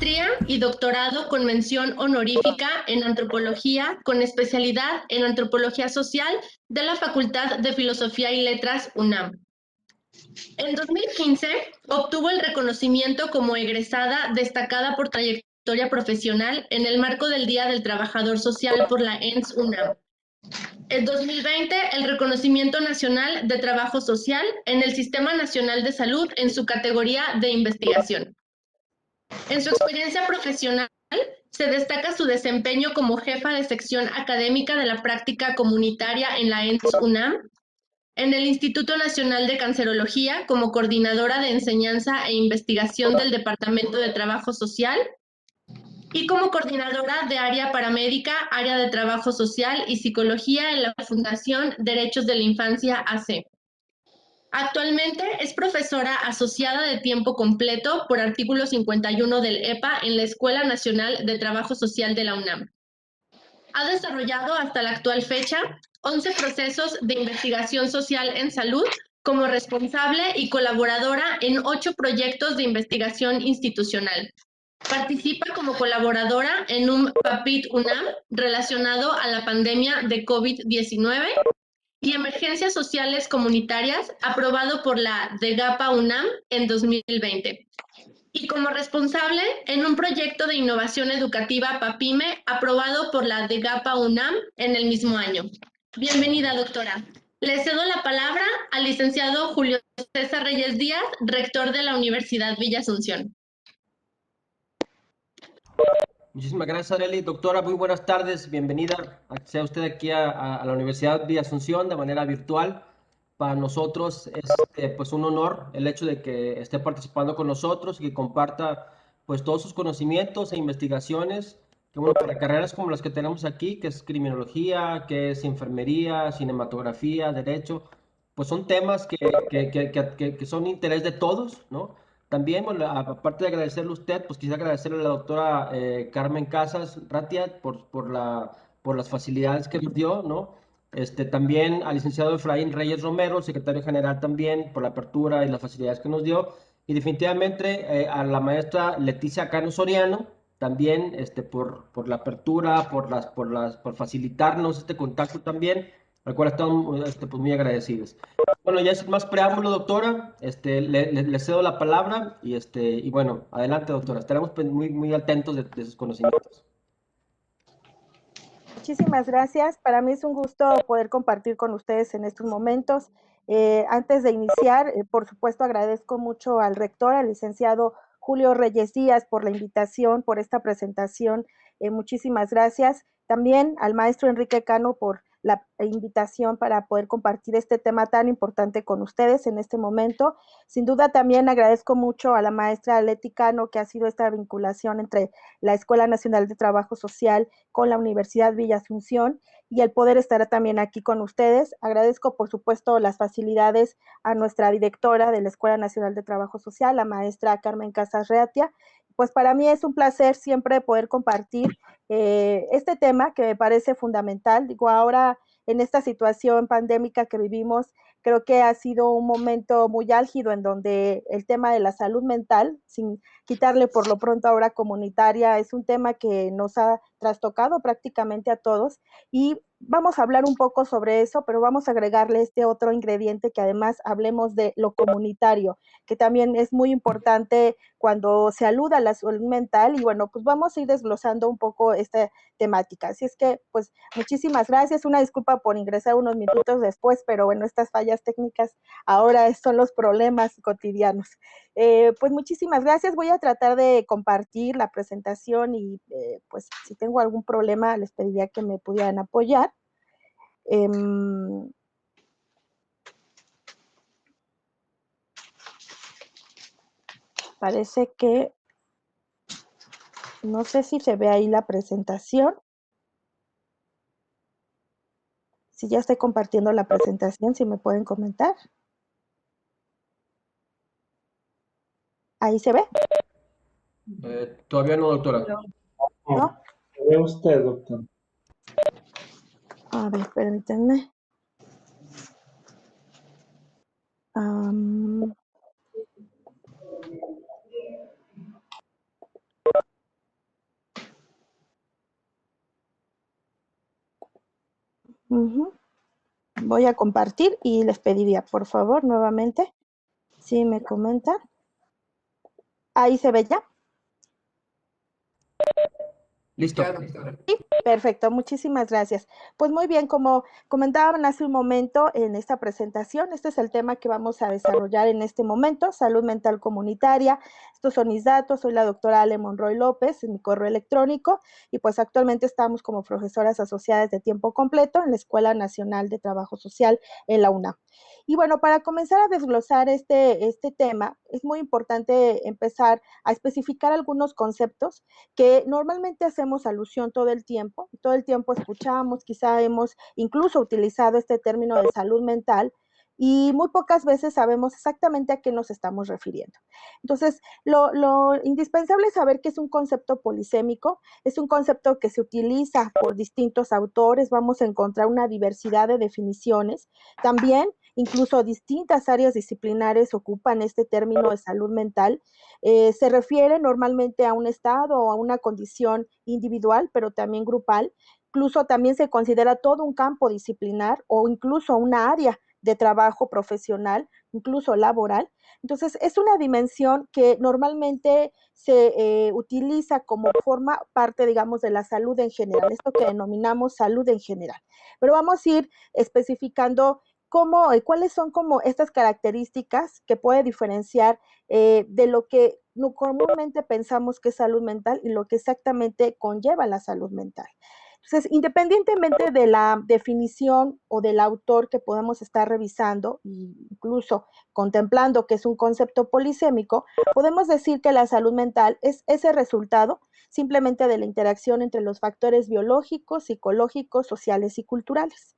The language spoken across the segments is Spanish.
maestría y doctorado con mención honorífica en antropología, con especialidad en antropología social de la Facultad de Filosofía y Letras UNAM. En 2015 obtuvo el reconocimiento como egresada destacada por trayectoria profesional en el marco del Día del Trabajador Social por la ENS UNAM. En 2020, el reconocimiento nacional de trabajo social en el Sistema Nacional de Salud en su categoría de investigación. En su experiencia profesional, se destaca su desempeño como jefa de sección académica de la práctica comunitaria en la ENS UNAM, en el Instituto Nacional de Cancerología como coordinadora de enseñanza e investigación del Departamento de Trabajo Social y como coordinadora de área paramédica, área de trabajo social y psicología en la Fundación Derechos de la Infancia AC. Actualmente es profesora asociada de tiempo completo por artículo 51 del EPA en la Escuela Nacional de Trabajo Social de la UNAM. Ha desarrollado hasta la actual fecha 11 procesos de investigación social en salud como responsable y colaboradora en 8 proyectos de investigación institucional. Participa como colaboradora en un PAPIT UNAM relacionado a la pandemia de COVID-19 y emergencias sociales comunitarias aprobado por la DEGAPA UNAM en 2020. Y como responsable en un proyecto de innovación educativa PAPIME aprobado por la DEGAPA UNAM en el mismo año. Bienvenida, doctora. Le cedo la palabra al licenciado Julio César Reyes Díaz, rector de la Universidad Villa Asunción. Muchísimas gracias, Arely. Doctora, muy buenas tardes. Bienvenida sea usted aquí a la Universidad Villa Asunción de manera virtual. Para nosotros es pues un honor el hecho de que esté participando con nosotros y que comparta pues todos sus conocimientos e investigaciones que bueno, para carreras como las que tenemos aquí, que es criminología, que es enfermería, cinematografía, derecho, pues son temas que son de interés de todos, ¿no? También, bueno, aparte de agradecerle a usted, pues quisiera agradecerle a la doctora Carmen Casas Ratia por las facilidades que nos dio, ¿no? También al licenciado Efraín Reyes Romero, secretario general también, por la apertura y las facilidades que nos dio. Y definitivamente a la maestra Leticia Cano Soriano, también por la apertura, por facilitarnos este contacto también, al cual estamos pues muy agradecidos. Bueno, ya es más preámbulo, doctora. Le cedo la palabra y bueno, adelante, doctora. Estaremos muy atentos de sus conocimientos. Muchísimas gracias. Para mí es un gusto poder compartir con ustedes en estos momentos. Antes de iniciar, por supuesto, agradezco mucho al rector, al licenciado Julio Reyes Díaz, por la invitación, por esta presentación. Muchísimas gracias. También al maestro Enrique Cano por la invitación para poder compartir este tema tan importante con ustedes en este momento. Sin duda también agradezco mucho a la maestra Leti Cano, que ha sido esta vinculación entre la Escuela Nacional de Trabajo Social con la Universidad Villa Asunción y el poder estar también aquí con ustedes. Agradezco, por supuesto, las facilidades a nuestra directora de la Escuela Nacional de Trabajo Social, la maestra Carmen Casas Ratia. Pues para mí es un placer siempre poder compartir este tema que me parece fundamental. Digo, ahora en esta situación pandémica que vivimos, creo que ha sido un momento muy álgido en donde el tema de la salud mental, sin quitarle por lo pronto ahora comunitaria, es un tema que nos ha trastocado prácticamente a todos y vamos a hablar un poco sobre eso, pero vamos a agregarle este otro ingrediente que además hablemos de lo comunitario, que también es muy importante cuando se aluda a la salud mental y bueno, pues vamos a ir desglosando un poco esta temática. Así es que, pues, muchísimas gracias. Una disculpa por ingresar unos minutos después, pero bueno, estas fallas técnicas ahora son los problemas cotidianos. Pues muchísimas gracias. Voy a tratar de compartir la presentación y pues si tengo algún problema les pediría que me pudieran apoyar. Parece que no sé si se ve ahí la presentación. Si ya estoy compartiendo la presentación, si me pueden comentar. ¿Ahí se ve? Todavía no, doctora. ¿No? ¿Se ve usted, doctor? A ver, permítanme. Voy a compartir y les pediría, por favor, nuevamente, si me comentan. Ahí se ve ya. Listo. Sí, perfecto, muchísimas gracias. Pues muy bien, como comentaban hace un momento en esta presentación, este es el tema que vamos a desarrollar en este momento, salud mental comunitaria. Estos son mis datos, soy la doctora Ale Monroy López, en mi correo electrónico, y pues actualmente estamos como profesoras asociadas de tiempo completo en la Escuela Nacional de Trabajo Social en la UNAM. Y bueno, para comenzar a desglosar este tema, es muy importante empezar a especificar algunos conceptos que normalmente hacemos alusión todo el tiempo escuchamos, quizá hemos incluso utilizado este término de salud mental y muy pocas veces sabemos exactamente a qué nos estamos refiriendo. Entonces, lo indispensable es saber que es un concepto polisémico, es un concepto que se utiliza por distintos autores, vamos a encontrar una diversidad de definiciones. También, incluso distintas áreas disciplinares ocupan este término de salud mental. Se refiere normalmente a un estado o a una condición individual, pero también grupal. Incluso también se considera todo un campo disciplinar o incluso una área de trabajo profesional, incluso laboral. Entonces, es una dimensión que normalmente se utiliza como forma parte, digamos, de la salud en general, esto que denominamos salud en general. Pero vamos a ir especificando cuáles son como estas características que puede diferenciar de lo que comúnmente pensamos que es salud mental y lo que exactamente conlleva la salud mental. Entonces, independientemente de la definición o del autor que podemos estar revisando, incluso contemplando que es un concepto polisémico, podemos decir que la salud mental es ese resultado simplemente de la interacción entre los factores biológicos, psicológicos, sociales y culturales.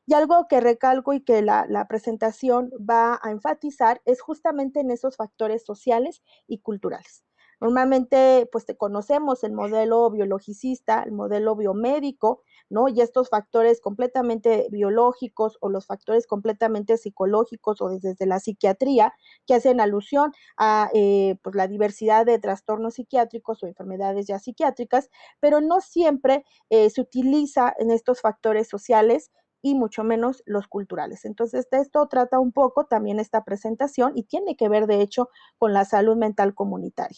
Y algo que recalco y que la presentación va a enfatizar es justamente en esos factores sociales y culturales. Normalmente, pues conocemos el modelo biologicista, el modelo biomédico, ¿no? Y estos factores completamente biológicos o los factores completamente psicológicos o desde la psiquiatría que hacen alusión a pues la diversidad de trastornos psiquiátricos o enfermedades ya psiquiátricas, pero no siempre se utiliza en estos factores sociales y mucho menos los culturales. Entonces, de esto trata un poco también esta presentación y tiene que ver, de hecho, con la salud mental comunitaria.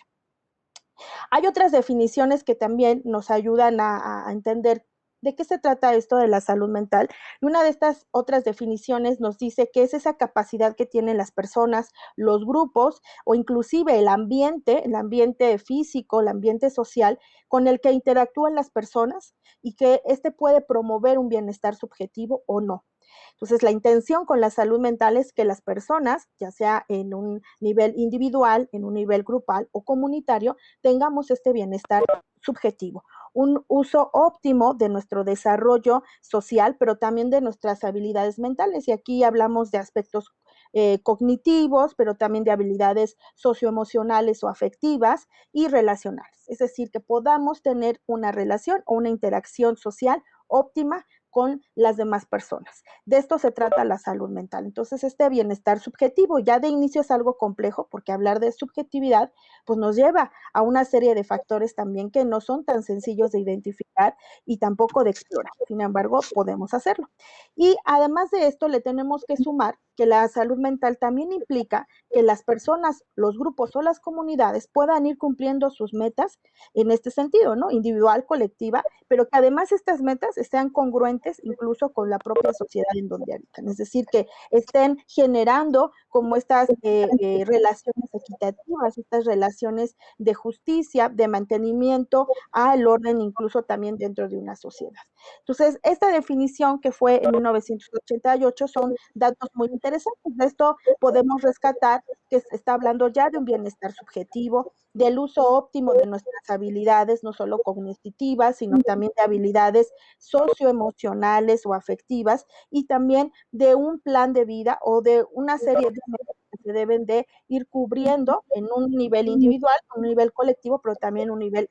Hay otras definiciones que también nos ayudan a entender de qué se trata esto de la salud mental. Y una de estas otras definiciones nos dice que es esa capacidad que tienen las personas, los grupos o inclusive el ambiente físico, el ambiente social con el que interactúan las personas y que este puede promover un bienestar subjetivo o no. Entonces, la intención con la salud mental es que las personas, ya sea en un nivel individual, en un nivel grupal o comunitario, tengamos este bienestar subjetivo, un uso óptimo de nuestro desarrollo social, pero también de nuestras habilidades mentales. Y aquí hablamos de aspectos cognitivos, pero también de habilidades socioemocionales o afectivas y relacionales. Es decir, que podamos tener una relación o una interacción social óptima con las demás personas. De esto se trata la salud mental. Entonces, este bienestar subjetivo ya de inicio es algo complejo porque hablar de subjetividad pues nos lleva a una serie de factores también que no son tan sencillos de identificar y tampoco de explorar. Sin embargo, podemos hacerlo. Y además de esto, le tenemos que sumar que la salud mental también implica que las personas, los grupos o las comunidades puedan ir cumpliendo sus metas en este sentido, ¿no? Individual, colectiva, pero que además estas metas sean congruentes incluso con la propia sociedad en donde habitan. Es decir, que estén generando como estas relaciones equitativas, estas relaciones de justicia, de mantenimiento al orden incluso también dentro de una sociedad. Entonces, esta definición que fue en 1988 son datos muy interesantes. De esto podemos rescatar que se está hablando ya de un bienestar subjetivo, del uso óptimo de nuestras habilidades, no solo cognitivas, sino también de habilidades socioemocionales o afectivas, y también de un plan de vida o de una serie de que se deben de ir cubriendo en un nivel individual, un nivel colectivo, pero también un nivel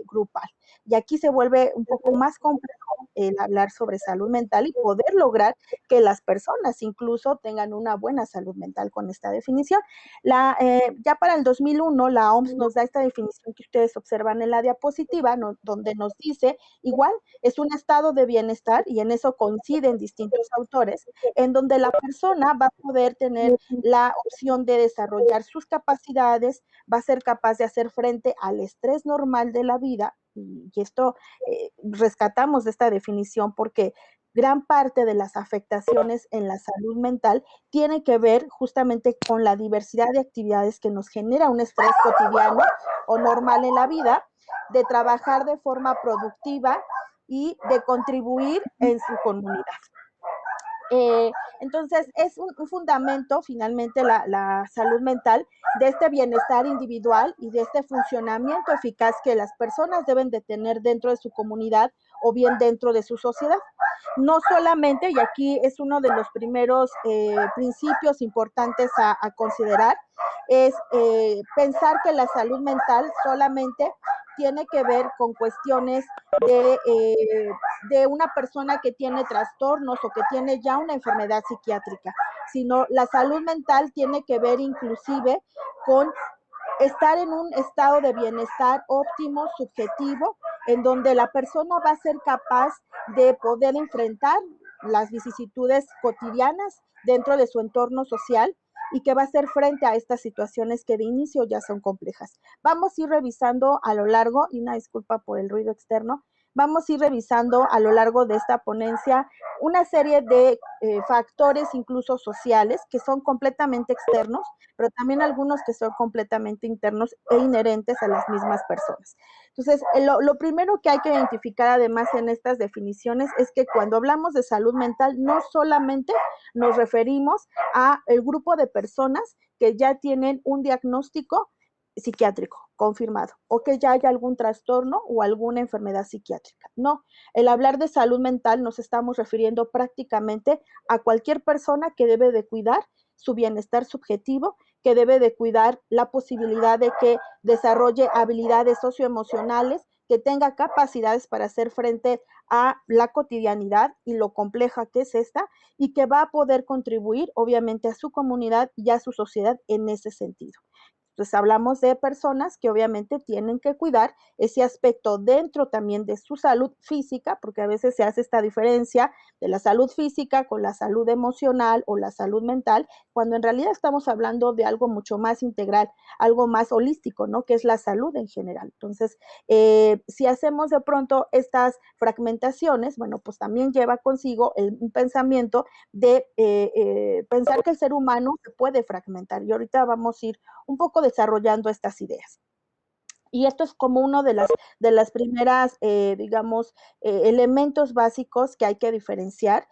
grupal. Y aquí se vuelve un poco más complejo el hablar sobre salud mental y poder lograr que las personas incluso tengan una buena salud mental con esta definición. Ya para el 2001, la OMS nos da esta definición que ustedes observan en la diapositiva, donde nos dice, igual, es un estado de bienestar, y en eso coinciden distintos autores, en donde la persona va a poder tener la opción de desarrollar sus capacidades, va a ser capaz de hacer frente al estrés normal de la vida, y esto rescatamos de esta definición porque gran parte de las afectaciones en la salud mental tiene que ver justamente con la diversidad de actividades que nos genera un estrés cotidiano o normal en la vida, de trabajar de forma productiva y de contribuir en su comunidad. Entonces, es un fundamento, finalmente, la salud mental, de este bienestar individual y de este funcionamiento eficaz que las personas deben de tener dentro de su comunidad o bien dentro de su sociedad. No solamente, y aquí es uno de los primeros principios importantes a considerar, es pensar que la salud mental solamente tiene que ver con cuestiones de una persona que tiene trastornos o que tiene ya una enfermedad psiquiátrica, sino la salud mental tiene que ver inclusive con estar en un estado de bienestar óptimo, subjetivo, en donde la persona va a ser capaz de poder enfrentar las vicisitudes cotidianas dentro de su entorno social y que va a hacer frente a estas situaciones que de inicio ya son complejas. Vamos a ir revisando a lo largo, y una disculpa por el ruido externo, vamos a ir revisando a lo largo de esta ponencia una serie de factores incluso sociales que son completamente externos, pero también algunos que son completamente internos e inherentes a las mismas personas. Entonces, lo primero que hay que identificar además en estas definiciones es que cuando hablamos de salud mental no solamente nos referimos a el grupo de personas que ya tienen un diagnóstico psiquiátrico confirmado o que ya haya algún trastorno o alguna enfermedad psiquiátrica. No, el hablar de salud mental nos estamos refiriendo prácticamente a cualquier persona que debe de cuidar su bienestar subjetivo, que debe de cuidar la posibilidad de que desarrolle habilidades socioemocionales, que tenga capacidades para hacer frente a la cotidianidad y lo compleja que es esta, y que va a poder contribuir obviamente a su comunidad y a su sociedad en ese sentido. Entonces hablamos de personas que obviamente tienen que cuidar ese aspecto dentro también de su salud física, porque a veces se hace esta diferencia de la salud física con la salud emocional o la salud mental, cuando en realidad estamos hablando de algo mucho más integral, algo más holístico, ¿no? Que es la salud en general. Entonces, si hacemos de pronto estas fragmentaciones, bueno, pues también lleva consigo un pensamiento de pensar que el ser humano se puede fragmentar. Y ahorita vamos a ir un poco desarrollando estas ideas. Y esto es como uno de las primeras, digamos, elementos básicos que hay que diferenciar,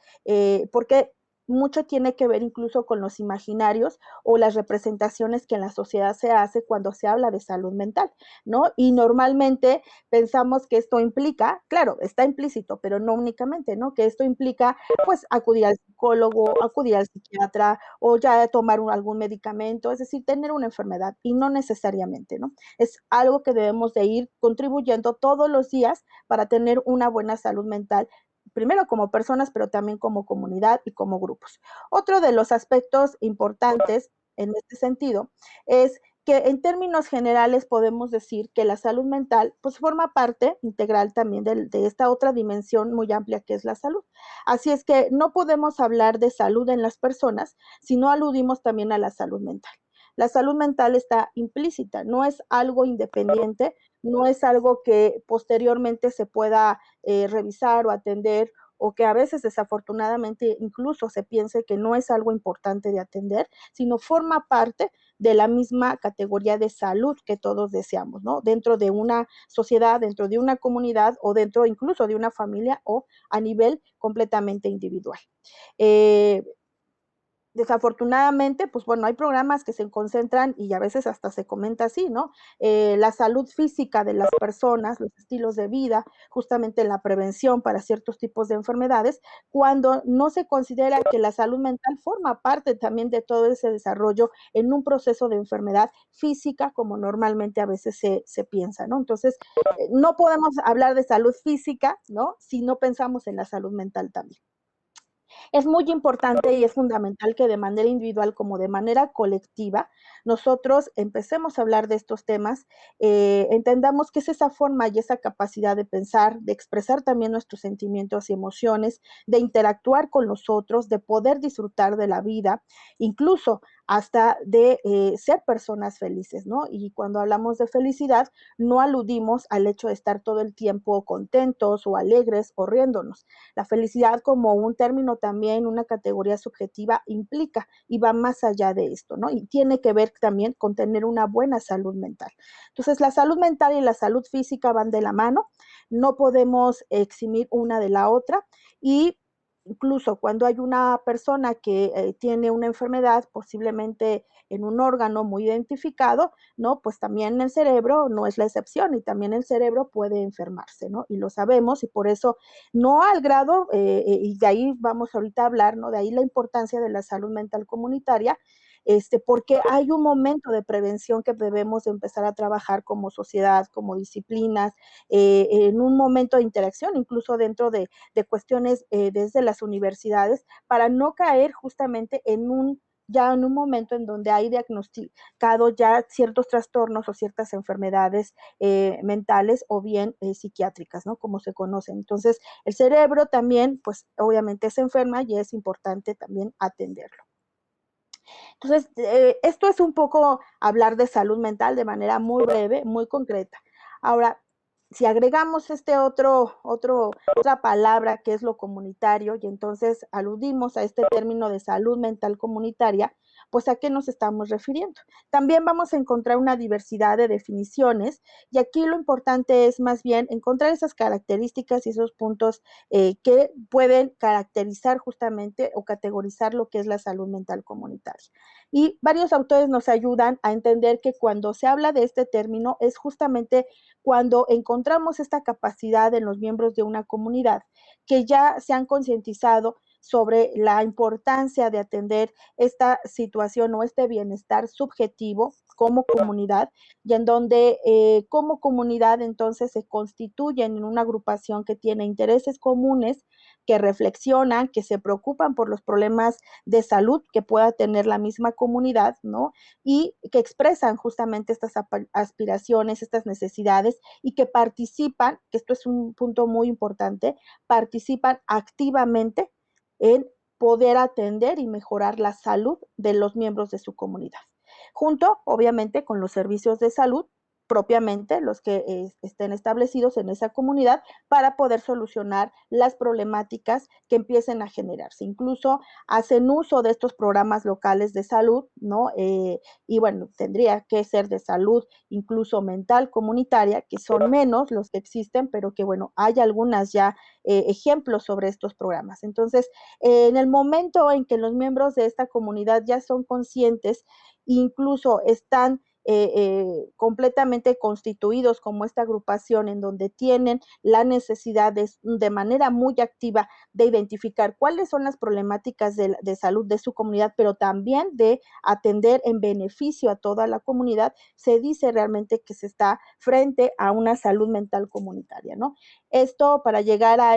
porque mucho tiene que ver incluso con los imaginarios o las representaciones que en la sociedad se hace cuando se habla de salud mental, ¿no? Y normalmente pensamos que esto implica, claro, está implícito, pero no únicamente, ¿no? Que esto implica, pues, acudir al psicólogo, acudir al psiquiatra o ya tomar algún medicamento, es decir, tener una enfermedad, y no necesariamente, ¿no? Es algo que debemos de ir contribuyendo todos los días para tener una buena salud mental, primero como personas, pero también como comunidad y como grupos. Otro de los aspectos importantes en este sentido es que en términos generales podemos decir que la salud mental pues forma parte integral también de esta otra dimensión muy amplia que es la salud. Así es que no podemos hablar de salud en las personas si no aludimos también a la salud mental. La salud mental está implícita, no es algo independiente, no es algo que posteriormente se pueda revisar o atender, o que a veces desafortunadamente incluso se piense que no es algo importante de atender, sino forma parte de la misma categoría de salud que todos deseamos, ¿no? Dentro de una sociedad, dentro de una comunidad o dentro incluso de una familia o a nivel completamente individual. desafortunadamente, pues bueno, hay programas que se concentran y a veces hasta se comenta así, ¿no? La salud física de las personas, los estilos de vida, justamente la prevención para ciertos tipos de enfermedades, cuando no se considera que la salud mental forma parte también de todo ese desarrollo en un proceso de enfermedad física, como normalmente a veces se piensa, ¿no? Entonces, no podemos hablar de salud física, ¿no? Si no pensamos en la salud mental también. Es muy importante y es fundamental que de manera individual como de manera colectiva nosotros empecemos a hablar de estos temas, entendamos que es esa forma y esa capacidad de pensar, de expresar también nuestros sentimientos y emociones, de interactuar con los otros, de poder disfrutar de la vida, incluso hasta de ser personas felices, ¿no? Y cuando hablamos de felicidad, no aludimos al hecho de estar todo el tiempo contentos o alegres o riéndonos. La felicidad como un término también, una categoría subjetiva, implica y va más allá de esto, ¿no? Y tiene que ver también con tener una buena salud mental. Entonces, la salud mental y la salud física van de la mano, no podemos eximir una de la otra y incluso cuando hay una persona que tiene una enfermedad, posiblemente en un órgano muy identificado, ¿no? Pues también el cerebro no es la excepción y también el cerebro puede enfermarse, ¿no? Y lo sabemos y por eso no al grado, y de ahí vamos ahorita a hablar, ¿no? De ahí la importancia de la salud mental comunitaria, porque hay un momento de prevención que debemos empezar a trabajar como sociedad, como disciplinas, en un momento de interacción, incluso dentro de cuestiones desde las universidades, para no caer justamente en un momento en donde hay diagnosticado ya ciertos trastornos o ciertas enfermedades mentales o bien psiquiátricas, ¿no? Como se conocen. Entonces, el cerebro también, pues obviamente se enferma y es importante también atenderlo. Entonces, esto es un poco hablar de salud mental de manera muy breve, muy concreta. Ahora, si agregamos otra palabra que es lo comunitario y entonces aludimos a este término de salud mental comunitaria, pues ¿a qué nos estamos refiriendo? También vamos a encontrar una diversidad de definiciones y aquí lo importante es más bien encontrar esas características y esos puntos que pueden caracterizar justamente o categorizar lo que es la salud mental comunitaria. Y varios autores nos ayudan a entender que cuando se habla de este término es justamente cuando encontramos esta capacidad en los miembros de una comunidad que ya se han concientizado sobre la importancia de atender esta situación o este bienestar subjetivo como comunidad y en donde como comunidad entonces se constituyen en una agrupación que tiene intereses comunes, que reflexionan, que se preocupan por los problemas de salud que pueda tener la misma comunidad, ¿no? Y que expresan justamente estas aspiraciones, estas necesidades y que participan, que esto es un punto muy importante, participan activamente en poder atender y mejorar la salud de los miembros de su comunidad, junto, obviamente, con los servicios de salud propiamente los que estén establecidos en esa comunidad para poder solucionar las problemáticas que empiecen a generarse. Incluso hacen uso de estos programas locales de salud, ¿no? Y bueno, tendría que ser de salud incluso mental comunitaria, que son menos los que existen, pero que bueno, hay algunas ya ejemplos sobre estos programas. Entonces, en el momento en que los miembros de esta comunidad ya son conscientes, incluso están completamente constituidos como esta agrupación en donde tienen la necesidad de manera muy activa de identificar cuáles son las problemáticas de salud de su comunidad, pero también de atender en beneficio a toda la comunidad, se dice realmente que se está frente a una salud mental comunitaria, ¿no? Esto para llegar a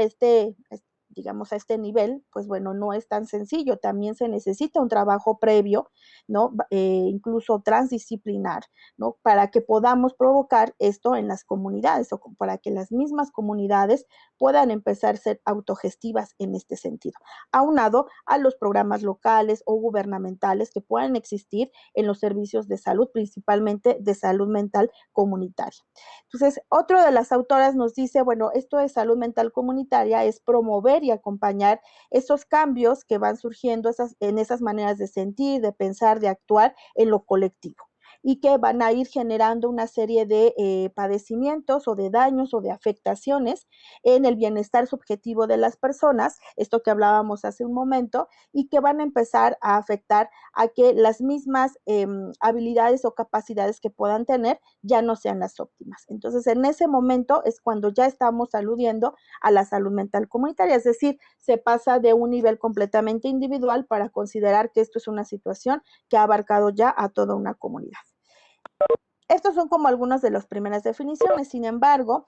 digamos, a este nivel, pues bueno, no es tan sencillo, también se necesita un trabajo previo, ¿no? Incluso transdisciplinar, ¿no? Para que podamos provocar esto en las comunidades o para que las mismas comunidades puedan empezar a ser autogestivas en este sentido, aunado a los programas locales o gubernamentales que puedan existir en los servicios de salud, principalmente de salud mental comunitaria. Entonces, otro de las autoras nos dice, bueno, esto de salud mental comunitaria es promover y acompañar esos cambios que van surgiendo en esas maneras de sentir, de pensar, de actuar en lo colectivo. y que van a ir generando una serie de padecimientos o de daños o de afectaciones en el bienestar subjetivo de las personas, esto que hablábamos hace un momento, y que van a empezar a afectar a que las mismas habilidades o capacidades que puedan tener ya no sean las óptimas. Entonces, en ese momento es cuando ya estamos aludiendo a la salud mental comunitaria, es decir, se pasa de un nivel completamente individual para considerar que esto es una situación que ha abarcado ya a toda una comunidad. Estos son como algunas de las primeras definiciones, sin embargo,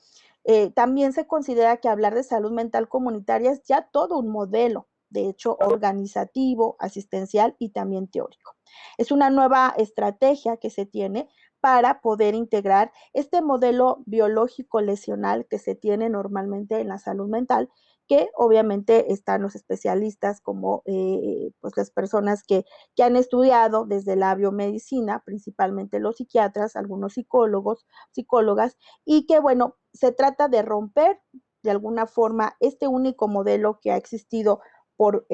también se considera que hablar de salud mental comunitaria es ya todo un modelo, de hecho, organizativo, asistencial y también teórico. Es una nueva estrategia que se tiene para poder integrar este modelo biológico lesional que se tiene normalmente en la salud mental, que obviamente están los especialistas como pues las personas que han estudiado desde la biomedicina, principalmente los psiquiatras, algunos psicólogos, psicólogas, y que bueno, se trata de romper de alguna forma este único modelo que ha existido por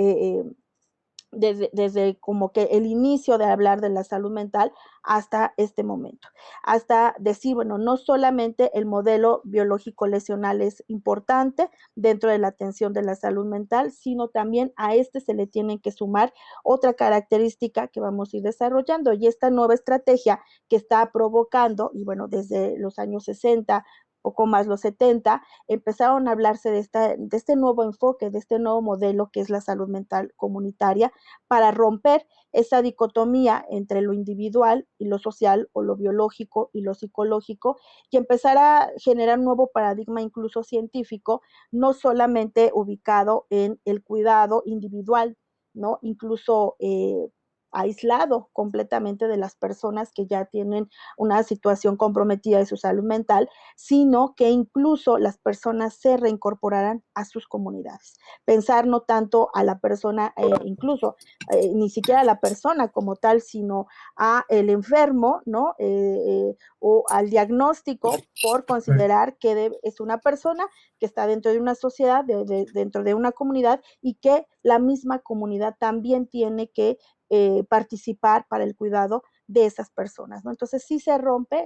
desde como que el inicio de hablar de la salud mental hasta este momento, hasta decir, bueno, no solamente el modelo biológico lesional es importante dentro de la atención de la salud mental, sino también a este se le tienen que sumar otra característica que vamos a ir desarrollando, y esta nueva estrategia que está provocando, y bueno, desde los años 60, poco más los 70, empezaron a hablarse de este nuevo enfoque, de este nuevo modelo que es la salud mental comunitaria, para romper esa dicotomía entre lo individual y lo social, o lo biológico y lo psicológico, y empezar a generar un nuevo paradigma incluso científico, no solamente ubicado en el cuidado individual, ¿no? Incluso aislado completamente de las personas que ya tienen una situación comprometida de su salud mental, sino que incluso las personas se reincorporarán a sus comunidades. Pensar no tanto a la persona, incluso ni siquiera a la persona como tal, sino a el enfermo, ¿no? O al diagnóstico, por considerar que es una persona que está dentro de una sociedad, dentro de una comunidad, y que la misma comunidad también tiene que participar para el cuidado de esas personas, ¿no? Entonces sí se rompe,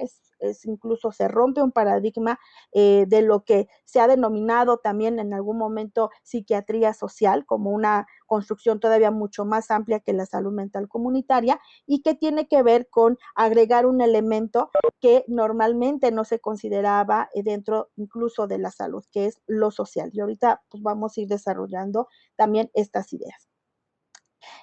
incluso se rompe un paradigma de lo que se ha denominado también en algún momento psiquiatría social, como una construcción todavía mucho más amplia que la salud mental comunitaria, y que tiene que ver con agregar un elemento que normalmente no se consideraba dentro incluso de la salud, que es lo social. Y ahorita pues vamos a ir desarrollando también estas ideas.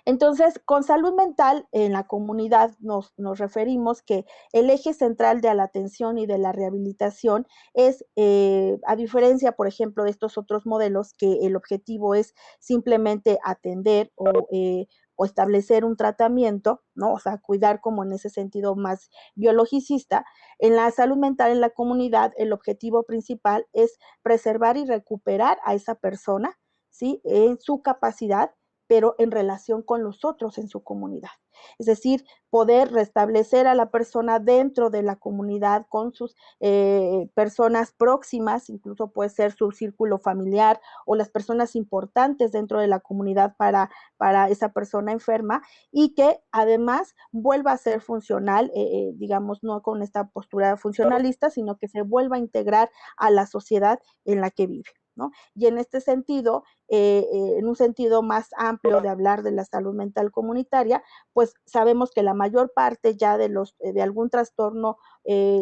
Entonces, con salud mental en la comunidad nos referimos que el eje central de la atención y de la rehabilitación es, a diferencia, por ejemplo, de estos otros modelos, que el objetivo es simplemente atender o establecer un tratamiento, ¿no? O sea, cuidar como en ese sentido más biologicista. En la salud mental en la comunidad, el objetivo principal es preservar y recuperar a esa persona, ¿sí? En su capacidad, pero en relación con los otros en su comunidad. Es decir, poder restablecer a la persona dentro de la comunidad con sus personas próximas, incluso puede ser su círculo familiar o las personas importantes dentro de la comunidad para esa persona enferma, y que además vuelva a ser funcional, digamos, no con esta postura funcionalista, sino que se vuelva a integrar a la sociedad en la que vive, ¿no? Y en este sentido, en un sentido más amplio de hablar de la salud mental comunitaria, pues sabemos que la mayor parte ya de algún trastorno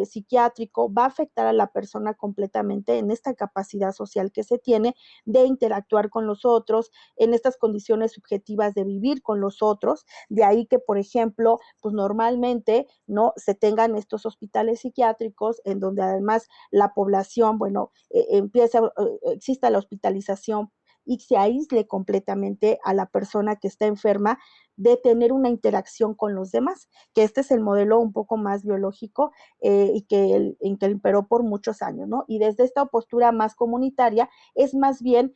psiquiátrico va a afectar a la persona completamente en esta capacidad social que se tiene de interactuar con los otros, en estas condiciones subjetivas de vivir con los otros. De ahí que, por ejemplo, pues normalmente no se tengan estos hospitales psiquiátricos en donde además la población, bueno, exista la hospitalización y se aísle completamente a la persona que está enferma de tener una interacción con los demás, que este es el modelo un poco más biológico y que imperó por muchos años, ¿no? Y desde esta postura más comunitaria es más bien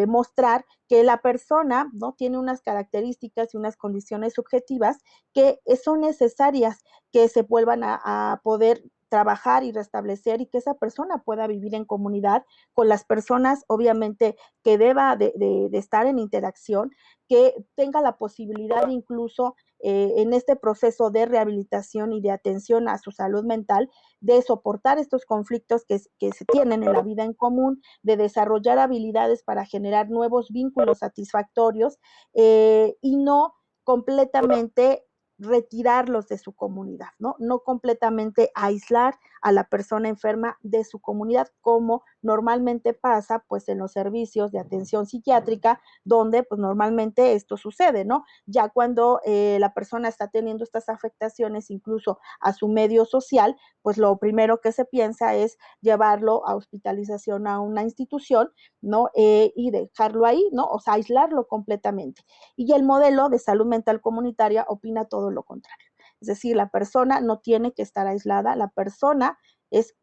mostrar que la persona, ¿no?, tiene unas características y unas condiciones subjetivas que son necesarias que se vuelvan a poder trabajar y restablecer, y que esa persona pueda vivir en comunidad con las personas, obviamente, que deba de estar en interacción, que tenga la posibilidad incluso en este proceso de rehabilitación y de atención a su salud mental, de soportar estos conflictos que se tienen en la vida en común, de desarrollar habilidades para generar nuevos vínculos satisfactorios y no completamente retirarlos de su comunidad, ¿no? No completamente aislar a la persona enferma de su comunidad, como normalmente pasa, pues, en los servicios de atención psiquiátrica, donde, pues, normalmente esto sucede, ¿no? Ya cuando la persona está teniendo estas afectaciones, incluso a su medio social, pues, lo primero que se piensa es llevarlo a hospitalización a una institución, ¿no? Y dejarlo ahí, ¿no? O sea, aislarlo completamente. Y el modelo de salud mental comunitaria opina todo lo contrario. Es decir, la persona no tiene que estar aislada, la persona es,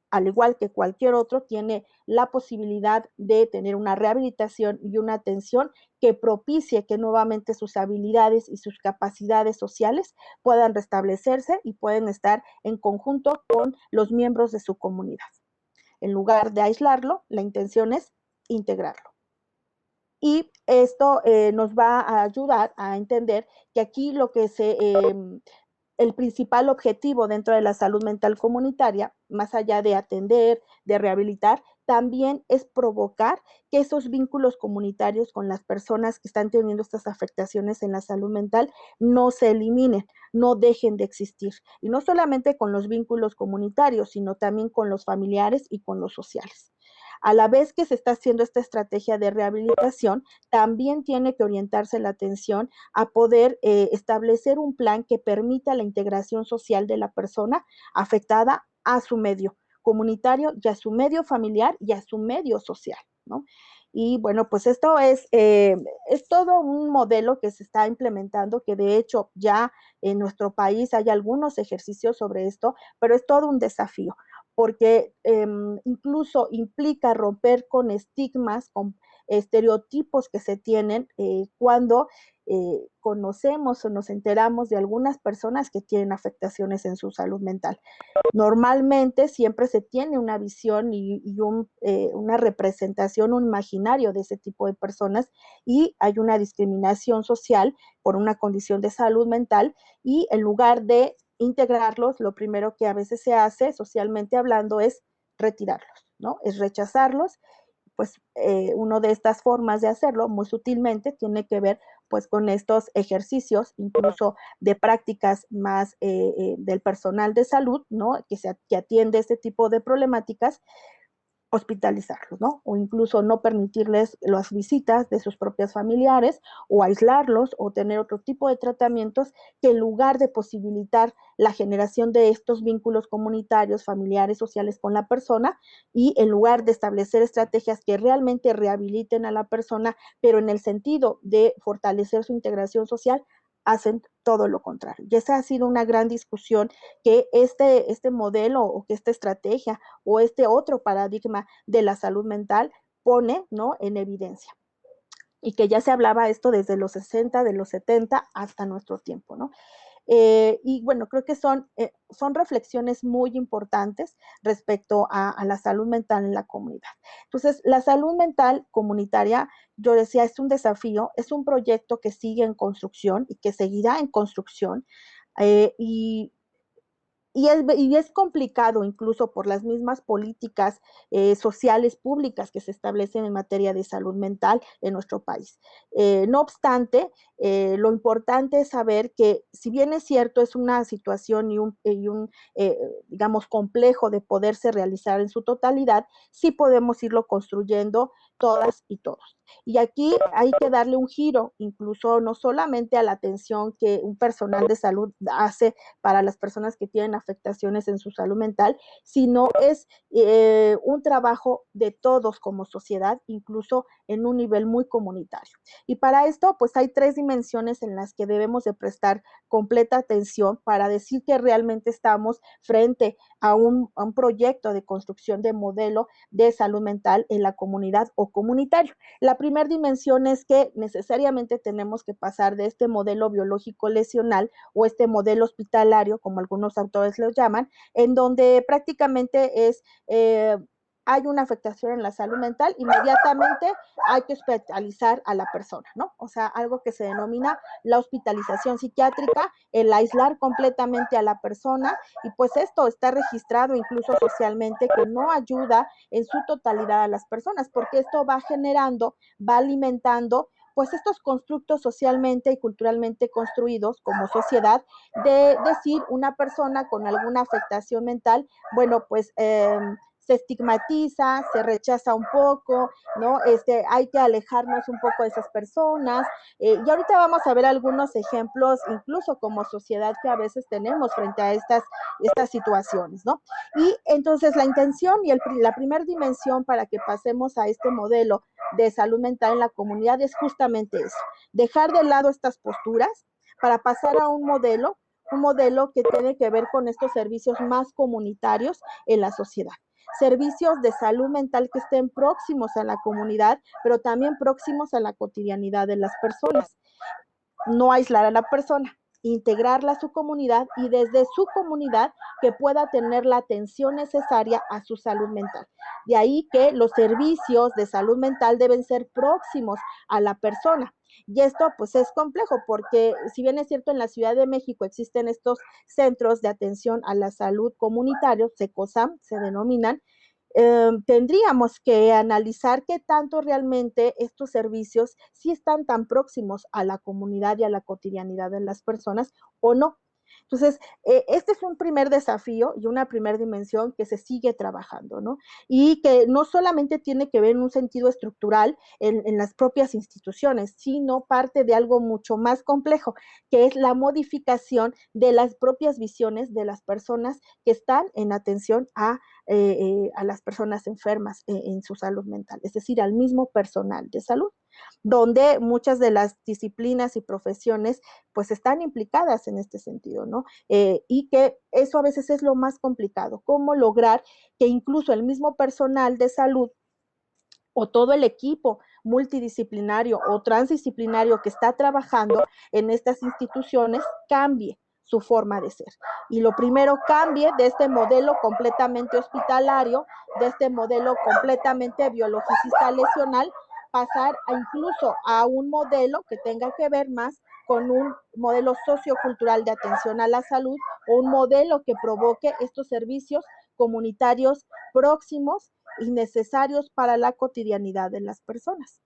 al igual que cualquier otro, tiene la posibilidad de tener una rehabilitación y una atención que propicie que nuevamente sus habilidades y sus capacidades sociales puedan restablecerse y pueden estar en conjunto con los miembros de su comunidad. En lugar de aislarlo, la intención es integrarlo. Y esto nos va a ayudar a entender que aquí el principal objetivo dentro de la salud mental comunitaria, más allá de atender, de rehabilitar, también es provocar que esos vínculos comunitarios con las personas que están teniendo estas afectaciones en la salud mental no se eliminen, no dejen de existir. Y no solamente con los vínculos comunitarios, sino también con los familiares y con los sociales. A la vez que se está haciendo esta estrategia de rehabilitación, también tiene que orientarse la atención a poder establecer un plan que permita la integración social de la persona afectada a su medio comunitario y a su medio familiar y a su medio social, ¿no? Y bueno, pues esto es todo un modelo que se está implementando, que de hecho ya en nuestro país hay algunos ejercicios sobre esto, pero es todo un desafío porque incluso implica romper con estigmas, con estereotipos que se tienen cuando conocemos o nos enteramos de algunas personas que tienen afectaciones en su salud mental. Normalmente siempre se tiene una visión y una representación, un imaginario de ese tipo de personas y hay una discriminación social por una condición de salud mental y en lugar de integrarlos, lo primero que a veces se hace socialmente hablando es retirarlos, ¿no? Es rechazarlos. Pues una de estas formas de hacerlo muy sutilmente tiene que ver pues con estos ejercicios, incluso de prácticas más del personal de salud, ¿no? Que atiende este tipo de problemáticas, hospitalizarlos, ¿no? O incluso no permitirles las visitas de sus propios familiares o aislarlos o tener otro tipo de tratamientos que en lugar de posibilitar la generación de estos vínculos comunitarios, familiares, sociales con la persona y en lugar de establecer estrategias que realmente rehabiliten a la persona, pero en el sentido de fortalecer su integración social, hacen todo lo contrario. Y esa ha sido una gran discusión que este modelo o que esta estrategia o este otro paradigma de la salud mental pone, ¿no?, en evidencia. Y que ya se hablaba esto desde los 60, de los 70 hasta nuestro tiempo, ¿no? Y bueno, creo que son reflexiones muy importantes respecto a la salud mental en la comunidad. Entonces, la salud mental comunitaria, yo decía, es un desafío, es un proyecto que sigue en construcción y que seguirá en construcción. Y es complicado incluso por las mismas políticas sociales públicas que se establecen en materia de salud mental en nuestro país. No obstante, lo importante es saber que si bien es cierto, es una situación y un digamos, complejo de poderse realizar en su totalidad, sí podemos irlo construyendo todas y todos. Y aquí hay que darle un giro, incluso no solamente a la atención que un personal de salud hace para las personas que tienen afectaciones en su salud mental, sino es un trabajo de todos como sociedad, incluso en un nivel muy comunitario. Y para esto, pues hay 3 dimensiones en las que debemos de prestar completa atención para decir que realmente estamos frente a un proyecto de construcción de modelo de salud mental en la comunidad o comunitario. La primera dimensión es que necesariamente tenemos que pasar de este modelo biológico lesional o este modelo hospitalario, como algunos autores lo llaman, en donde prácticamente es hay una afectación en la salud mental, inmediatamente hay que hospitalizar a la persona, ¿no? O sea, algo que se denomina la hospitalización psiquiátrica, el aislar completamente a la persona, y pues esto está registrado incluso socialmente que no ayuda en su totalidad a las personas, porque esto va generando, va alimentando pues estos constructos socialmente y culturalmente construidos como sociedad, de decir una persona con alguna afectación mental, bueno, pues se estigmatiza, se rechaza un poco, ¿no? Hay que alejarnos un poco de esas personas, y ahorita vamos a ver algunos ejemplos, incluso como sociedad, que a veces tenemos frente a estas situaciones, ¿no? Y entonces la intención y la primera dimensión para que pasemos a este modelo de salud mental en la comunidad es justamente eso, dejar de lado estas posturas para pasar a un modelo que tiene que ver con estos servicios más comunitarios en la sociedad. Servicios de salud mental que estén próximos a la comunidad, pero también próximos a la cotidianidad de las personas. No aislar a la persona, integrarla a su comunidad y desde su comunidad que pueda tener la atención necesaria a su salud mental. De ahí que los servicios de salud mental deben ser próximos a la persona. Y esto pues es complejo porque si bien es cierto en la Ciudad de México existen estos centros de atención a la salud comunitarios, CECOSAM se denominan, tendríamos que analizar qué tanto realmente estos servicios sí están tan próximos a la comunidad y a la cotidianidad de las personas o no. Entonces, este es un primer desafío y una primera dimensión que se sigue trabajando, ¿no? Y que no solamente tiene que ver en un sentido estructural en las propias instituciones, sino parte de algo mucho más complejo, que es la modificación de las propias visiones de las personas que están en atención a las personas enfermas en su salud mental, es decir, al mismo personal de salud, donde muchas de las disciplinas y profesiones pues están implicadas en este sentido, ¿no? Y que eso a veces es lo más complicado, cómo lograr que incluso el mismo personal de salud o todo el equipo multidisciplinario o transdisciplinario que está trabajando en estas instituciones cambie su forma de ser. Y lo primero, cambie de este modelo completamente hospitalario, de este modelo completamente biologicista lesional, pasar incluso a un modelo que tenga que ver más con un modelo sociocultural de atención a la salud o un modelo que provoque estos servicios comunitarios próximos y necesarios para la cotidianidad de las personas.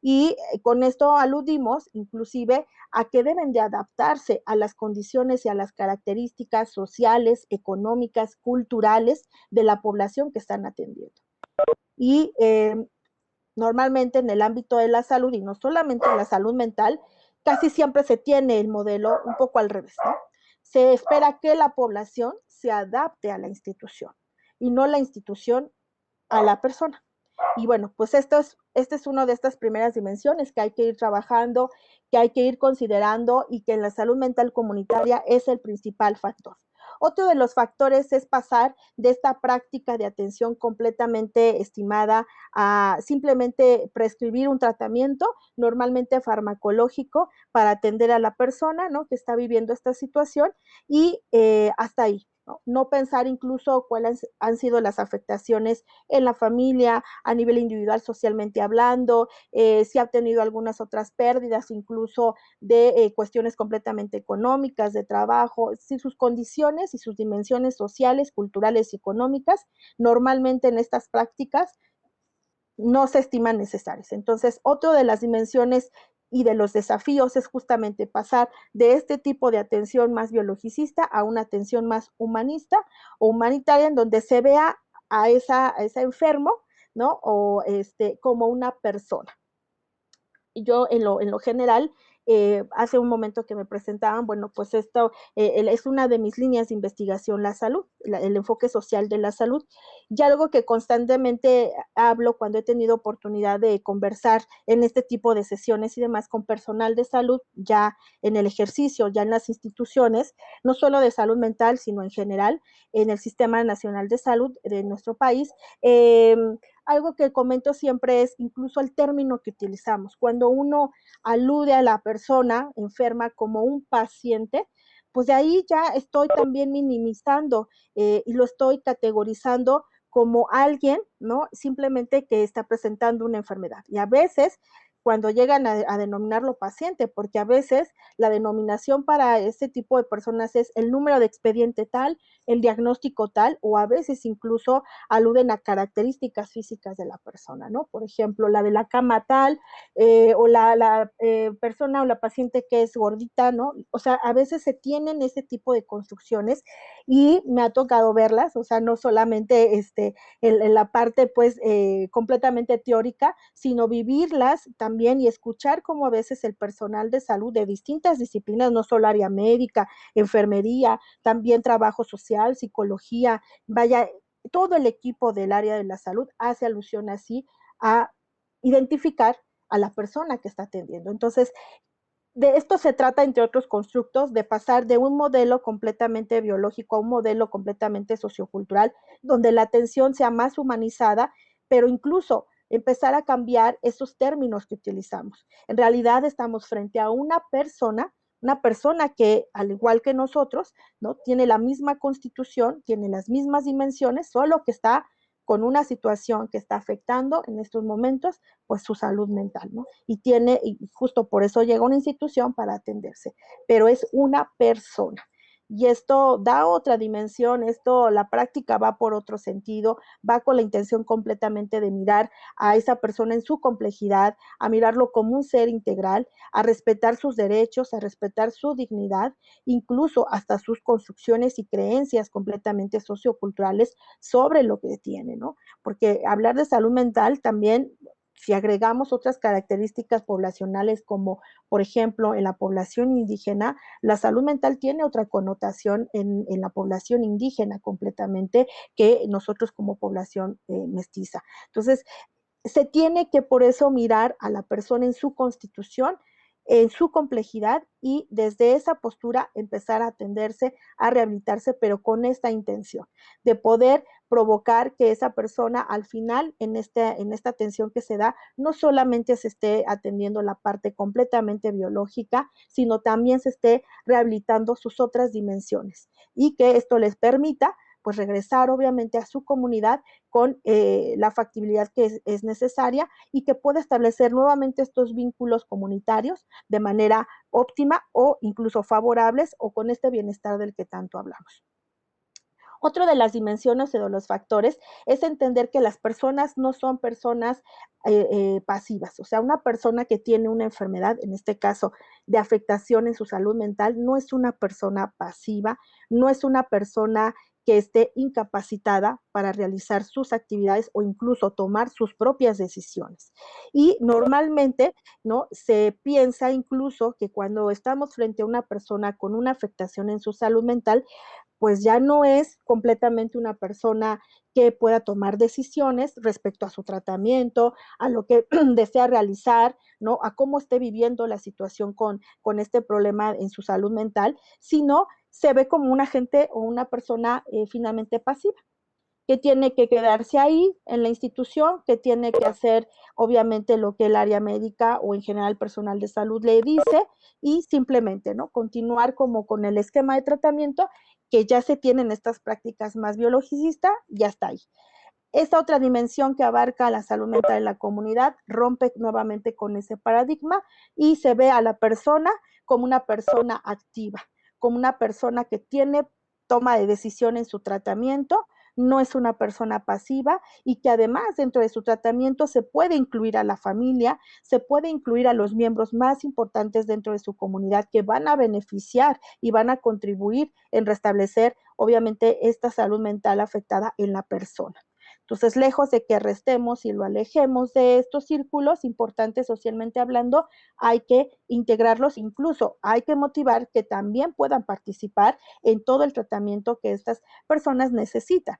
Y con esto aludimos inclusive a que deben de adaptarse a las condiciones y a las características sociales, económicas, culturales de la población que están atendiendo. Y normalmente en el ámbito de la salud, y no solamente en la salud mental, casi siempre se tiene el modelo un poco al revés, ¿no? Se espera que la población se adapte a la institución y no la institución a la persona. Y bueno, pues este es una de estas primeras dimensiones que hay que ir trabajando, que hay que ir considerando y que en la salud mental comunitaria es el principal factor. Otro de los factores es pasar de esta práctica de atención completamente estimada a simplemente prescribir un tratamiento, normalmente farmacológico, para atender a la persona, ¿no?, que está viviendo esta situación y hasta ahí. No pensar incluso cuáles han sido las afectaciones en la familia, a nivel individual, socialmente hablando, si ha tenido algunas otras pérdidas, incluso de cuestiones completamente económicas, de trabajo, si sus condiciones y sus dimensiones sociales, culturales y económicas, normalmente en estas prácticas no se estiman necesarias. Entonces, otra de las dimensiones y de los desafíos es justamente pasar de este tipo de atención más biologicista a una atención más humanista o humanitaria, en donde se vea a ese enfermo, ¿no?, o como una persona. Yo en lo general, hace un momento que me presentaban, bueno, pues esto es una de mis líneas de investigación, la salud, el enfoque social de la salud, y algo que constantemente hablo cuando he tenido oportunidad de conversar en este tipo de sesiones y demás con personal de salud, ya en el ejercicio, ya en las instituciones, no solo de salud mental, sino en general, en el Sistema Nacional de Salud de nuestro país. Algo que comento siempre es incluso el término que utilizamos. Cuando uno alude a la persona enferma como un paciente, pues de ahí ya estoy también minimizando y lo estoy categorizando como alguien, ¿no? Simplemente que está presentando una enfermedad. Y a veces, cuando llegan a denominarlo paciente, porque a veces la denominación para este tipo de personas es el número de expediente tal, el diagnóstico tal, o a veces incluso aluden a características físicas de la persona, ¿no? Por ejemplo, la de la cama tal, o la persona o la paciente que es gordita, ¿no? O sea, a veces se tienen ese tipo de construcciones y me ha tocado verlas, o sea, no solamente en la parte pues completamente teórica, sino vivirlas también y escuchar cómo a veces el personal de salud de distintas disciplinas, no solo área médica, enfermería, también trabajo social, psicología, vaya, todo el equipo del área de la salud hace alusión así a identificar a la persona que está atendiendo. Entonces, de esto se trata, entre otros constructos, de pasar de un modelo completamente biológico a un modelo completamente sociocultural, donde la atención sea más humanizada, pero incluso empezar a cambiar esos términos que utilizamos. En realidad estamos frente a una persona que, al igual que nosotros, ¿no? Tiene la misma constitución, tiene las mismas dimensiones, solo que está con una situación que está afectando en estos momentos, pues su salud mental, ¿no? Y justo por eso llega a una institución para atenderse, pero es una persona. Y esto da otra dimensión, la práctica va por otro sentido, va con la intención completamente de mirar a esa persona en su complejidad, a mirarlo como un ser integral, a respetar sus derechos, a respetar su dignidad, incluso hasta sus construcciones y creencias completamente socioculturales sobre lo que tiene, ¿no? Porque hablar de salud mental también, si agregamos otras características poblacionales como, por ejemplo, en la población indígena, la salud mental tiene otra connotación en la población indígena completamente que nosotros como población mestiza. Entonces, se tiene que por eso mirar a la persona en su constitución, en su complejidad y desde esa postura empezar a atenderse, a rehabilitarse, pero con esta intención de poder provocar que esa persona al final en esta atención que se da no solamente se esté atendiendo la parte completamente biológica, sino también se esté rehabilitando sus otras dimensiones y que esto les permita pues regresar obviamente a su comunidad con la factibilidad que es necesaria y que pueda establecer nuevamente estos vínculos comunitarios de manera óptima o incluso favorables o con este bienestar del que tanto hablamos. Otro de las dimensiones o de los factores es entender que las personas no son personas pasivas, o sea, una persona que tiene una enfermedad, en este caso de afectación en su salud mental, no es una persona pasiva, no es una persona que esté incapacitada para realizar sus actividades o incluso tomar sus propias decisiones. Y normalmente, ¿no? Se piensa incluso que cuando estamos frente a una persona con una afectación en su salud mental, pues ya no es completamente una persona que pueda tomar decisiones respecto a su tratamiento, a lo que desea realizar, ¿no? A cómo esté viviendo la situación con este problema en su salud mental, sino se ve como un agente o una persona finalmente pasiva, que tiene que quedarse ahí en la institución, que tiene que hacer obviamente lo que el área médica o en general el personal de salud le dice y simplemente, ¿no? Continuar como con el esquema de tratamiento que ya se tienen estas prácticas más biologicistas, ya está ahí. Esta otra dimensión que abarca la salud mental en la comunidad rompe nuevamente con ese paradigma y se ve a la persona como una persona activa, como una persona que tiene toma de decisión en su tratamiento, no es una persona pasiva y que además dentro de su tratamiento se puede incluir a la familia, se puede incluir a los miembros más importantes dentro de su comunidad que van a beneficiar y van a contribuir en restablecer obviamente esta salud mental afectada en la persona. Entonces, lejos de que restemos y lo alejemos de estos círculos importantes socialmente hablando, hay que integrarlos, incluso hay que motivar que también puedan participar en todo el tratamiento que estas personas necesitan.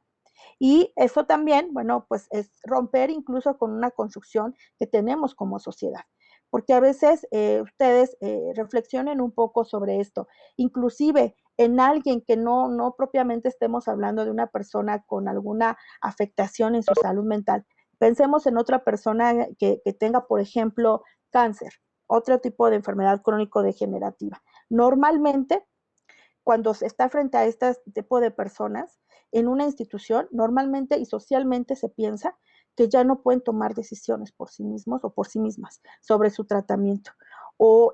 Y eso también, bueno, pues es romper incluso con una construcción que tenemos como sociedad. Porque a veces ustedes reflexionen un poco sobre esto, inclusive en alguien que no propiamente estemos hablando de una persona con alguna afectación en su salud mental. Pensemos en otra persona que tenga, por ejemplo, cáncer, otro tipo de enfermedad crónico-degenerativa. Normalmente, cuando se está frente a este tipo de personas, en una institución, normalmente y socialmente se piensa que ya no pueden tomar decisiones por sí mismos o por sí mismas sobre su tratamiento.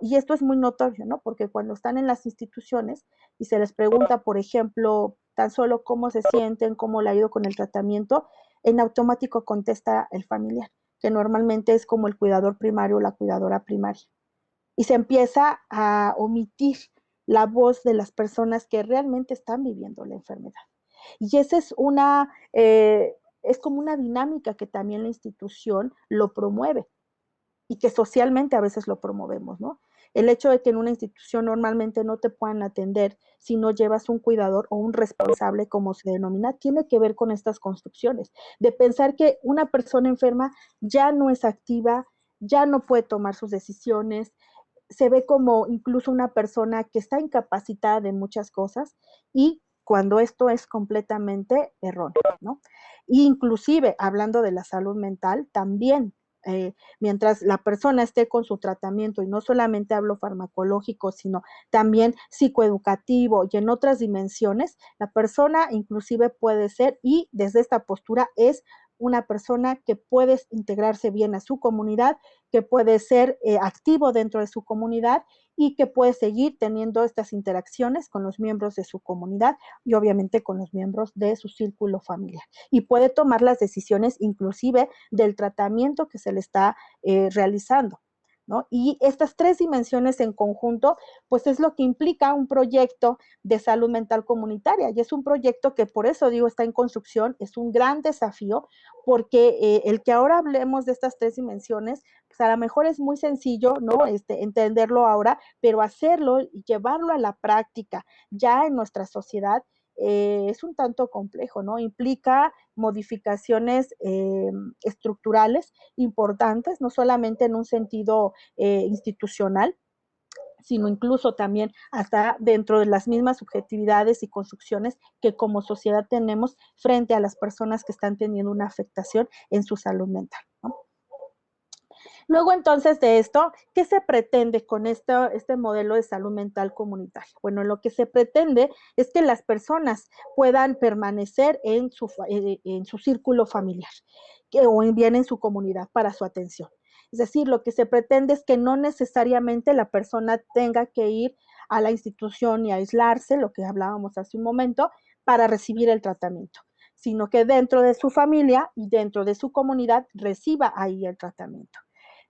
Y esto es muy notorio, ¿no? Porque cuando están en las instituciones y se les pregunta, por ejemplo, tan solo cómo se sienten, cómo le ha ido con el tratamiento, en automático contesta el familiar, que normalmente es como el cuidador primario o la cuidadora primaria. Y se empieza a omitir la voz de las personas que realmente están viviendo la enfermedad. Y esa es como una dinámica que también la institución lo promueve y que socialmente a veces lo promovemos, ¿no? El hecho de que en una institución normalmente no te puedan atender si no llevas un cuidador o un responsable, como se denomina, tiene que ver con estas construcciones, de pensar que una persona enferma ya no es activa, ya no puede tomar sus decisiones, se ve como incluso una persona que está incapacitada de muchas cosas y cuando esto es completamente erróneo, ¿no? Y inclusive, hablando de la salud mental, también mientras la persona esté con su tratamiento, y no solamente hablo farmacológico, sino también psicoeducativo y en otras dimensiones, la persona inclusive puede ser, y desde esta postura es una persona que puede integrarse bien a su comunidad, que puede ser activo dentro de su comunidad y que puede seguir teniendo estas interacciones con los miembros de su comunidad y obviamente con los miembros de su círculo familiar. Y puede tomar las decisiones inclusive del tratamiento que se le está realizando, ¿no? Y estas tres dimensiones en conjunto, pues es lo que implica un proyecto de salud mental comunitaria. Y es un proyecto que por eso digo está en construcción, es un gran desafío, porque el que ahora hablemos de estas tres dimensiones, pues a lo mejor es muy sencillo, ¿no? Entenderlo ahora, pero hacerlo y llevarlo a la práctica ya en nuestra sociedad es un tanto complejo, ¿no? Implica modificaciones estructurales importantes, no solamente en un sentido institucional, sino incluso también hasta dentro de las mismas subjetividades y construcciones que como sociedad tenemos frente a las personas que están teniendo una afectación en su salud mental, ¿no? Luego, entonces, de esto, ¿qué se pretende con este modelo de salud mental comunitaria? Bueno, lo que se pretende es que las personas puedan permanecer en su círculo familiar o bien en su comunidad para su atención. Es decir, lo que se pretende es que no necesariamente la persona tenga que ir a la institución y aislarse, lo que hablábamos hace un momento, para recibir el tratamiento, sino que dentro de su familia y dentro de su comunidad reciba ahí el tratamiento,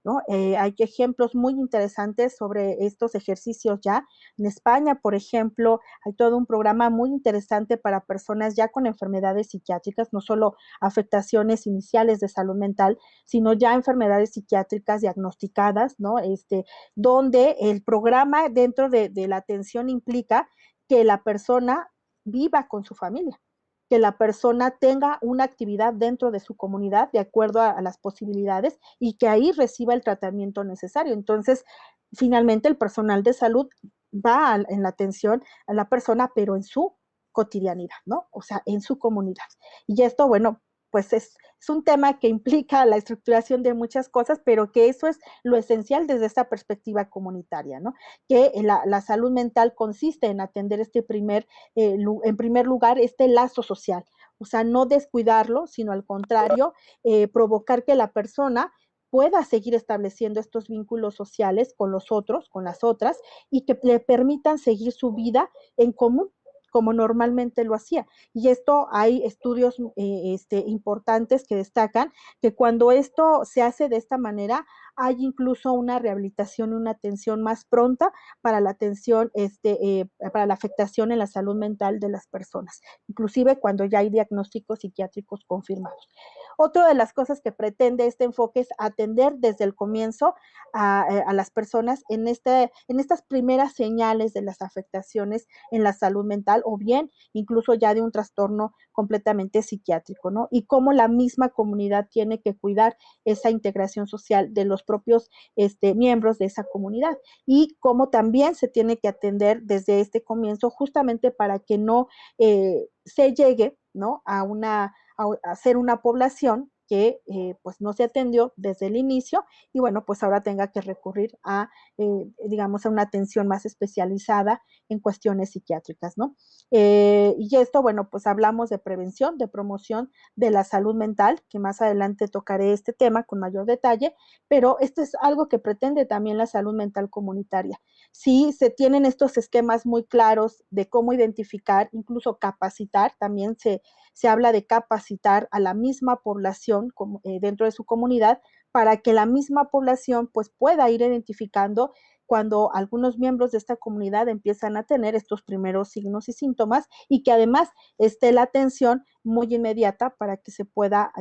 ¿no? Hay ejemplos muy interesantes sobre estos ejercicios ya. En España, por ejemplo, hay todo un programa muy interesante para personas ya con enfermedades psiquiátricas, no solo afectaciones iniciales de salud mental, sino ya enfermedades psiquiátricas diagnosticadas, ¿no? Donde el programa dentro de la atención implica que la persona viva con su familia, que la persona tenga una actividad dentro de su comunidad de acuerdo a las posibilidades y que ahí reciba el tratamiento necesario. Entonces, finalmente el personal de salud va en la atención a la persona, pero en su cotidianidad, ¿no? O sea, en su comunidad. Y esto, bueno, pues es un tema que implica la estructuración de muchas cosas, pero que eso es lo esencial desde esta perspectiva comunitaria, ¿no? Que la salud mental consiste en atender en primer lugar, este lazo social, o sea, no descuidarlo, sino al contrario, provocar que la persona pueda seguir estableciendo estos vínculos sociales con los otros, con las otras, y que le permitan seguir su vida en común, como normalmente lo hacía. Y esto hay estudios importantes que destacan que cuando esto se hace de esta manera, hay incluso una rehabilitación y una atención más pronta para la atención, para la afectación en la salud mental de las personas, inclusive cuando ya hay diagnósticos psiquiátricos confirmados. Otra de las cosas que pretende este enfoque es atender desde el comienzo a las personas en estas primeras señales de las afectaciones en la salud mental o bien incluso ya de un trastorno completamente psiquiátrico, ¿no? Y cómo la misma comunidad tiene que cuidar esa integración social de los propios miembros de esa comunidad y cómo también se tiene que atender desde este comienzo justamente para que no se llegue, ¿no? a ser una población que pues no se atendió desde el inicio y bueno, pues ahora tenga que recurrir a, digamos, a una atención más especializada en cuestiones psiquiátricas, ¿no? Y esto, bueno, pues hablamos de prevención, de promoción de la salud mental, que más adelante tocaré este tema con mayor detalle, pero esto es algo que pretende también la salud mental comunitaria. Sí, se tienen estos esquemas muy claros de cómo identificar, incluso capacitar, también se habla de capacitar a la misma población dentro de su comunidad para que la misma población pues pueda ir identificando cuando algunos miembros de esta comunidad empiezan a tener estos primeros signos y síntomas y que además esté la atención muy inmediata para que se pueda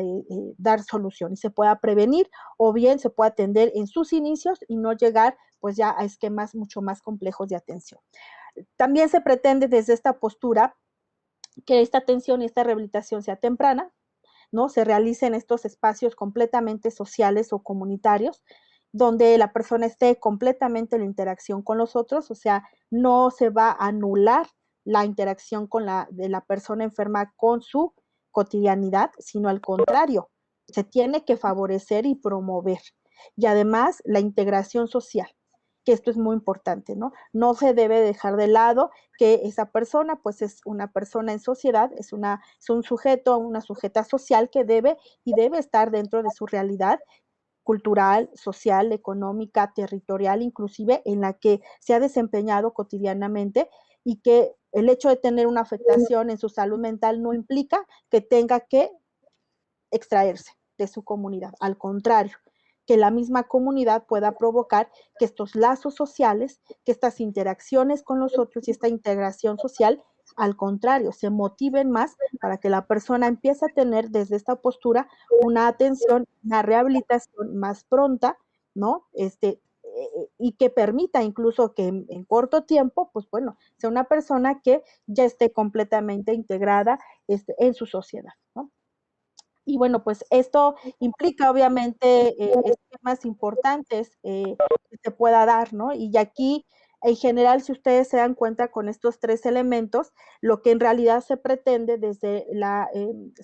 dar solución y se pueda prevenir o bien se pueda atender en sus inicios y no llegar pues ya a esquemas mucho más complejos de atención. También se pretende desde esta postura que esta atención y esta rehabilitación sea temprana, ¿no? Se realice en estos espacios completamente sociales o comunitarios, donde la persona esté completamente en la interacción con los otros, o sea, no se va a anular la interacción de la persona enferma con su cotidianidad, sino al contrario, se tiene que favorecer y promover. Y además, la integración social, que esto es muy importante, ¿no? No se debe dejar de lado que esa persona, pues es una persona en sociedad, es un sujeto, una sujeta social que debe estar dentro de su realidad cultural, social, económica, territorial, inclusive en la que se ha desempeñado cotidianamente y que el hecho de tener una afectación en su salud mental no implica que tenga que extraerse de su comunidad. Al contrario, que la misma comunidad pueda provocar que estos lazos sociales, que estas interacciones con los otros y esta integración social, al contrario, se motiven más para que la persona empiece a tener desde esta postura una atención, una rehabilitación más pronta, ¿no? Y que permita incluso que en corto tiempo, pues bueno, sea una persona que ya esté completamente integrada en su sociedad, ¿no? Y bueno, pues esto implica obviamente esquemas importantes que se pueda dar, ¿no? Y aquí, en general, si ustedes se dan cuenta con estos 3 elementos, lo que en realidad se pretende desde la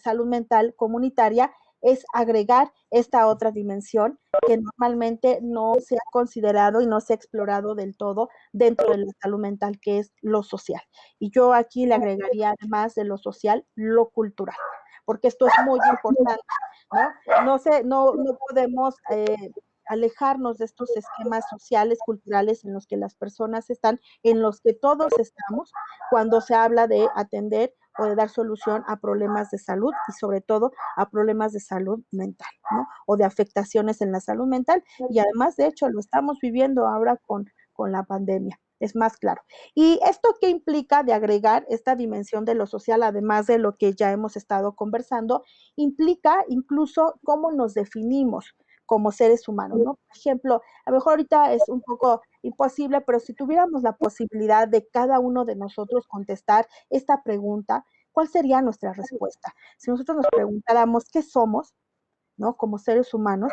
salud mental comunitaria es agregar esta otra dimensión que normalmente no se ha considerado y no se ha explorado del todo dentro de la salud mental, que es lo social. Y yo aquí le agregaría, además de lo social, lo cultural, porque esto es muy importante, ¿no? No podemos alejarnos de estos esquemas sociales, culturales en los que las personas están, en los que todos estamos, cuando se habla de atender o de dar solución a problemas de salud y sobre todo a problemas de salud mental, ¿no? O de afectaciones en la salud mental. Y además, de hecho, lo estamos viviendo ahora con la pandemia. Es más claro. ¿Y esto qué implica de agregar esta dimensión de lo social, además de lo que ya hemos estado conversando? Implica incluso cómo nos definimos como seres humanos, ¿no? Por ejemplo, a lo mejor ahorita es un poco imposible, pero si tuviéramos la posibilidad de cada uno de nosotros contestar esta pregunta, ¿cuál sería nuestra respuesta? Si nosotros nos preguntáramos qué somos, ¿no? Como seres humanos,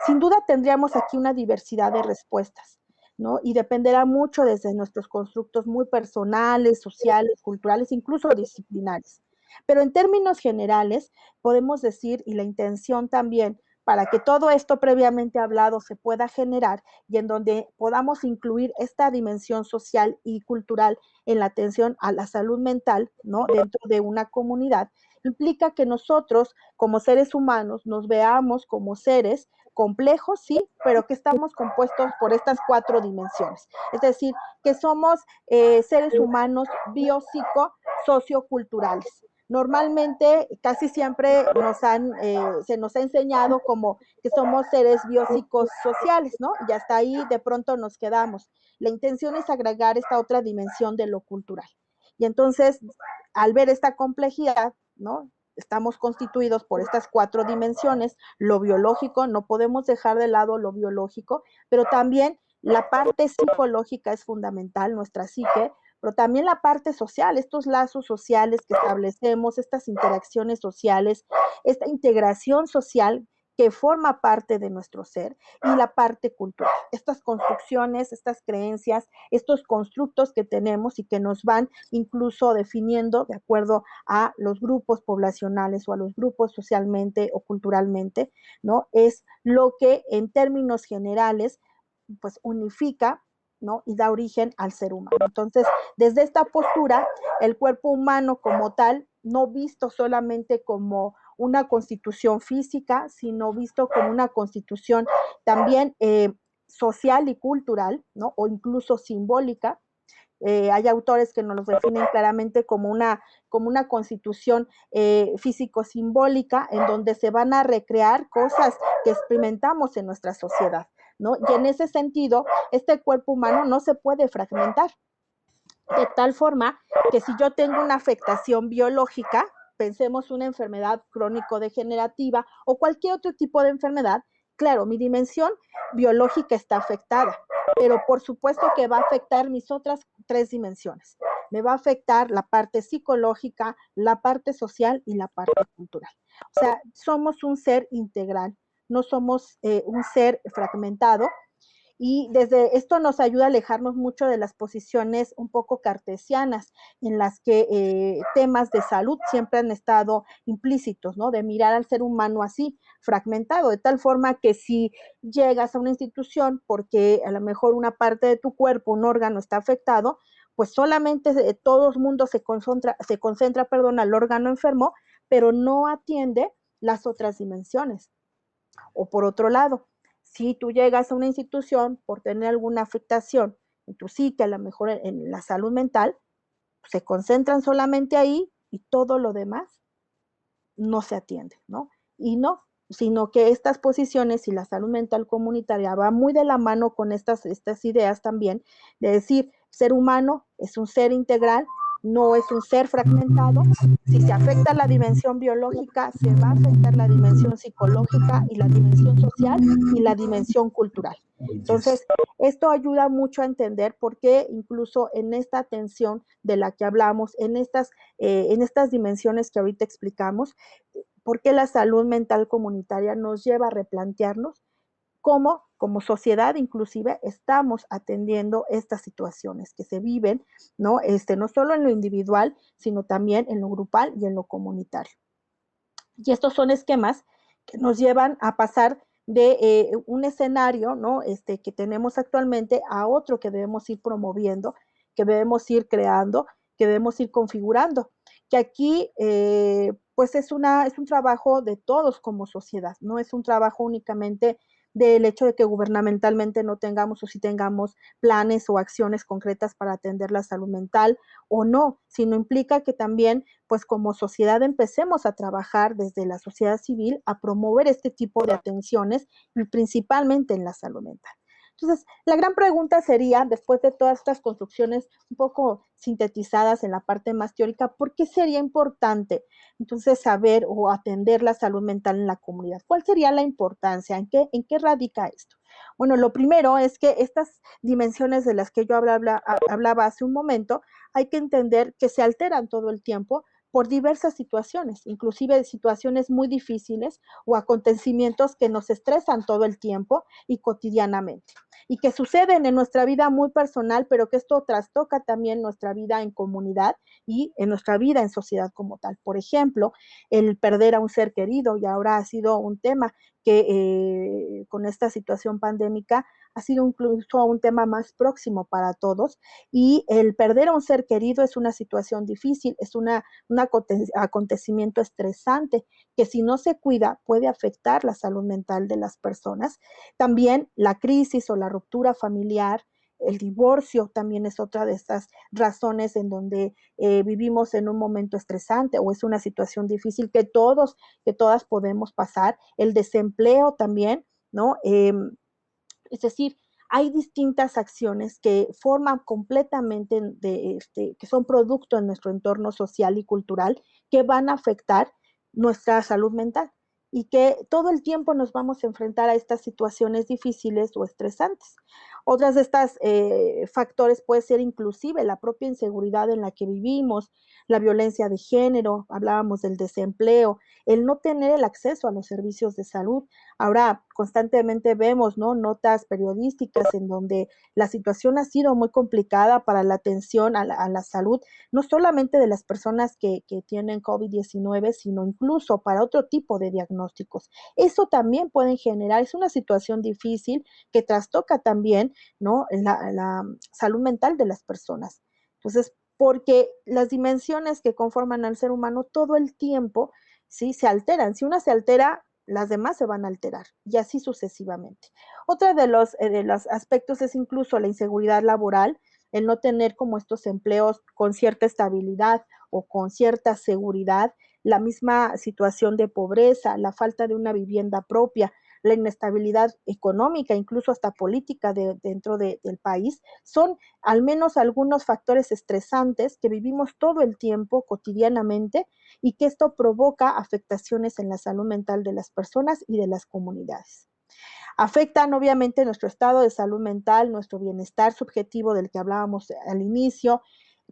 sin duda tendríamos aquí una diversidad de respuestas, ¿no? Y dependerá mucho desde nuestros constructos muy personales, sociales, culturales, incluso disciplinares. Pero en términos generales, podemos decir, y la intención también, para que todo esto previamente hablado se pueda generar y en donde podamos incluir esta dimensión social y cultural en la atención a la salud mental, ¿no? Dentro de una comunidad, implica que nosotros, como seres humanos, nos veamos como seres complejos, sí, pero que estamos compuestos por estas 4 dimensiones. Es decir, que somos seres humanos biopsico socioculturales. Normalmente, casi siempre se nos ha enseñado como que somos seres biopsicos sociales, ¿no? Y hasta ahí de pronto nos quedamos. La intención es agregar esta otra dimensión de lo cultural. Y entonces, al ver esta complejidad, ¿no? Estamos constituidos por estas 4 dimensiones, lo biológico, no podemos dejar de lado lo biológico, pero también la parte psicológica es fundamental, nuestra psique, pero también la parte social, estos lazos sociales que establecemos, estas interacciones sociales, esta integración social que forma parte de nuestro ser, y la parte cultural. Estas construcciones, estas creencias, estos constructos que tenemos y que nos van incluso definiendo de acuerdo a los grupos poblacionales o a los grupos socialmente o culturalmente, ¿no? Es lo que en términos generales pues unifica, ¿no? Y da origen al ser humano. Entonces, desde esta postura, el cuerpo humano como tal, no visto solamente como una constitución física, sino visto como una constitución también social y cultural, ¿no? O incluso simbólica. Hay autores que nos lo definen claramente como una constitución físico-simbólica, en donde se van a recrear cosas que experimentamos en nuestra sociedad, ¿no? Y en ese sentido, este cuerpo humano no se puede fragmentar, de tal forma que si yo tengo una afectación biológica, pensemos una enfermedad crónico-degenerativa o cualquier otro tipo de enfermedad, claro, mi dimensión biológica está afectada, pero por supuesto que va a afectar mis otras 3 dimensiones. Me va a afectar la parte psicológica, la parte social y la parte cultural. O sea, somos un ser integral, no somos un ser fragmentado. Y desde esto nos ayuda a alejarnos mucho de las posiciones un poco cartesianas, en las que temas de salud siempre han estado implícitos, ¿no? De mirar al ser humano así, fragmentado, de tal forma que si llegas a una institución porque a lo mejor una parte de tu cuerpo, un órgano está afectado, pues solamente todo el mundo se concentra al órgano enfermo, pero no atiende las otras dimensiones. O por otro lado, si tú llegas a una institución por tener alguna afectación en tu psique, a lo mejor en la salud mental, se concentran solamente ahí y todo lo demás no se atiende, ¿no? Y no, sino que estas posiciones y la salud mental comunitaria va muy de la mano con estas ideas también, de decir, ser humano es un ser integral, no es un ser fragmentado. Si se afecta la dimensión biológica, se va a afectar la dimensión psicológica y la dimensión social y la dimensión cultural. Entonces, esto ayuda mucho a entender por qué incluso en esta atención de la que hablamos, en estas dimensiones que ahorita explicamos, por qué la salud mental comunitaria nos lleva a replantearnos cómo, como sociedad inclusive, estamos atendiendo estas situaciones que se viven, ¿no? No solo en lo individual, sino también en lo grupal y en lo comunitario. Y estos son esquemas que nos llevan a pasar de un escenario, ¿no? Que tenemos actualmente a otro que debemos ir promoviendo, que debemos ir creando, que debemos ir configurando. Que aquí, pues es un trabajo de todos como sociedad, no es un trabajo únicamente del hecho de que gubernamentalmente no tengamos o si tengamos planes o acciones concretas para atender la salud mental o no, sino implica que también, pues como sociedad empecemos a trabajar desde la sociedad civil a promover este tipo de atenciones y principalmente en la salud mental. Entonces, la gran pregunta sería, después de todas estas construcciones un poco sintetizadas en la parte más teórica, ¿por qué sería importante entonces saber o atender la salud mental en la comunidad? ¿Cuál sería la importancia? ¿En qué radica esto? Bueno, lo primero es que estas dimensiones de las que yo hablaba hace un momento, hay que entender que se alteran todo el tiempo por diversas situaciones, inclusive situaciones muy difíciles o acontecimientos que nos estresan todo el tiempo y cotidianamente, y que suceden en nuestra vida muy personal, pero que esto trastoca también nuestra vida en comunidad y en nuestra vida en sociedad como tal. Por ejemplo, el perder a un ser querido, y ahora ha sido un tema que con esta situación pandémica ha sido incluso un tema más próximo para todos, y el perder a un ser querido es una situación difícil, es un acontecimiento estresante que si no se cuida puede afectar la salud mental de las personas. También la crisis o la ruptura familiar, el divorcio también es otra de estas razones en donde vivimos en un momento estresante o es una situación difícil que todas podemos pasar. El desempleo también, ¿no? Es decir, hay distintas acciones que forman completamente que son producto de nuestro entorno social y cultural que van a afectar nuestra salud mental y que todo el tiempo nos vamos a enfrentar a estas situaciones difíciles o estresantes. Otras de estas factores puede ser inclusive la propia inseguridad en la que vivimos, la violencia de género, hablábamos del desempleo, el no tener el acceso a los servicios de salud. Ahora constantemente vemos, ¿no?, notas periodísticas en donde la situación ha sido muy complicada para la atención a la salud, no solamente de las personas que tienen COVID-19, sino incluso para otro tipo de diagnósticos. Eso también puede generar, es una situación difícil que trastoca también, ¿no?, la salud mental de las personas. Entonces, porque las dimensiones que conforman al ser humano todo el tiempo, ¿sí?, se alteran. Si una se altera, las demás se van a alterar, y así sucesivamente. Otra de los aspectos es incluso la inseguridad laboral, el no tener como estos empleos con cierta estabilidad o con cierta seguridad, la misma situación de pobreza, la falta de una vivienda propia, la inestabilidad económica, incluso hasta política dentro del país, son al menos algunos factores estresantes que vivimos todo el tiempo, cotidianamente, y que esto provoca afectaciones en la salud mental de las personas y de las comunidades. Afectan obviamente nuestro estado de salud mental, nuestro bienestar subjetivo del que hablábamos al inicio,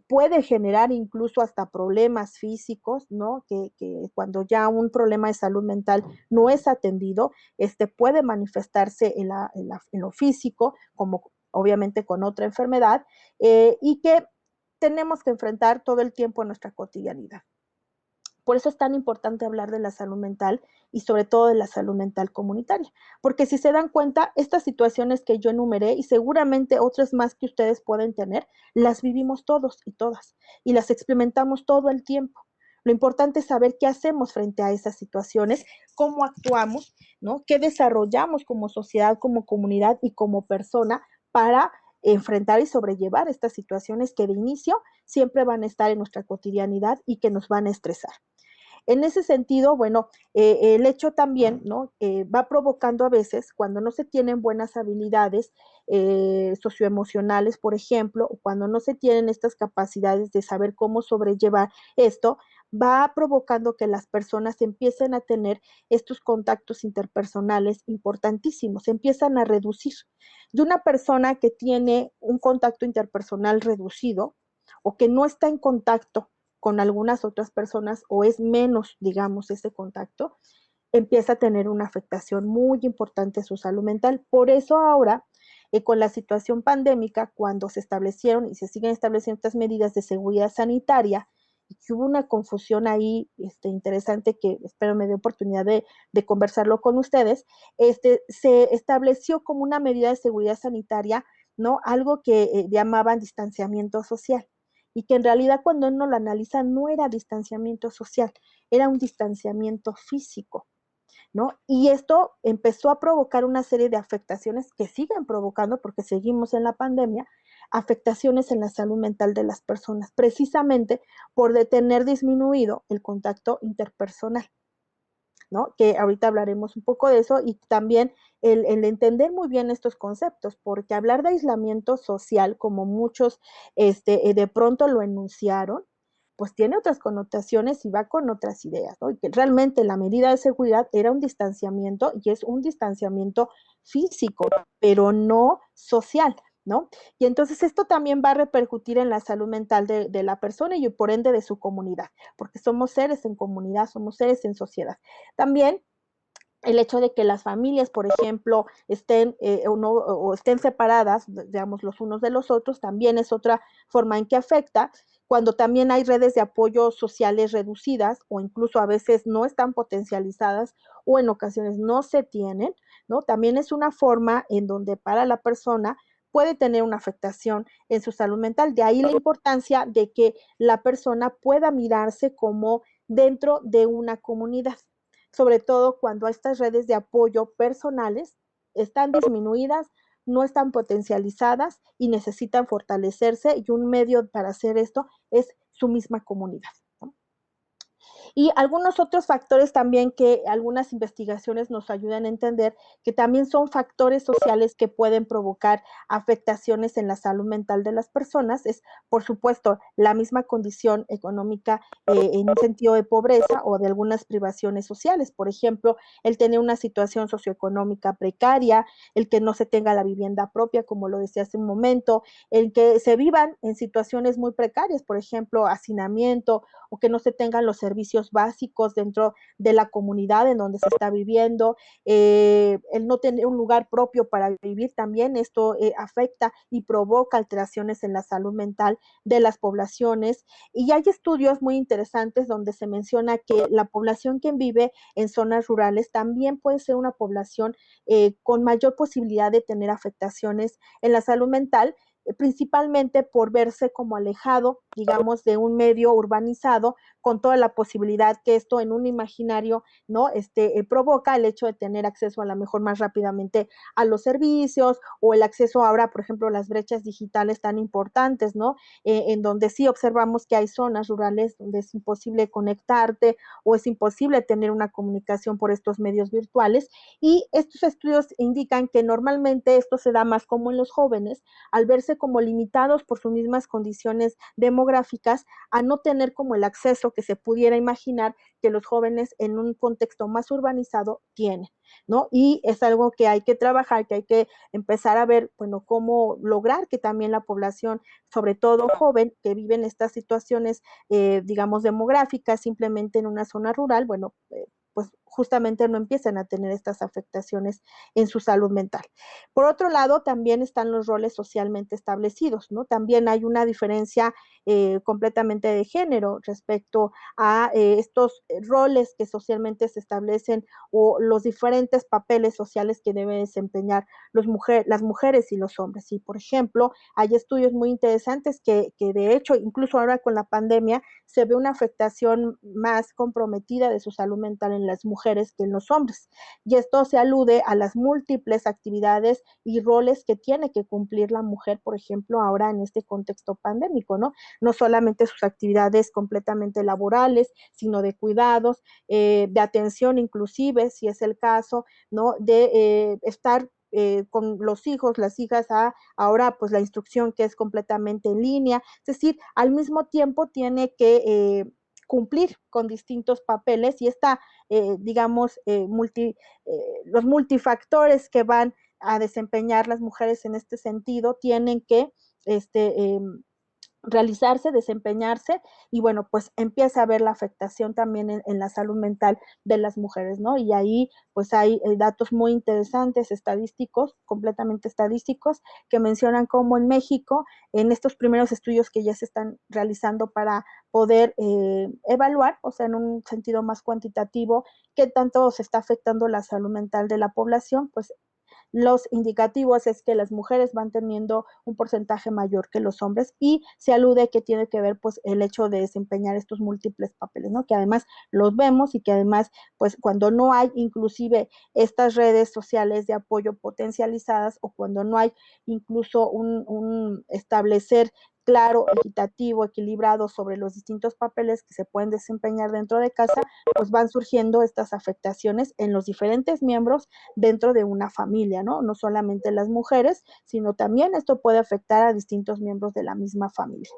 puede generar incluso hasta problemas físicos, ¿no? Que cuando ya un problema de salud mental no es atendido, puede manifestarse en lo físico, como obviamente con otra enfermedad, y que tenemos que enfrentar todo el tiempo en nuestra cotidianidad. Por eso es tan importante hablar de la salud mental y sobre todo de la salud mental comunitaria, porque si se dan cuenta, estas situaciones que yo enumeré y seguramente otras más que ustedes pueden tener, las vivimos todos y todas y las experimentamos todo el tiempo. Lo importante es saber qué hacemos frente a esas situaciones, cómo actuamos, ¿no?, qué desarrollamos como sociedad, como comunidad y como persona para enfrentar y sobrellevar estas situaciones que de inicio siempre van a estar en nuestra cotidianidad y que nos van a estresar. En ese sentido, bueno, el hecho también, ¿no?, va provocando a veces, cuando no se tienen buenas habilidades socioemocionales, por ejemplo, o cuando no se tienen estas capacidades de saber cómo sobrellevar esto, va provocando que las personas empiecen a tener estos contactos interpersonales importantísimos, se empiezan a reducir. De una persona que tiene un contacto interpersonal reducido o que no está en contacto con algunas otras personas o es menos, digamos, ese contacto, empieza a tener una afectación muy importante a su salud mental. Por eso ahora, con la situación pandémica, cuando se establecieron y se siguen estableciendo estas medidas de seguridad sanitaria, y que hubo una confusión ahí interesante que espero me dé oportunidad de conversarlo con ustedes, se estableció como una medida de seguridad sanitaria, ¿no?, algo que llamaban distanciamiento social, y que en realidad cuando uno lo analiza no era distanciamiento social, era un distanciamiento físico, ¿no? Y esto empezó a provocar una serie de afectaciones que siguen provocando, porque seguimos en la pandemia, afectaciones en la salud mental de las personas, precisamente por tener disminuido el contacto interpersonal, ¿no?, que ahorita hablaremos un poco de eso, y también el entender muy bien estos conceptos, porque hablar de aislamiento social, como muchos de pronto lo enunciaron, pues tiene otras connotaciones y va con otras ideas, ¿no?, y que realmente la medida de seguridad era un distanciamiento y es un distanciamiento físico, pero no social, ¿no? Y entonces esto también va a repercutir en la salud mental de la persona y por ende de su comunidad, porque somos seres en comunidad, somos seres en sociedad. También el hecho de que las familias, por ejemplo, estén o estén separadas, digamos, los unos de los otros, también es otra forma en que afecta. Cuando también hay redes de apoyo sociales reducidas o incluso a veces no están potencializadas o en ocasiones no se tienen, ¿no? También es una forma en donde para la persona puede tener una afectación en su salud mental. De ahí la importancia de que la persona pueda mirarse como dentro de una comunidad, sobre todo cuando estas redes de apoyo personales están disminuidas, no están potencializadas y necesitan fortalecerse, y un medio para hacer esto es su misma comunidad, ¿no? Y algunos otros factores también que algunas investigaciones nos ayudan a entender que también son factores sociales que pueden provocar afectaciones en la salud mental de las personas, es por supuesto la misma condición económica en un sentido de pobreza o de algunas privaciones sociales, por ejemplo, el tener una situación socioeconómica precaria, el que no se tenga la vivienda propia, como lo decía hace un momento, el que se vivan en situaciones muy precarias, por ejemplo, hacinamiento o que no se tengan los servicios básicos dentro de la comunidad en donde se está viviendo, el no tener un lugar propio para vivir también, esto afecta y provoca alteraciones en la salud mental de las poblaciones. Y hay estudios muy interesantes donde se menciona que la población que vive en zonas rurales también puede ser una población con mayor posibilidad de tener afectaciones en la salud mental, principalmente por verse como alejado, digamos, de un medio urbanizado, con toda la posibilidad que esto en un imaginario, ¿no? Provoca el hecho de tener acceso a lo mejor más rápidamente a los servicios o el acceso ahora, por ejemplo, las brechas digitales tan importantes, ¿no? En donde sí observamos que hay zonas rurales donde es imposible conectarte o es imposible tener una comunicación por estos medios virtuales, y estos estudios indican que normalmente esto se da más como en los jóvenes, al verse como limitados por sus mismas condiciones demográficas, a no tener como el acceso que se pudiera imaginar que los jóvenes en un contexto más urbanizado tienen, ¿no? Y es algo que hay que trabajar, que hay que empezar a ver, bueno, cómo lograr que también la población, sobre todo joven, que vive en estas situaciones, digamos, demográficas, simplemente en una zona rural, bueno, pues justamente no empiezan a tener estas afectaciones en su salud mental. Por otro lado, también están los roles socialmente establecidos, ¿no? También hay una diferencia completamente de género respecto a estos roles que socialmente se establecen o los diferentes papeles sociales que deben desempeñar las mujeres y los hombres. Y, por ejemplo, hay estudios muy interesantes que de hecho, incluso ahora con la pandemia, se ve una afectación más comprometida de su salud mental en las mujeres que en los hombres. Y esto se alude a las múltiples actividades y roles que tiene que cumplir la mujer, por ejemplo, ahora en este contexto pandémico, ¿no? No solamente sus actividades completamente laborales, sino de cuidados, de atención inclusive, si es el caso, ¿no? De estar con los hijos, las hijas, ahora pues la instrucción que es completamente en línea, es decir, al mismo tiempo tiene que cumplir con distintos papeles y esta, digamos, los multifactores que van a desempeñar las mujeres en este sentido tienen que realizarse, desempeñarse, y bueno, pues empieza a haber la afectación también en la salud mental de las mujeres, ¿no? Y ahí pues hay datos muy interesantes, estadísticos, completamente estadísticos, que mencionan cómo en México, en estos primeros estudios que ya se están realizando para poder evaluar, o sea, en un sentido más cuantitativo, qué tanto se está afectando la salud mental de la población, pues los indicativos es que las mujeres van teniendo un porcentaje mayor que los hombres, y se alude que tiene que ver pues el hecho de desempeñar estos múltiples papeles, ¿no? Que además los vemos y que además pues cuando no hay inclusive estas redes sociales de apoyo potencializadas, o cuando no hay incluso un establecer claro, equitativo, equilibrado sobre los distintos papeles que se pueden desempeñar dentro de casa, pues van surgiendo estas afectaciones en los diferentes miembros dentro de una familia, ¿no? No solamente las mujeres, sino también esto puede afectar a distintos miembros de la misma familia.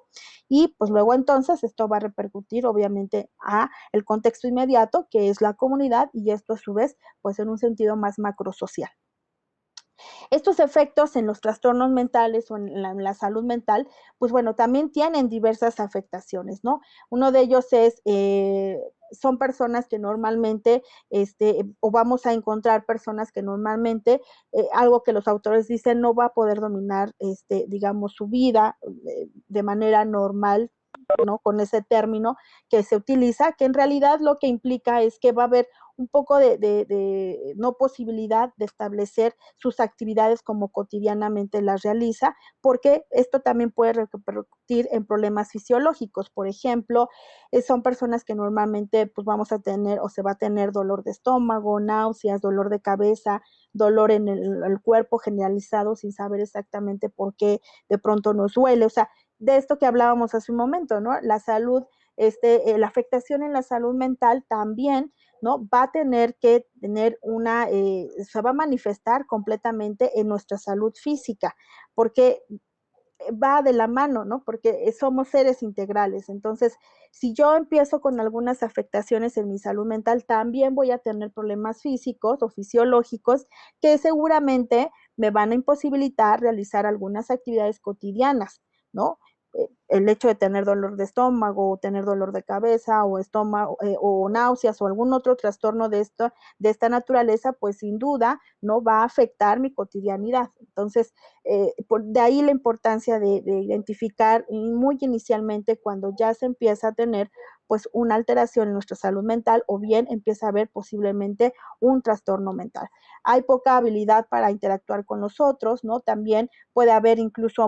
Y pues luego entonces esto va a repercutir obviamente a el contexto inmediato, que es la comunidad, y esto a su vez pues en un sentido más macrosocial. Estos efectos en los trastornos mentales o en la salud mental, pues bueno, también tienen diversas afectaciones, ¿no? Uno de ellos es, son personas que normalmente, o vamos a encontrar personas que normalmente, algo que los autores dicen, no va a poder dominar, digamos, su vida de manera normal, ¿no? Con ese término que se utiliza, que en realidad lo que implica es que va a haber un poco de no posibilidad de establecer sus actividades como cotidianamente las realiza, porque esto también puede repercutir en problemas fisiológicos. Por ejemplo, son personas que normalmente pues vamos a tener o se va a tener dolor de estómago, náuseas, dolor de cabeza, dolor en el cuerpo generalizado sin saber exactamente por qué de pronto nos duele. O sea, de esto que hablábamos hace un momento, ¿no? La salud la afectación en la salud mental también, ¿no? Va a tener que tener se va a manifestar completamente en nuestra salud física, porque va de la mano, ¿no? Porque somos seres integrales. Entonces, si yo empiezo con algunas afectaciones en mi salud mental, también voy a tener problemas físicos o fisiológicos que seguramente me van a imposibilitar realizar algunas actividades cotidianas, ¿no? El hecho de tener dolor de estómago, o tener dolor de cabeza, o estómago, o náuseas, o algún otro trastorno de esta naturaleza, pues sin duda no va a afectar mi cotidianidad. Entonces, de ahí la importancia de identificar muy inicialmente cuando ya se empieza a tener pues una alteración en nuestra salud mental o bien empieza a haber posiblemente un trastorno mental. Hay poca habilidad para interactuar con los otros, ¿no? También puede haber incluso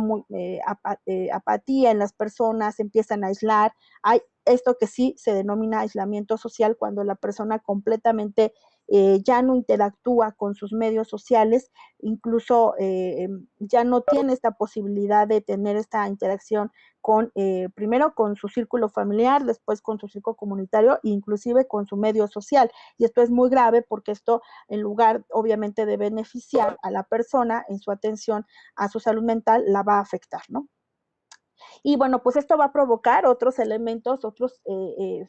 apatía en las personas, se empiezan a aislar. Hay esto que sí se denomina aislamiento social, cuando la persona completamente ya no interactúa con sus medios sociales, incluso ya no tiene esta posibilidad de tener esta interacción primero con su círculo familiar, después con su círculo comunitario e inclusive con su medio social. Y esto es muy grave porque esto, en lugar obviamente de beneficiar a la persona en su atención a su salud mental, la va a afectar, ¿no? Y bueno, pues esto va a provocar otros elementos, otros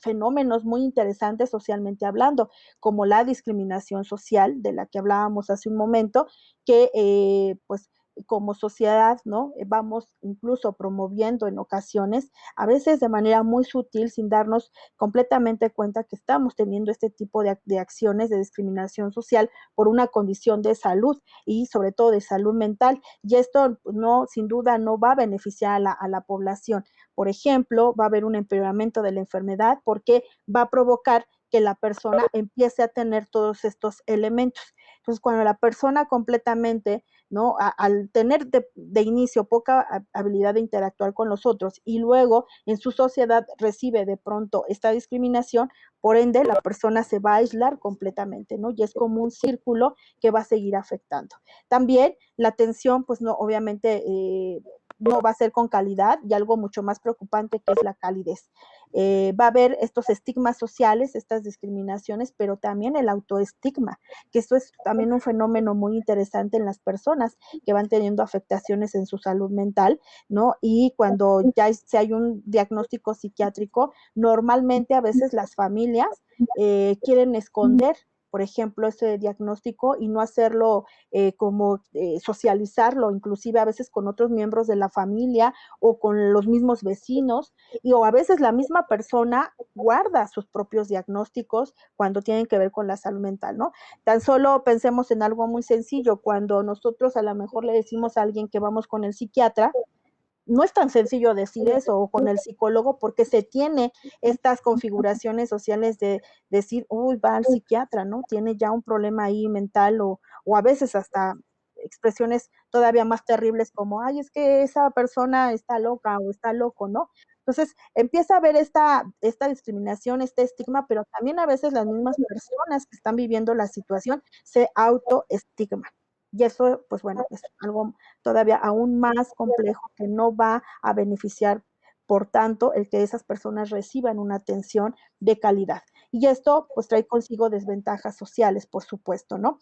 fenómenos muy interesantes socialmente hablando, como la discriminación social de la que hablábamos hace un momento, que pues como sociedad, ¿no? Vamos incluso promoviendo en ocasiones, a veces de manera muy sutil, sin darnos completamente cuenta que estamos teniendo este tipo de acciones de discriminación social por una condición de salud y sobre todo de salud mental. Y esto no, sin duda, no va a beneficiar a la población. Por ejemplo, va a haber un empeoramiento de la enfermedad porque va a provocar que la persona empiece a tener todos estos elementos. Entonces, cuando la persona completamente, ¿no? Al tener de inicio poca habilidad de interactuar con los otros y luego en su sociedad recibe de pronto esta discriminación, por ende la persona se va a aislar completamente, ¿no? Y es como un círculo que va a seguir afectando. También la atención, pues no, obviamente no va a ser con calidad y algo mucho más preocupante que es la calidez. Va a haber estos estigmas sociales, estas discriminaciones, pero también el autoestigma, que esto es también un fenómeno muy interesante en las personas que van teniendo afectaciones en su salud mental, ¿no? Y cuando ya si hay un diagnóstico psiquiátrico, normalmente a veces las familias quieren esconder, por ejemplo, ese diagnóstico y no hacerlo socializarlo, inclusive a veces con otros miembros de la familia o con los mismos vecinos, o a veces la misma persona guarda sus propios diagnósticos cuando tienen que ver con la salud mental, ¿no? Tan solo pensemos en algo muy sencillo, cuando nosotros a lo mejor le decimos a alguien que vamos con el psiquiatra, no es tan sencillo decir eso, o con el psicólogo, porque se tiene estas configuraciones sociales de decir, uy, va al psiquiatra, ¿no? Tiene ya un problema ahí mental, o a veces hasta expresiones todavía más terribles como, ay, es que esa persona está loca o está loco, ¿no? Entonces empieza a haber esta discriminación, este estigma, pero también a veces las mismas personas que están viviendo la situación se autoestigman. Y eso, pues bueno, es algo todavía aún más complejo que no va a beneficiar, por tanto, el que esas personas reciban una atención de calidad. Y esto, pues trae consigo desventajas sociales, por supuesto, ¿no?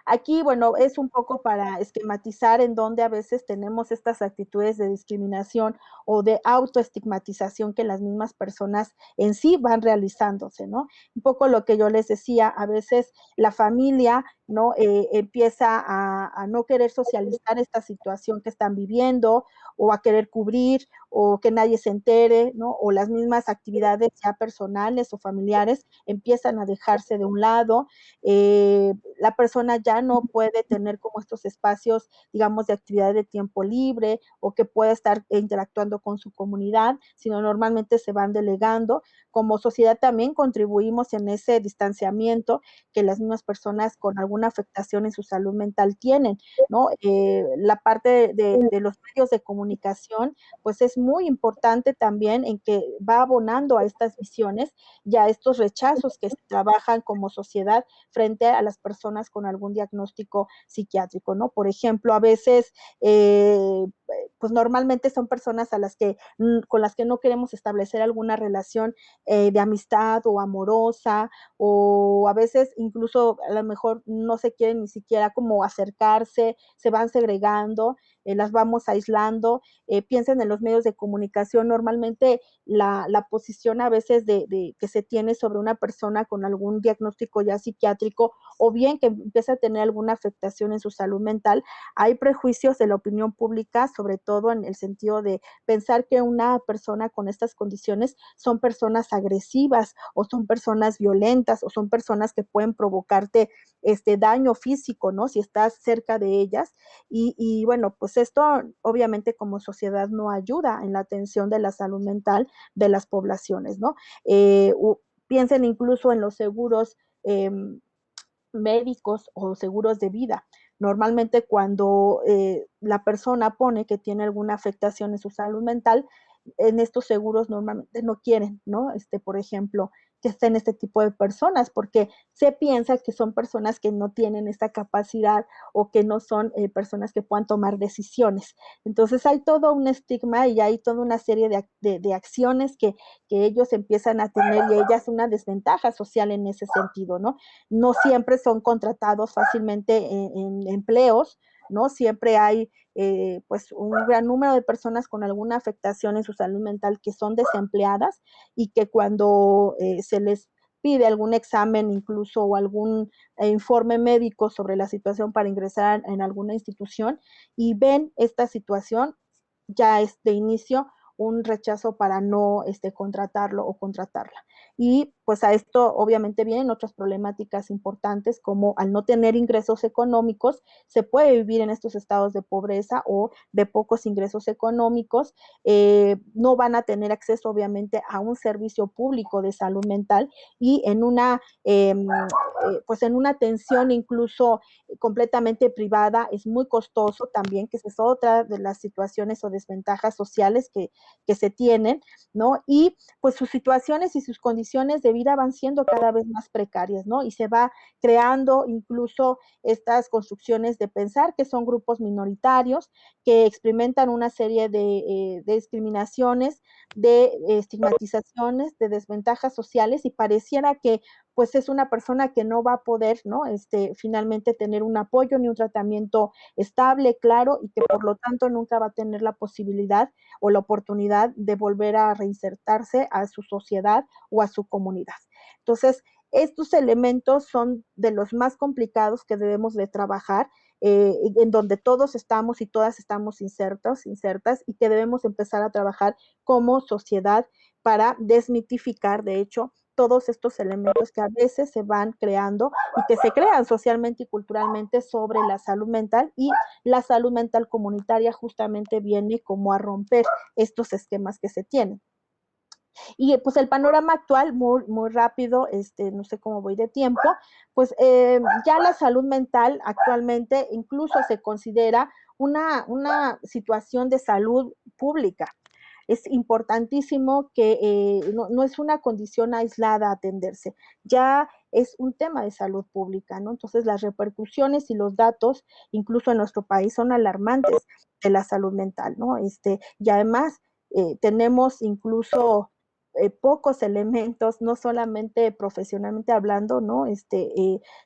Aquí, bueno, es un poco para esquematizar en donde a veces tenemos estas actitudes de discriminación o de autoestigmatización que las mismas personas en sí van realizándose, ¿no? Un poco lo que yo les decía, a veces la familia, ¿no? Empieza a no querer socializar esta situación que están viviendo o a querer cubrir o que nadie se entere, ¿no? O las mismas actividades ya personales o familiares empiezan a dejarse de un lado. La persona ya no puede tener como estos espacios, digamos, de actividad de tiempo libre o que pueda estar interactuando con su comunidad, sino normalmente se van delegando. Como sociedad también contribuimos en ese distanciamiento que las mismas personas con alguna afectación en su salud mental tienen, ¿no? La parte de los medios de comunicación, pues es muy importante también en que va abonando a estas visiones y a estos rechazos que se trabajan como sociedad frente a las personas con algún diagnóstico psiquiátrico, ¿no? Por ejemplo, a veces pues normalmente son personas con las que no queremos establecer alguna relación de amistad o amorosa, o a veces incluso a lo mejor no se quieren ni siquiera como acercarse, se van segregando, las vamos aislando. Piensen en los medios de comunicación, normalmente la posición a veces que se tiene sobre una persona con algún diagnóstico ya psiquiátrico, o bien que empieza a tener alguna afectación en su salud mental, hay prejuicios de la opinión pública, sobre todo en el sentido de pensar que una persona con estas condiciones son personas agresivas, o son personas violentas, o son personas que pueden provocarte daño físico, ¿no? Si estás cerca de ellas. Y bueno, pues esto obviamente como sociedad no ayuda en la atención de la salud mental de las poblaciones, ¿no? Piensen incluso en los seguros médicos o seguros de vida. Normalmente cuando la persona pone que tiene alguna afectación en su salud mental, en estos seguros normalmente no quieren, ¿no? Por ejemplo, que estén este tipo de personas, porque se piensa que son personas que no tienen esta capacidad, o que no son personas que puedan tomar decisiones. Entonces hay todo un estigma y hay toda una serie de acciones que ellos empiezan a tener, y ellas una desventaja social en ese sentido, ¿no? No siempre son contratados fácilmente en empleos, ¿no? Siempre hay pues un gran número de personas con alguna afectación en su salud mental que son desempleadas, y que cuando se les pide algún examen incluso, o algún informe médico sobre la situación para ingresar en alguna institución, y ven esta situación, ya es de inicio un rechazo para no contratarlo o contratarla. Y pues a esto obviamente vienen otras problemáticas importantes, como al no tener ingresos económicos, se puede vivir en estos estados de pobreza o de pocos ingresos económicos, no van a tener acceso obviamente a un servicio público de salud mental, y pues en una atención incluso completamente privada es muy costoso también, que esa es otra de las situaciones o desventajas sociales que se tienen, ¿no? Y pues sus situaciones y sus condiciones de vida van siendo cada vez más precarias, ¿no? Y se va creando incluso estas construcciones de pensar que son grupos minoritarios, que experimentan una serie de discriminaciones, de estigmatizaciones, de desventajas sociales, y pareciera que pues es una persona que no va a poder, ¿no? Finalmente tener un apoyo ni un tratamiento estable, claro, y que por lo tanto nunca va a tener la posibilidad o la oportunidad de volver a reinsertarse a su sociedad o a su comunidad. Entonces, estos elementos son de los más complicados que debemos de trabajar, en donde todos estamos y todas estamos insertas, y que debemos empezar a trabajar como sociedad para desmitificar, de hecho, todos estos elementos que a veces se van creando y que se crean socialmente y culturalmente sobre la salud mental, y la salud mental comunitaria justamente viene como a romper estos esquemas que se tienen. Y pues el panorama actual, muy, muy rápido, no sé cómo voy de tiempo, pues ya la salud mental actualmente incluso se considera una situación de salud pública. Es importantísimo que no es una condición aislada a atenderse, ya es un tema de salud pública, ¿no? Entonces las repercusiones y los datos, incluso en nuestro país, son alarmantes de la salud mental, ¿no? Y además tenemos incluso pocos elementos, no solamente profesionalmente hablando, ¿no?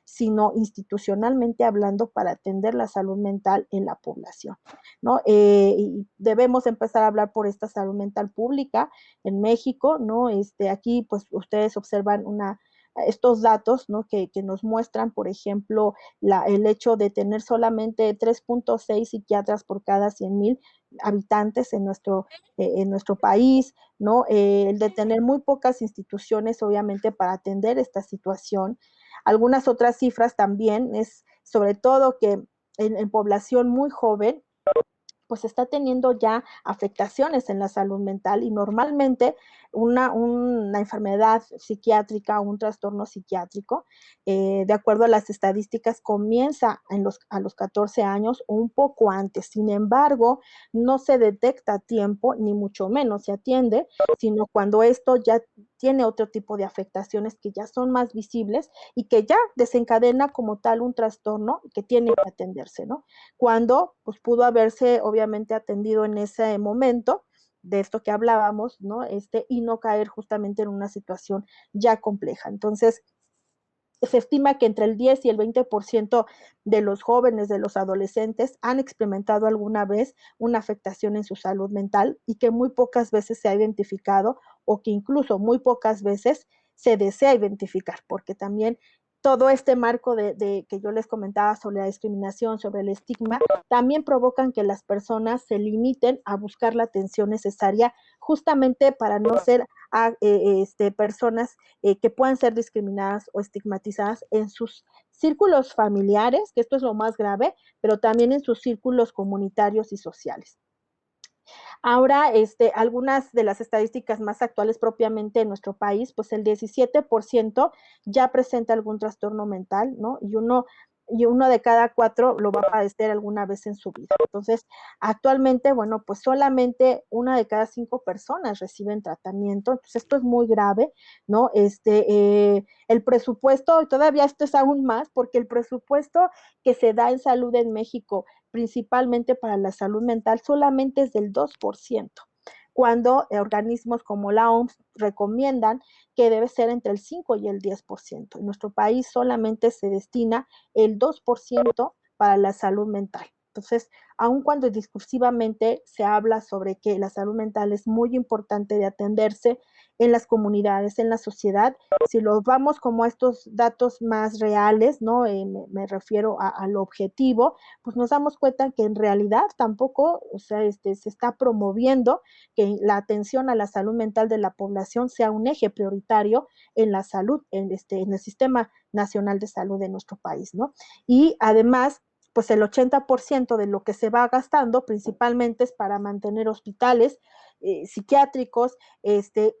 Sino institucionalmente hablando, para atender la salud mental en la población, ¿no? Y debemos empezar a hablar por esta salud mental pública en México, ¿no? Aquí, pues, ustedes observan estos datos, ¿no? Que nos muestran, por ejemplo, el hecho de tener solamente 3.6 psiquiatras por cada 100,000 habitantes en nuestro país, ¿no? El de tener muy pocas instituciones, obviamente, para atender esta situación. Algunas otras cifras también es, sobre todo, que en población muy joven, pues está teniendo ya afectaciones en la salud mental, y normalmente una enfermedad psiquiátrica, un trastorno psiquiátrico, de acuerdo a las estadísticas, comienza a los 14 años o un poco antes. Sin embargo, no se detecta a tiempo, ni mucho menos se atiende, sino cuando esto ya tiene otro tipo de afectaciones que ya son más visibles y que ya desencadena como tal un trastorno que tiene que atenderse, ¿no? Cuando pues pudo haberse obviamente atendido en ese momento de esto que hablábamos, ¿no? Y no caer justamente en una situación ya compleja. Entonces, se estima que entre el 10 y el 20% de los jóvenes, de los adolescentes, han experimentado alguna vez una afectación en su salud mental y que muy pocas veces se ha identificado o que incluso muy pocas veces se desea identificar, porque también todo este marco de que yo les comentaba sobre la discriminación, sobre el estigma, también provocan que las personas se limiten a buscar la atención necesaria justamente para no ser personas que puedan ser discriminadas o estigmatizadas en sus círculos familiares, que esto es lo más grave, pero también en sus círculos comunitarios y sociales. Ahora, algunas de las estadísticas más actuales propiamente en nuestro país, pues el 17% ya presenta algún trastorno mental, ¿no? Y uno de cada 4 lo va a padecer alguna vez en su vida. Entonces, actualmente, bueno, pues solamente 1 de cada 5 personas reciben tratamiento. Entonces, esto es muy grave, ¿no? El presupuesto, y todavía esto es aún más, porque el presupuesto que se da en salud en México principalmente para la salud mental, solamente es del 2%, cuando organismos como la OMS recomiendan que debe ser entre el 5 y el 10%. En nuestro país solamente se destina el 2% para la salud mental. Entonces, aun cuando discursivamente se habla sobre que la salud mental es muy importante de atenderse en las comunidades, en la sociedad, si los vamos como a estos datos más reales, ¿no? Me refiero a lo objetivo, pues nos damos cuenta que en realidad tampoco, o sea, se está promoviendo que la atención a la salud mental de la población sea un eje prioritario en la salud, en el Sistema Nacional de Salud de nuestro país, ¿no? Y además, pues el 80% de lo que se va gastando principalmente es para mantener hospitales psiquiátricos,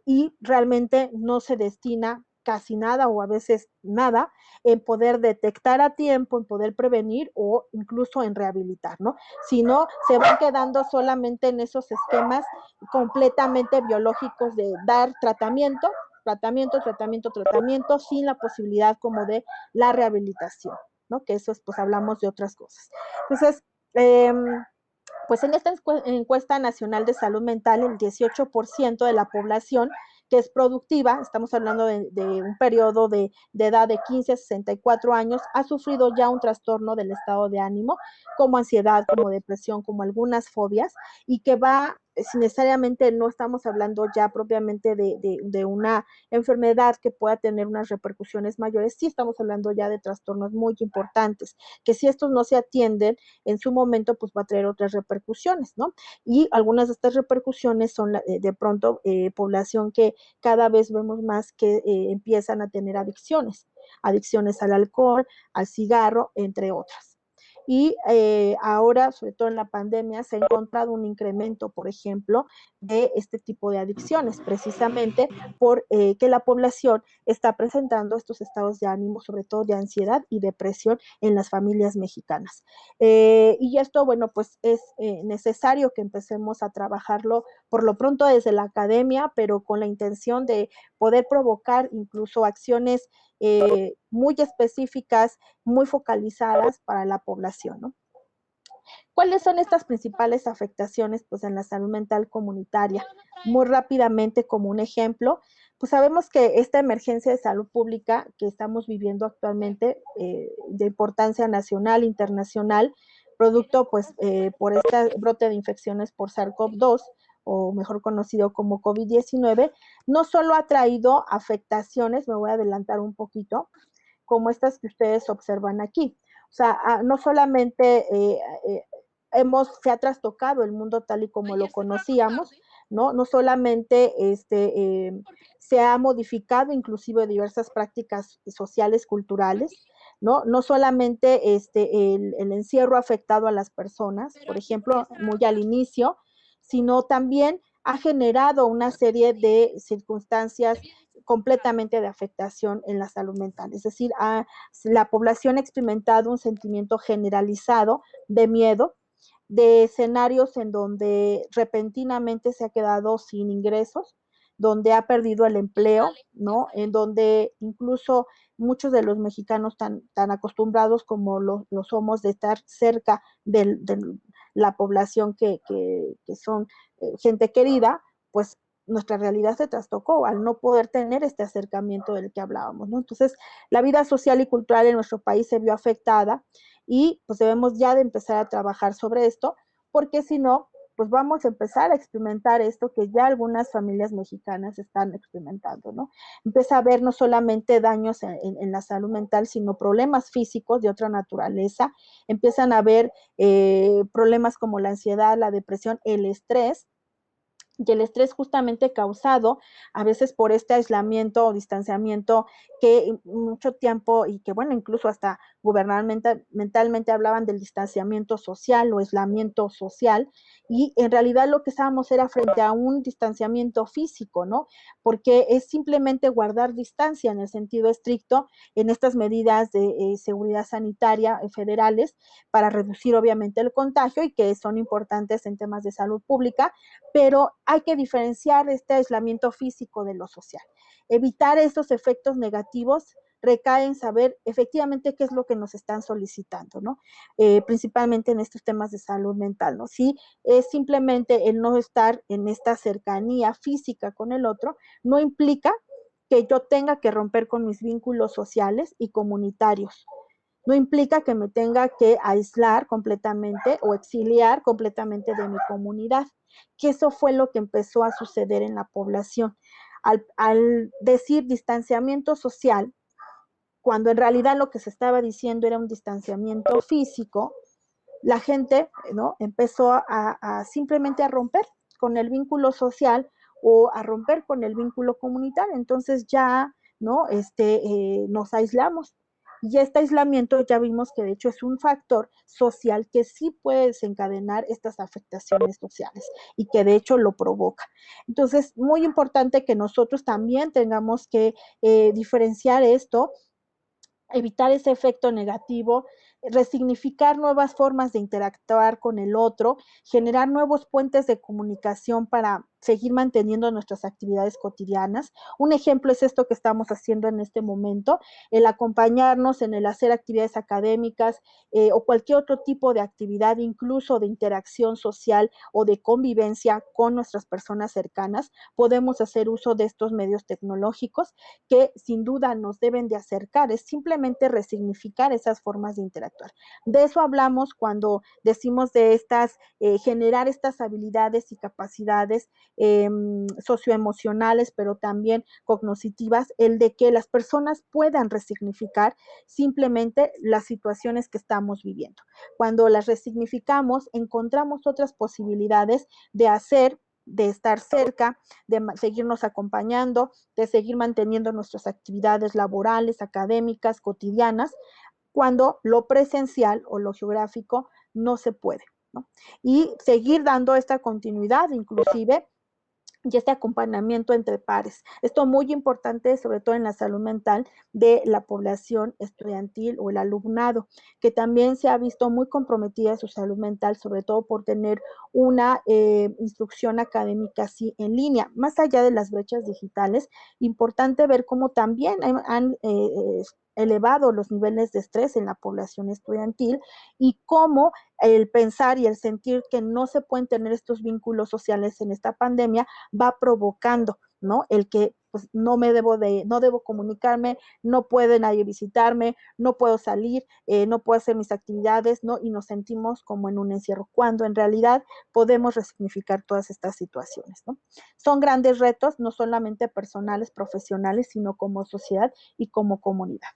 y realmente no se destina casi nada o a veces nada en poder detectar a tiempo, en poder prevenir o incluso en rehabilitar, ¿no? Si no, se van quedando solamente en esos esquemas completamente biológicos de dar tratamiento, sin la posibilidad como de la rehabilitación, ¿no? Que eso es, pues hablamos de otras cosas. Entonces, pues en esta encuesta nacional de salud mental, el 18% de la población que es productiva, estamos hablando de un periodo de edad de 15 a 64 años, ha sufrido ya un trastorno del estado de ánimo, como ansiedad, como depresión, como algunas fobias, y que va, si necesariamente no estamos hablando ya propiamente de una enfermedad que pueda tener unas repercusiones mayores, sí estamos hablando ya de trastornos muy importantes, que si estos no se atienden en su momento, pues va a traer otras repercusiones, ¿no? Y algunas de estas repercusiones son de pronto población que cada vez vemos más que empiezan a tener adicciones al alcohol, al cigarro, entre otras. Y ahora, sobre todo en la pandemia, se ha encontrado un incremento, por ejemplo, de este tipo de adicciones, precisamente por que la población está presentando estos estados de ánimo, sobre todo de ansiedad y depresión en las familias mexicanas. Y esto, bueno, pues es necesario que empecemos a trabajarlo por lo pronto desde la academia, pero con la intención de poder provocar incluso acciones muy específicas, muy focalizadas para la población, ¿no? ¿Cuáles son estas principales afectaciones pues, en la salud mental comunitaria? Muy rápidamente, como un ejemplo, pues sabemos que esta emergencia de salud pública que estamos viviendo actualmente, de importancia nacional, internacional, producto pues por este brote de infecciones por SARS-CoV-2, o mejor conocido como COVID-19, no solo ha traído afectaciones, me voy a adelantar un poquito, como estas que ustedes observan aquí. O sea, no solamente se ha trastocado el mundo tal y como lo conocíamos, ¿no? No solamente se ha modificado inclusive diversas prácticas sociales, culturales, ¿no? No solamente el encierro ha afectado a las personas, por ejemplo, muy al inicio, sino también ha generado una serie de circunstancias completamente de afectación en la salud mental. Es decir, la población ha experimentado un sentimiento generalizado de miedo, de escenarios en donde repentinamente se ha quedado sin ingresos, donde ha perdido el empleo, ¿no? En donde incluso muchos de los mexicanos tan acostumbrados como lo somos de estar cerca de la población que son gente querida, pues nuestra realidad se trastocó al no poder tener este acercamiento del que hablábamos, ¿no? Entonces, la vida social y cultural en nuestro país se vio afectada y pues debemos ya de empezar a trabajar sobre esto, porque si no, pues vamos a empezar a experimentar esto que ya algunas familias mexicanas están experimentando, ¿no? Empieza a haber no solamente daños en la salud mental, sino problemas físicos de otra naturaleza, empiezan a haber problemas como la ansiedad, la depresión, el estrés, y el estrés justamente causado a veces por este aislamiento o distanciamiento que mucho tiempo y que bueno, incluso hasta gubernamentalmente hablaban del distanciamiento social o aislamiento social y en realidad lo que estábamos era frente a un distanciamiento físico, ¿no? Porque es simplemente guardar distancia en el sentido estricto en estas medidas de seguridad sanitaria federales para reducir obviamente el contagio y que son importantes en temas de salud pública, pero hay que diferenciar este aislamiento físico de lo social. Evitar estos efectos negativos recae en saber efectivamente qué es lo que nos están solicitando, ¿no? Principalmente en estos temas de salud mental, ¿no? Si es simplemente el no estar en esta cercanía física con el otro, no implica que yo tenga que romper con mis vínculos sociales y comunitarios. No implica que me tenga que aislar completamente o exiliar completamente de mi comunidad, que eso fue lo que empezó a suceder en la población. Al decir distanciamiento social, cuando en realidad lo que se estaba diciendo era un distanciamiento físico, la gente, ¿no?, empezó a simplemente a romper con el vínculo social o a romper con el vínculo comunitario. Entonces ya, ¿no?, nos aislamos. Y este aislamiento ya vimos que de hecho es un factor social que sí puede desencadenar estas afectaciones sociales y que de hecho lo provoca. Entonces, muy importante que nosotros también tengamos que diferenciar esto, evitar ese efecto negativo, resignificar nuevas formas de interactuar con el otro, generar nuevos puentes de comunicación para seguir manteniendo nuestras actividades cotidianas. Un ejemplo es esto que estamos haciendo en este momento, el acompañarnos en el hacer actividades académicas o cualquier otro tipo de actividad, incluso de interacción social o de convivencia con nuestras personas cercanas. Podemos hacer uso de estos medios tecnológicos que sin duda nos deben de acercar, es simplemente resignificar esas formas de interactuar. De eso hablamos cuando decimos de estas, generar estas habilidades y capacidades socioemocionales, pero también cognitivas, el de que las personas puedan resignificar simplemente las situaciones que estamos viviendo. Cuando las resignificamos, encontramos otras posibilidades de hacer, de estar cerca, de seguirnos acompañando, de seguir manteniendo nuestras actividades laborales, académicas, cotidianas, cuando lo presencial o lo geográfico no se puede, ¿no? Y seguir dando esta continuidad, inclusive, y este acompañamiento entre pares. Esto muy importante, sobre todo en la salud mental de la población estudiantil o el alumnado, que también se ha visto muy comprometida su salud mental, sobre todo por tener una instrucción académica así en línea. Más allá de las brechas digitales, importante ver cómo también han elevado los niveles de estrés en la población estudiantil y cómo el pensar y el sentir que no se pueden tener estos vínculos sociales en esta pandemia va provocando, ¿no?, el que pues no debo comunicarme, no puede nadie visitarme, no puedo salir, no puedo hacer mis actividades, ¿no? Y nos sentimos como en un encierro, cuando en realidad podemos resignificar todas estas situaciones, ¿no? Son grandes retos, no solamente personales, profesionales, sino como sociedad y como comunidad.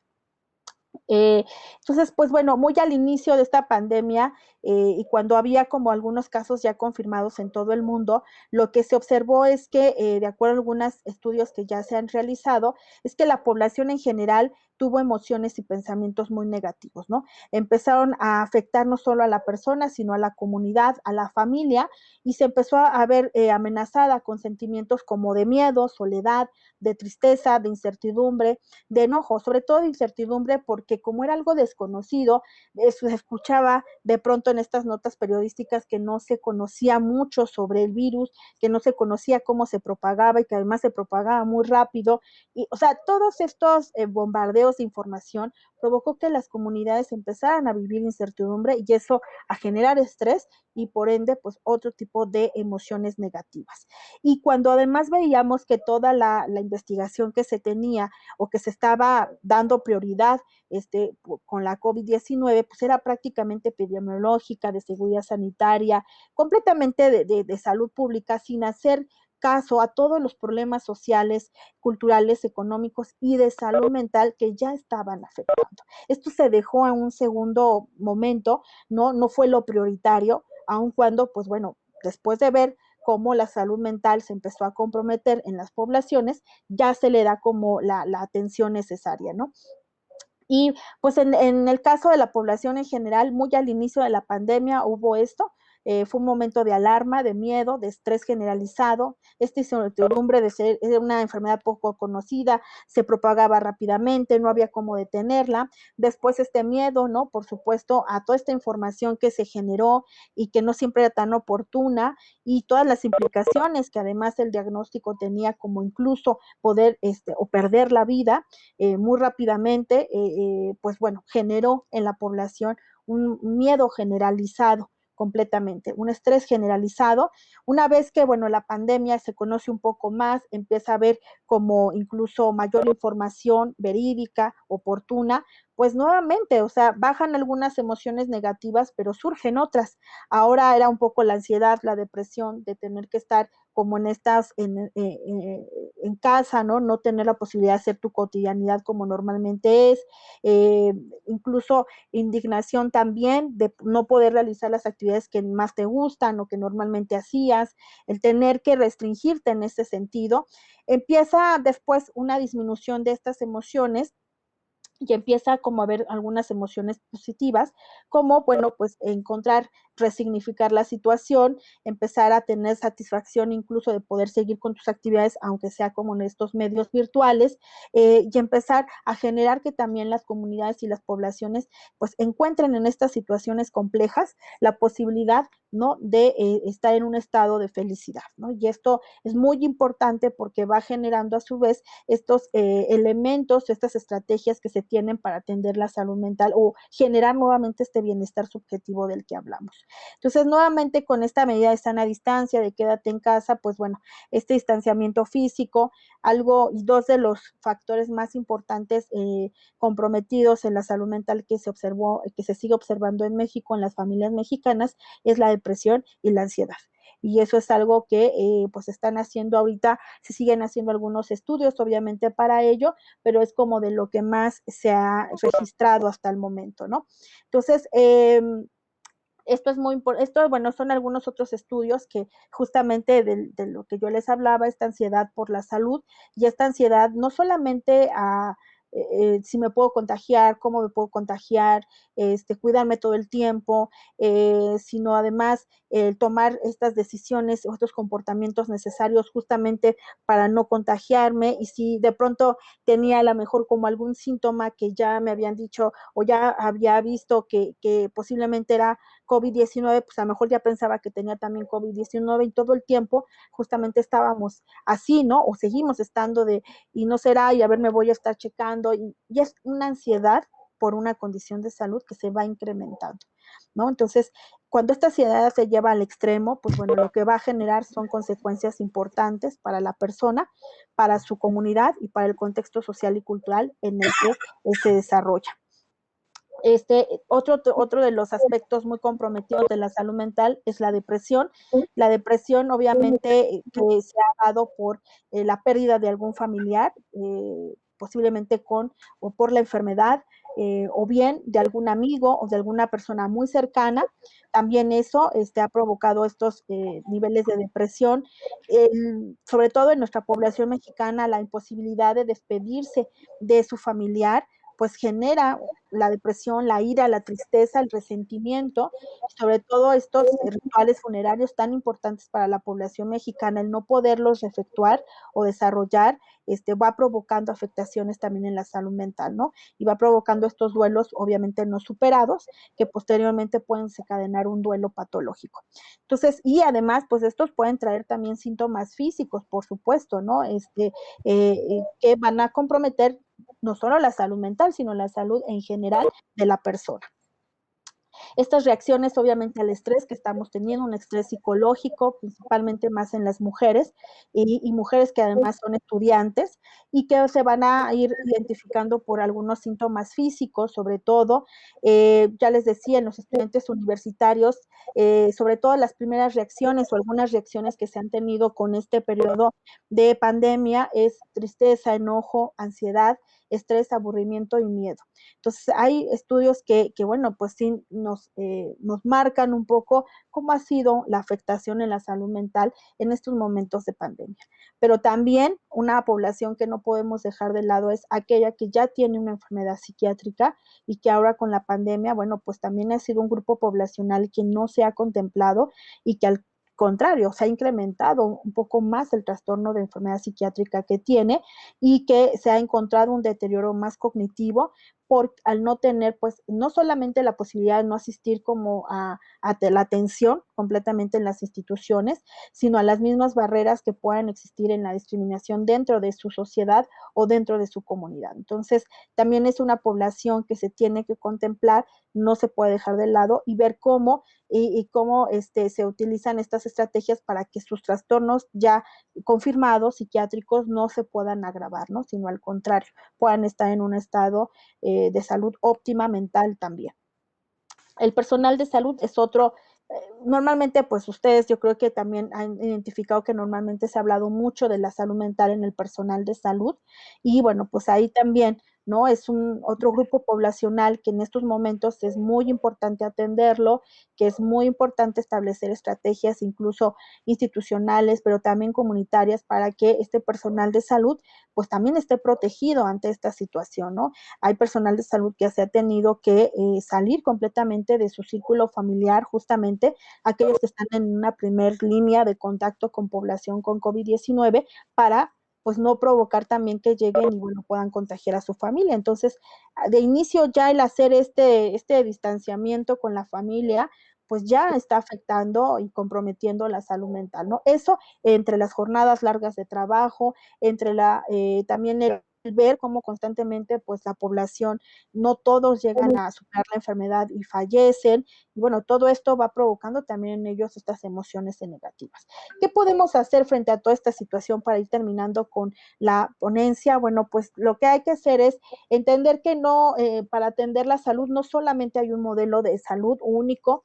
Entonces, pues bueno, muy al inicio de esta pandemia y cuando había como algunos casos ya confirmados en todo el mundo, lo que se observó es que, de acuerdo a algunos estudios que ya se han realizado, es que la población en general tuvo emociones y pensamientos muy negativos, ¿no? Empezaron a afectar no solo a la persona, sino a la comunidad, a la familia, y se empezó a ver amenazada con sentimientos como de miedo, soledad, de tristeza, de incertidumbre, de enojo, sobre todo de incertidumbre, porque porque como era algo desconocido, se escuchaba de pronto en estas notas periodísticas que no se conocía mucho sobre el virus, que no se conocía cómo se propagaba y que además se propagaba muy rápido. Y, o sea, todos estos bombardeos de información provocó que las comunidades empezaran a vivir incertidumbre y eso a generar estrés y por ende, pues otro tipo de emociones negativas. Y cuando además veíamos que toda la investigación que se tenía o que se estaba dando prioridad con la COVID-19, pues era prácticamente epidemiológica, de seguridad sanitaria, completamente de salud pública, sin hacer caso a todos los problemas sociales, culturales, económicos y de salud mental que ya estaban afectando. Esto se dejó en un segundo momento, no fue lo prioritario, aun cuando, pues bueno, después de ver cómo la salud mental se empezó a comprometer en las poblaciones, ya se le da como la atención necesaria, ¿no? Y pues en el caso de la población en general, muy al inicio de la pandemia hubo esto, fue un momento de alarma, de miedo, de estrés generalizado, esta incertidumbre de ser una enfermedad poco conocida, se propagaba rápidamente, no había cómo detenerla. Después este miedo, ¿no? Por supuesto, a toda esta información que se generó y que no siempre era tan oportuna y todas las implicaciones que además el diagnóstico tenía, como incluso poder o perder la vida muy rápidamente, pues bueno, generó en la población un miedo generalizado completamente, un estrés generalizado. Una vez que, bueno, la pandemia se conoce un poco más, empieza a haber como incluso mayor información verídica, oportuna, pues nuevamente, o sea, bajan algunas emociones negativas, pero surgen otras. Ahora era un poco la ansiedad, la depresión de tener que estar como en casa, ¿no? No tener la posibilidad de hacer tu cotidianidad como normalmente es, incluso indignación también de no poder realizar las actividades que más te gustan o que normalmente hacías, el tener que restringirte en ese sentido. Empieza después una disminución de estas emociones y empieza como a ver algunas emociones positivas, como, bueno, pues encontrar, resignificar la situación, empezar a tener satisfacción incluso de poder seguir con tus actividades, aunque sea como en estos medios virtuales, y empezar a generar que también las comunidades y las poblaciones pues encuentren en estas situaciones complejas la posibilidad, ¿no? De estar en un estado de felicidad, ¿no? Y esto es muy importante porque va generando a su vez estos elementos, estas estrategias que se tienen para atender la salud mental o generar nuevamente este bienestar subjetivo del que hablamos. Entonces, nuevamente con esta medida de sana distancia, de quédate en casa, pues bueno, este distanciamiento físico, algo y dos de los factores más importantes comprometidos en la salud mental que se observó, que se sigue observando en México, en las familias mexicanas, es la depresión y la ansiedad. Y eso es algo que pues están haciendo ahorita, se siguen haciendo algunos estudios obviamente para ello, pero es como de lo que más se ha registrado hasta el momento, ¿no? Entonces, esto es muy importante, esto, bueno, son algunos otros estudios que justamente de lo que yo les hablaba, esta ansiedad por la salud y esta ansiedad no solamente a si me puedo contagiar, cómo me puedo contagiar, cuidarme todo el tiempo, sino además tomar estas decisiones o estos comportamientos necesarios justamente para no contagiarme y si de pronto tenía a lo mejor como algún síntoma que ya me habían dicho o ya había visto que posiblemente era COVID-19, pues a lo mejor ya pensaba que tenía también COVID-19 y todo el tiempo justamente estábamos así, ¿no? O seguimos estando y no será, y a ver, me voy a estar checando, y es una ansiedad por una condición de salud que se va incrementando, ¿no? Entonces, cuando esta ansiedad se lleva al extremo, pues bueno, lo que va a generar son consecuencias importantes para la persona, para su comunidad y para el contexto social y cultural en el que se desarrolla. Otro de los aspectos muy comprometidos de la salud mental es la depresión. La depresión, obviamente, que se ha dado por la pérdida de algún familiar, posiblemente o por la enfermedad, o bien de algún amigo o de alguna persona muy cercana. También eso ha provocado estos niveles de depresión, sobre todo en nuestra población mexicana, la imposibilidad de despedirse de su familiar, pues genera la depresión, la ira, la tristeza, el resentimiento, sobre todo estos rituales funerarios tan importantes para la población mexicana, el no poderlos efectuar o desarrollar, va provocando afectaciones también en la salud mental, ¿no? Y va provocando estos duelos, obviamente no superados, que posteriormente pueden desencadenar un duelo patológico. Entonces, y además, pues estos pueden traer también síntomas físicos, por supuesto, ¿no? Que van a comprometer no solo la salud mental, sino la salud en general de la persona. Estas reacciones obviamente al estrés que estamos teniendo, un estrés psicológico, principalmente más en las mujeres, y mujeres que además son estudiantes y que se van a ir identificando por algunos síntomas físicos, sobre todo, ya les decía, en los estudiantes universitarios, sobre todo las primeras reacciones o algunas reacciones que se han tenido con este periodo de pandemia es tristeza, enojo, ansiedad, estrés, aburrimiento y miedo. Entonces, hay estudios que bueno, pues sí nos marcan un poco cómo ha sido la afectación en la salud mental en estos momentos de pandemia. Pero también una población que no podemos dejar de lado es aquella que ya tiene una enfermedad psiquiátrica y que ahora con la pandemia, bueno, pues también ha sido un grupo poblacional que no se ha contemplado y que al contrario, se ha incrementado un poco más el trastorno de enfermedad psiquiátrica que tiene y que se ha encontrado un deterioro más cognitivo al no tener, pues, no solamente la posibilidad de no asistir como a la atención completamente en las instituciones, sino a las mismas barreras que puedan existir en la discriminación dentro de su sociedad o dentro de su comunidad. Entonces, también es una población que se tiene que contemplar, no se puede dejar de lado y ver cómo cómo se utilizan estas estrategias para que sus trastornos ya confirmados psiquiátricos no se puedan agravar, ¿no? Sino al contrario, puedan estar en un estado de salud óptima mental también. El personal de salud es otro, normalmente pues ustedes yo creo que también han identificado que normalmente se ha hablado mucho de la salud mental en el personal de salud y bueno, pues ahí también, ¿no? Es un otro grupo poblacional que en estos momentos es muy importante atenderlo, que es muy importante establecer estrategias incluso institucionales, pero también comunitarias para que este personal de salud pues también esté protegido ante esta situación, ¿no? Hay personal de salud que se ha tenido que salir completamente de su círculo familiar, justamente aquellos que están en una primer línea de contacto con población con COVID-19 para pues no provocar también que lleguen y bueno, puedan contagiar a su familia. Entonces, de inicio ya el hacer este distanciamiento con la familia, pues ya está afectando y comprometiendo la salud mental, ¿no? Eso entre las jornadas largas de trabajo, entre también el ver cómo constantemente pues la población, no todos llegan a superar la enfermedad y fallecen, y bueno, todo esto va provocando también en ellos estas emociones negativas. ¿Qué podemos hacer frente a toda esta situación para ir terminando con la ponencia? Bueno, pues lo que hay que hacer es entender que no, para atender la salud no solamente hay un modelo de salud único,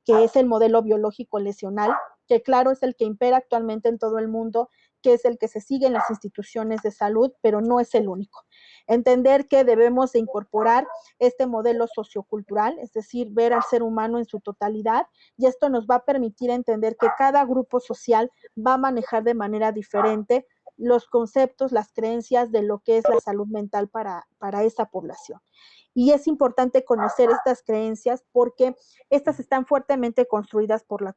que es el modelo biológico lesional, que claro es el que impera actualmente en todo el mundo, que es el que se sigue en las instituciones de salud, pero no es el único. Entender que debemos de incorporar este modelo sociocultural, es decir, ver al ser humano en su totalidad, y esto nos va a permitir entender que cada grupo social va a manejar de manera diferente los conceptos, las creencias de lo que es la salud mental para esa población. Y es importante conocer estas creencias porque estas están fuertemente construidas por la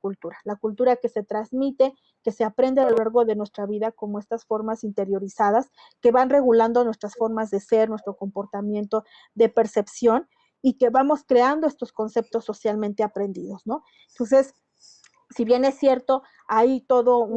cultura que se transmite, que se aprende a lo largo de nuestra vida como estas formas interiorizadas que van regulando nuestras formas de ser, nuestro comportamiento, de percepción y que vamos creando estos conceptos socialmente aprendidos, ¿no? Entonces, si bien es cierto, hay todo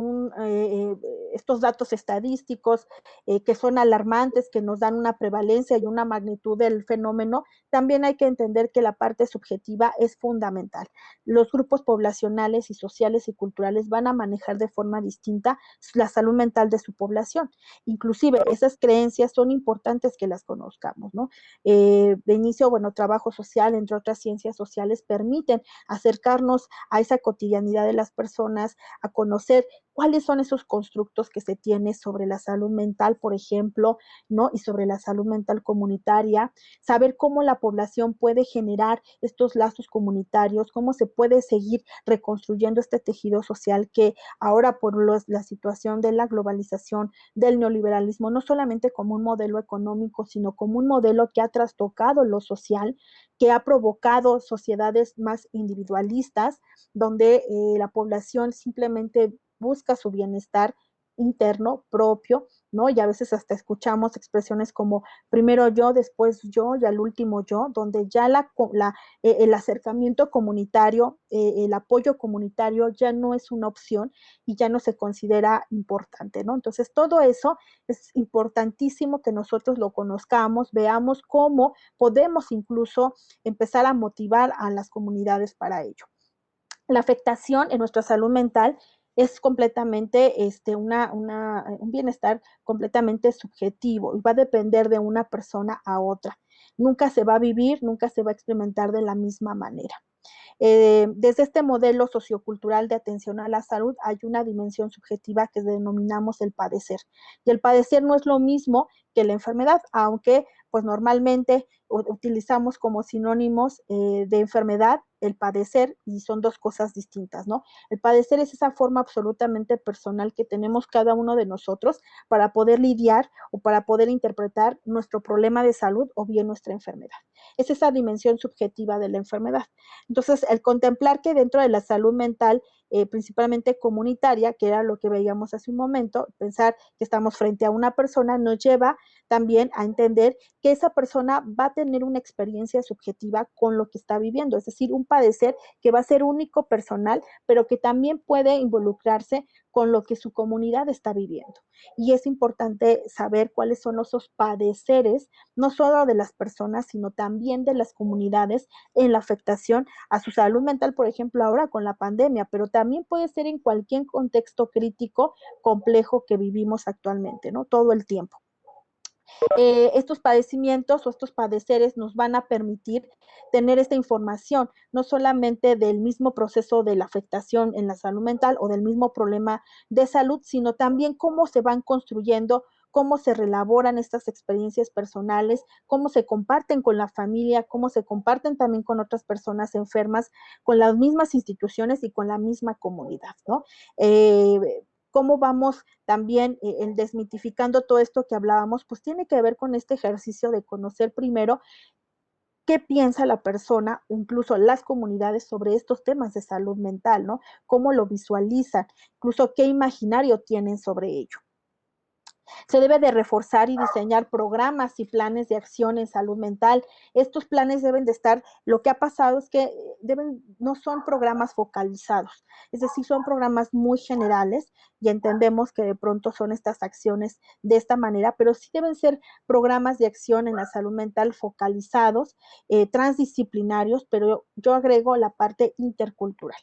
estos datos estadísticos que son alarmantes, que nos dan una prevalencia y una magnitud del fenómeno, también hay que entender que la parte subjetiva es fundamental. Los grupos poblacionales y sociales y culturales van a manejar de forma distinta la salud mental de su población. Inclusive, esas creencias son importantes que las conozcamos, ¿no? De inicio, bueno, trabajo social, entre otras ciencias sociales, permiten acercarnos a esa cotidianidad de las personas, a conocer cuáles son esos constructos que se tiene sobre la salud mental, por ejemplo, ¿no? Y sobre la salud mental comunitaria, saber cómo la población puede generar estos lazos comunitarios, cómo se puede seguir reconstruyendo este tejido social que ahora por la situación de la globalización, del neoliberalismo, no solamente como un modelo económico, sino como un modelo que ha trastocado lo social, que ha provocado sociedades más individualistas, donde la población simplemente busca su bienestar interno propio, ¿no? Y a veces hasta escuchamos expresiones como primero yo, después yo y al último yo, donde ya el acercamiento comunitario, el apoyo comunitario ya no es una opción y ya no se considera importante, ¿no? Entonces, todo eso es importantísimo que nosotros lo conozcamos, veamos cómo podemos incluso empezar a motivar a las comunidades para ello. La afectación en nuestra salud mental es completamente un bienestar completamente subjetivo y va a depender de una persona a otra. Nunca se va a vivir, nunca se va a experimentar de la misma manera. Desde este modelo sociocultural de atención a la salud hay una dimensión subjetiva que denominamos el padecer. Y el padecer no es lo mismo que la enfermedad, aunque pues normalmente utilizamos como sinónimos de enfermedad el padecer y son dos cosas distintas, ¿no? El padecer es esa forma absolutamente personal que tenemos cada uno de nosotros para poder lidiar o para poder interpretar nuestro problema de salud o bien nuestra enfermedad. Es esa dimensión subjetiva de la enfermedad. Entonces, el contemplar que dentro de la salud mental, principalmente comunitaria, que era lo que veíamos hace un momento, pensar que estamos frente a una persona nos lleva también a entender que esa persona va a tener una experiencia subjetiva con lo que está viviendo, es decir, un padecer que va a ser único, personal, pero que también puede involucrarse con lo que su comunidad está viviendo. Y es importante saber cuáles son esos padeceres, no solo de las personas, sino también de las comunidades en la afectación a su salud mental, por ejemplo, ahora con la pandemia, pero también puede ser en cualquier contexto crítico, complejo que vivimos actualmente, ¿no? Todo el tiempo. Estos padecimientos o estos padeceres nos van a permitir tener esta información, no solamente del mismo proceso de la afectación en la salud mental o del mismo problema de salud, sino también cómo se van construyendo, cómo se relaboran estas experiencias personales, cómo se comparten con la familia, cómo se comparten también con otras personas enfermas, con las mismas instituciones y con la misma comunidad, ¿no? Cómo vamos también desmitificando todo esto que hablábamos, pues tiene que ver con este ejercicio de conocer primero qué piensa la persona, incluso las comunidades sobre estos temas de salud mental, ¿no? Cómo lo visualizan, incluso qué imaginario tienen sobre ello. Se debe de reforzar y diseñar programas y planes de acción en salud mental. Estos planes deben de estar, lo que ha pasado es que no son programas focalizados, es decir, son programas muy generales y entendemos que de pronto son estas acciones de esta manera, pero sí deben ser programas de acción en la salud mental focalizados, transdisciplinarios, pero yo agrego la parte intercultural,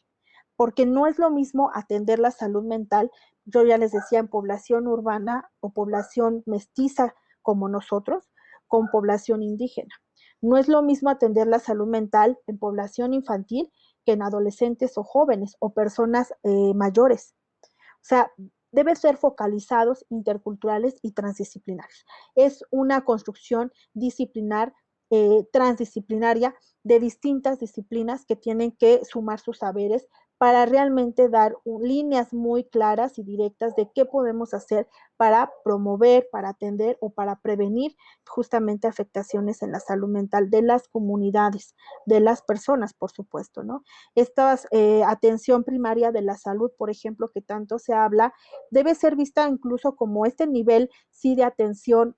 porque no es lo mismo atender la salud mental, yo ya les decía, en población urbana o población mestiza como nosotros, con población indígena. No es lo mismo atender la salud mental en población infantil que en adolescentes o jóvenes o personas mayores. O sea, deben ser focalizados, interculturales y transdisciplinarios. Es una construcción disciplinar, transdisciplinaria de distintas disciplinas que tienen que sumar sus saberes para realmente dar líneas muy claras y directas de qué podemos hacer para promover, para atender o para prevenir justamente afectaciones en la salud mental de las comunidades, de las personas, por supuesto, ¿no? Esta atención primaria de la salud, por ejemplo, que tanto se habla, debe ser vista incluso como este nivel, sí, de atención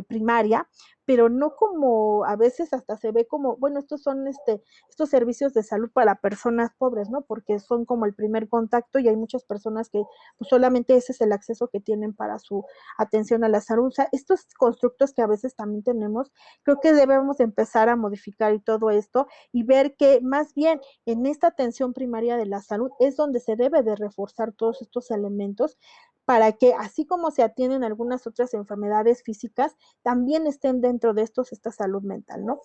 primaria, pero no como a veces hasta se ve como, bueno, estos son estos servicios de salud para personas pobres, ¿no? Porque son como el primer contacto y hay muchas personas que pues, solamente ese es el acceso que tienen para su atención a la salud. O sea, estos constructos que a veces también tenemos, creo que debemos empezar a modificar y todo esto y ver que más bien en esta atención primaria de la salud es donde se debe de reforzar todos estos elementos para que así como se atienden algunas otras enfermedades físicas, también estén dentro de esta salud mental, ¿no?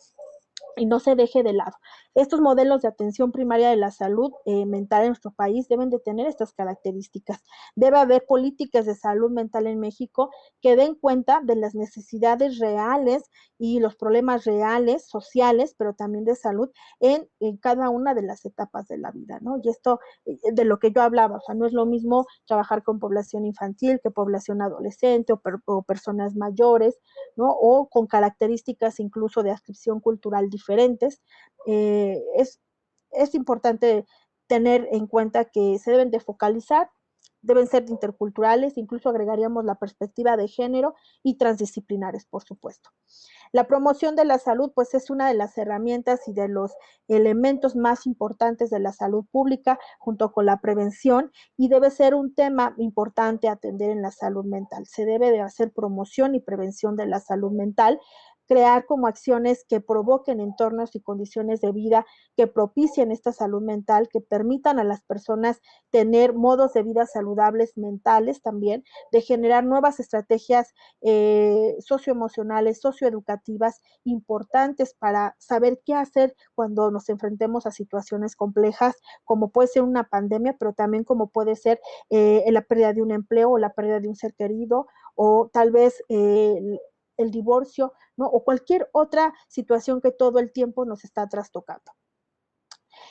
y no se deje de lado. Estos modelos de atención primaria de la salud mental en nuestro país deben de tener estas características. Debe haber políticas de salud mental en México que den cuenta de las necesidades reales y los problemas reales, sociales, pero también de salud en cada una de las etapas de la vida, ¿no? Y esto de lo que yo hablaba, o sea, no es lo mismo trabajar con población infantil que población adolescente o personas mayores, ¿no? O con características incluso de adscripción cultural diferentes. Es importante tener en cuenta que se deben de focalizar, deben ser interculturales, incluso agregaríamos la perspectiva de género y transdisciplinares, por supuesto. La promoción de la salud, pues es una de las herramientas y de los elementos más importantes de la salud pública, junto con la prevención, y debe ser un tema importante a atender en la salud mental. Se debe de hacer promoción y prevención de la salud mental, crear como acciones que provoquen entornos y condiciones de vida que propicien esta salud mental, que permitan a las personas tener modos de vida saludables mentales también, de generar nuevas estrategias socioemocionales, socioeducativas importantes para saber qué hacer cuando nos enfrentemos a situaciones complejas, como puede ser una pandemia, pero también como puede ser la pérdida de un empleo o la pérdida de un ser querido, o tal vez el divorcio, ¿no? O cualquier otra situación que todo el tiempo nos está trastocando.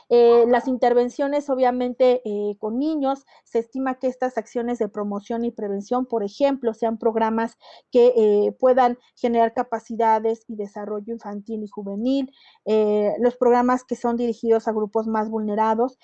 Las intervenciones, obviamente, con niños, se estima que estas acciones de promoción y prevención, por ejemplo, sean programas que puedan generar capacidades y desarrollo infantil y juvenil, los programas que son dirigidos a grupos más vulnerados,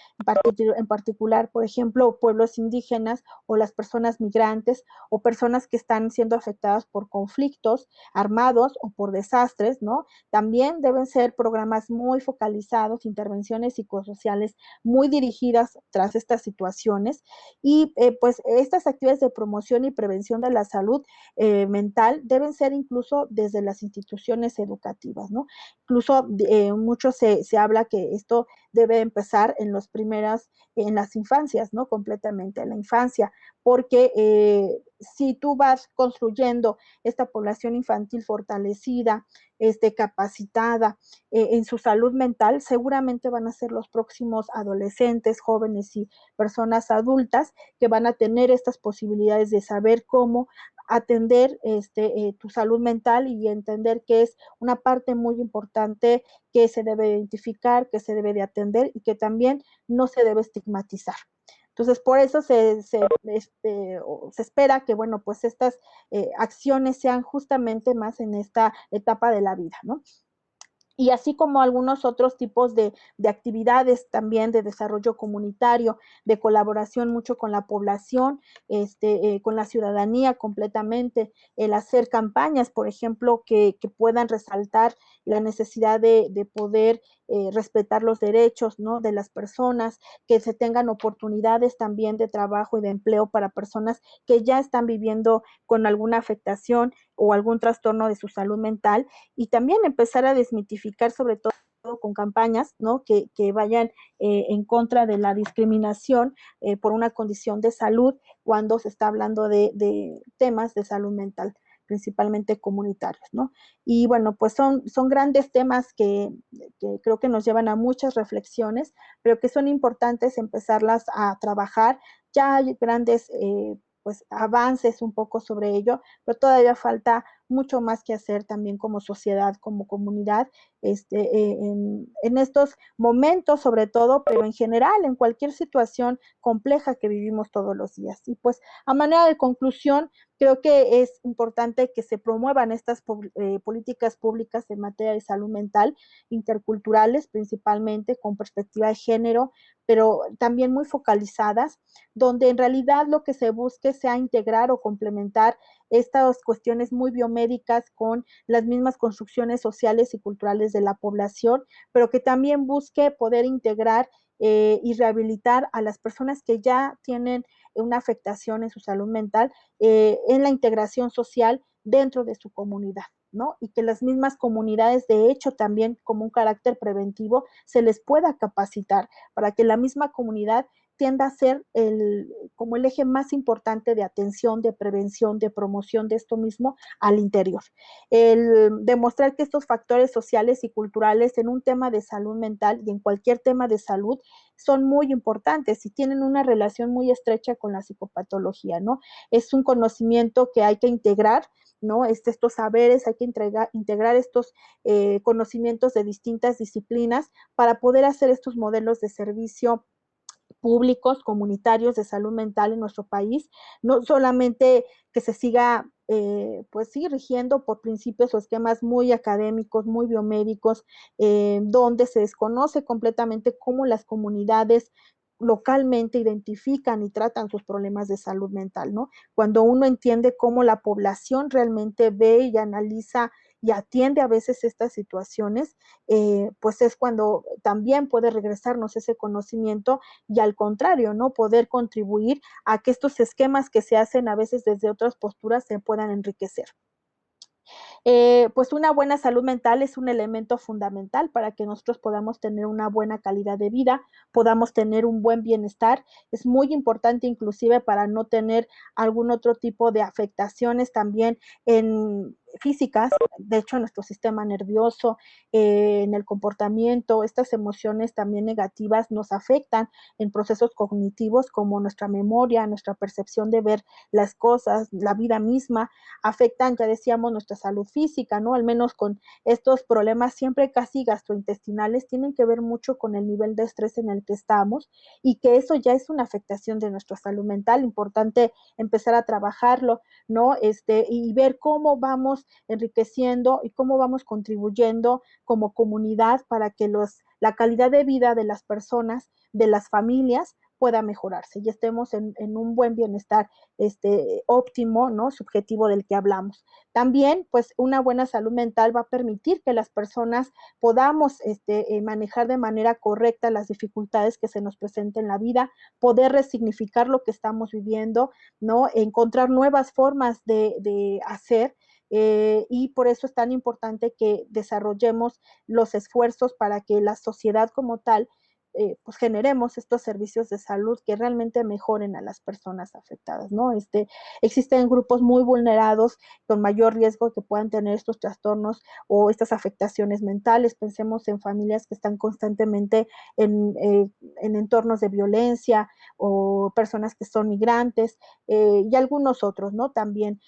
en particular, por ejemplo, pueblos indígenas o las personas migrantes o personas que están siendo afectadas por conflictos armados o por desastres, ¿no? También deben ser programas muy focalizados, intervenciones psicosociales muy dirigidas tras estas situaciones y pues estas actividades de promoción y prevención de la salud mental deben ser incluso desde las instituciones educativas, ¿no? Incluso mucho se habla que esto debe empezar en las infancias, ¿no? Completamente en la infancia, porque si tú vas construyendo esta población infantil fortalecida, capacitada en su salud mental, seguramente van a ser los próximos adolescentes, jóvenes y personas adultas que van a tener estas posibilidades de saber cómo atender tu salud mental y entender que es una parte muy importante que se debe identificar, que se debe de atender y que también no se debe estigmatizar. Entonces, por eso se espera que, bueno, pues estas acciones sean justamente más en esta etapa de la vida, ¿no? Y así como algunos otros tipos de actividades también de desarrollo comunitario, de colaboración mucho con la población, con la ciudadanía completamente, el hacer campañas, por ejemplo, que puedan resaltar la necesidad de poder respetar los derechos, ¿no? De las personas, que se tengan oportunidades también de trabajo y de empleo para personas que ya están viviendo con alguna afectación o algún trastorno de su salud mental, y también empezar a desmitificar sobre todo con campañas, ¿no? que vayan en contra de la discriminación por una condición de salud cuando se está hablando de temas de salud mental, principalmente comunitarios, ¿no? Y bueno, pues son grandes temas que creo que nos llevan a muchas reflexiones, pero que son importantes empezarlas a trabajar. Ya hay grandes pues avances un poco sobre ello, pero todavía falta mucho más que hacer también como sociedad, como comunidad, en estos momentos sobre todo, pero en general, en cualquier situación compleja que vivimos todos los días. Y pues a manera de conclusión, creo que es importante que se promuevan estas políticas públicas en materia de salud mental, interculturales principalmente, con perspectiva de género, pero también muy focalizadas, donde en realidad lo que se busque sea integrar o complementar estas cuestiones muy biomédicas con las mismas construcciones sociales y culturales de la población, pero que también busque poder integrar y rehabilitar a las personas que ya tienen una afectación en su salud mental en la integración social dentro de su comunidad, ¿no? Y que las mismas comunidades, de hecho, también como un carácter preventivo, se les pueda capacitar para que la misma comunidad tienda a ser como el eje más importante de atención, de prevención, de promoción de esto mismo al interior. El demostrar que estos factores sociales y culturales en un tema de salud mental y en cualquier tema de salud son muy importantes y tienen una relación muy estrecha con la psicopatología, ¿no? Es un conocimiento que hay que integrar, ¿no? Estos saberes, hay que integrar estos conocimientos de distintas disciplinas para poder hacer estos modelos de servicio públicos, comunitarios de salud mental en nuestro país, no solamente que se siga, pues sí, rigiendo por principios o esquemas muy académicos, muy biomédicos, donde se desconoce completamente cómo las comunidades localmente identifican y tratan sus problemas de salud mental, ¿no? Cuando uno entiende cómo la población realmente ve y analiza y atiende a veces estas situaciones, pues es cuando también puede regresarnos ese conocimiento y al contrario, ¿no? Poder contribuir a que estos esquemas que se hacen a veces desde otras posturas se puedan enriquecer. Pues una buena salud mental es un elemento fundamental para que nosotros podamos tener una buena calidad de vida, podamos tener un buen bienestar. Es muy importante inclusive para no tener algún otro tipo de afectaciones también físicas, de hecho en nuestro sistema nervioso, en el comportamiento, estas emociones también negativas nos afectan en procesos cognitivos como nuestra memoria, nuestra percepción de ver las cosas, la vida misma, afectan, ya decíamos, nuestra salud física, ¿no? Al menos con estos problemas siempre casi gastrointestinales, tienen que ver mucho con el nivel de estrés en el que estamos y que eso ya es una afectación de nuestra salud mental, importante empezar a trabajarlo, ¿no? Y ver cómo vamos enriqueciendo y cómo vamos contribuyendo como comunidad para que la calidad de vida de las personas, de las familias, pueda mejorarse y estemos en un buen bienestar óptimo, ¿no? Subjetivo del que hablamos. También, pues, una buena salud mental va a permitir que las personas podamos manejar de manera correcta las dificultades que se nos presenten en la vida, poder resignificar lo que estamos viviendo, ¿no? Encontrar nuevas formas de hacer. Y por eso es tan importante que desarrollemos los esfuerzos para que la sociedad como tal pues generemos estos servicios de salud que realmente mejoren a las personas afectadas, ¿no? Existen grupos muy vulnerados con mayor riesgo que puedan tener estos trastornos o estas afectaciones mentales. Pensemos en familias que están constantemente en entornos de violencia o personas que son migrantes y algunos otros, ¿no? También